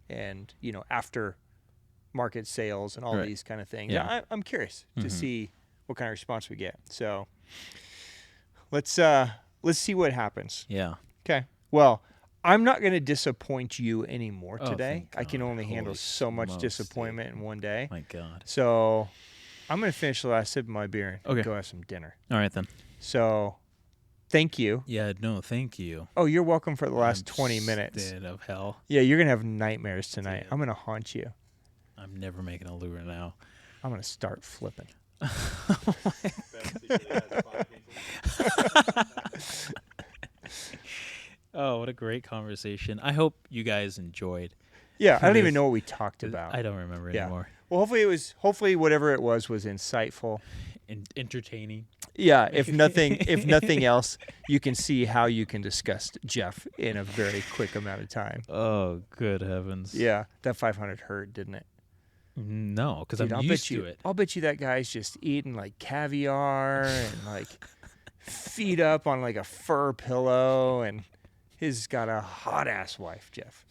Speaker 2: and after market sales and all these kind of things. Yeah. I'm curious to see what kind of response we get. So let's see what happens.
Speaker 1: Yeah.
Speaker 2: Okay. Well, I'm not going to disappoint you anymore today. I can only handle so much disappointment in one day.
Speaker 1: My God.
Speaker 2: So I'm going to finish the last sip of my beer and go have some dinner.
Speaker 1: All right, then.
Speaker 2: So thank you.
Speaker 1: Yeah, no, thank you.
Speaker 2: Oh, you're welcome for the last 20 minutes.
Speaker 1: Dead of hell.
Speaker 2: Yeah, you're going to have nightmares tonight. Dude. I'm going to haunt you.
Speaker 1: I'm never making a lure now.
Speaker 2: I'm going to start flipping.
Speaker 1: Oh, what a great conversation. I hope you guys enjoyed.
Speaker 2: Yeah, I don't even know what we talked about.
Speaker 1: I don't remember anymore.
Speaker 2: Well, hopefully whatever it was insightful
Speaker 1: and entertaining.
Speaker 2: Yeah, if nothing else, you can see how you can disgust Geoff in a very quick amount of time.
Speaker 1: Oh, good heavens.
Speaker 2: Yeah, that 500 hurt, didn't it?
Speaker 1: No, because I'm used to it.
Speaker 2: I'll bet you that guy's just eating like caviar and like feet up on like a fur pillow, and he's got a hot ass wife, Geoff.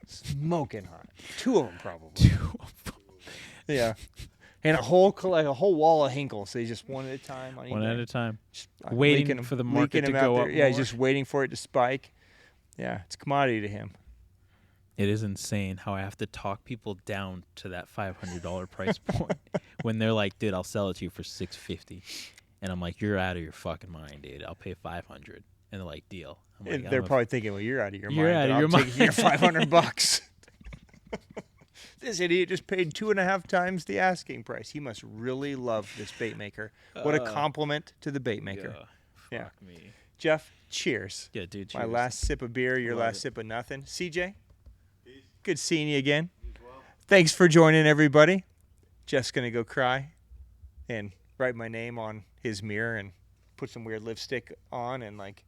Speaker 2: Smoking hot. 2 of them probably. 2 of them. Yeah. And a whole wall of hinkle. So he's just one at a time.
Speaker 1: One at a time. Waiting for the market to go up.
Speaker 2: Yeah, he's just waiting for it to spike. Yeah, it's a commodity to him.
Speaker 1: It is insane how I have to talk people down to that $500 price point when they're like, dude, I'll sell it to you for $650. And I'm like, you're out of your fucking mind, dude. I'll pay $500. And they're like, deal. I'm like,
Speaker 2: they're probably thinking, well, you're out of your mind.
Speaker 1: You're out of your mind.
Speaker 2: Taking your $500. This idiot just paid 2.5 times the asking price. He must really love this bait maker. What a compliment to the bait maker.
Speaker 1: Fuck me.
Speaker 2: Geoff, cheers.
Speaker 1: Yeah, dude, cheers.
Speaker 2: My last sip of beer, your last sip of nothing. CJ, peace. Good seeing you again. You as well. Thanks for joining, everybody. Geoff's going to go cry and write my name on his mirror and put some weird lipstick on and like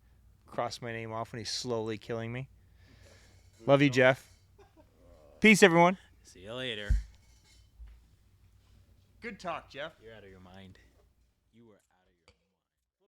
Speaker 2: cross my name off when he's slowly killing me. Love you, Geoff. Peace, everyone.
Speaker 1: See you later.
Speaker 2: Good talk, Jeff.
Speaker 1: You're out of your mind. You were out.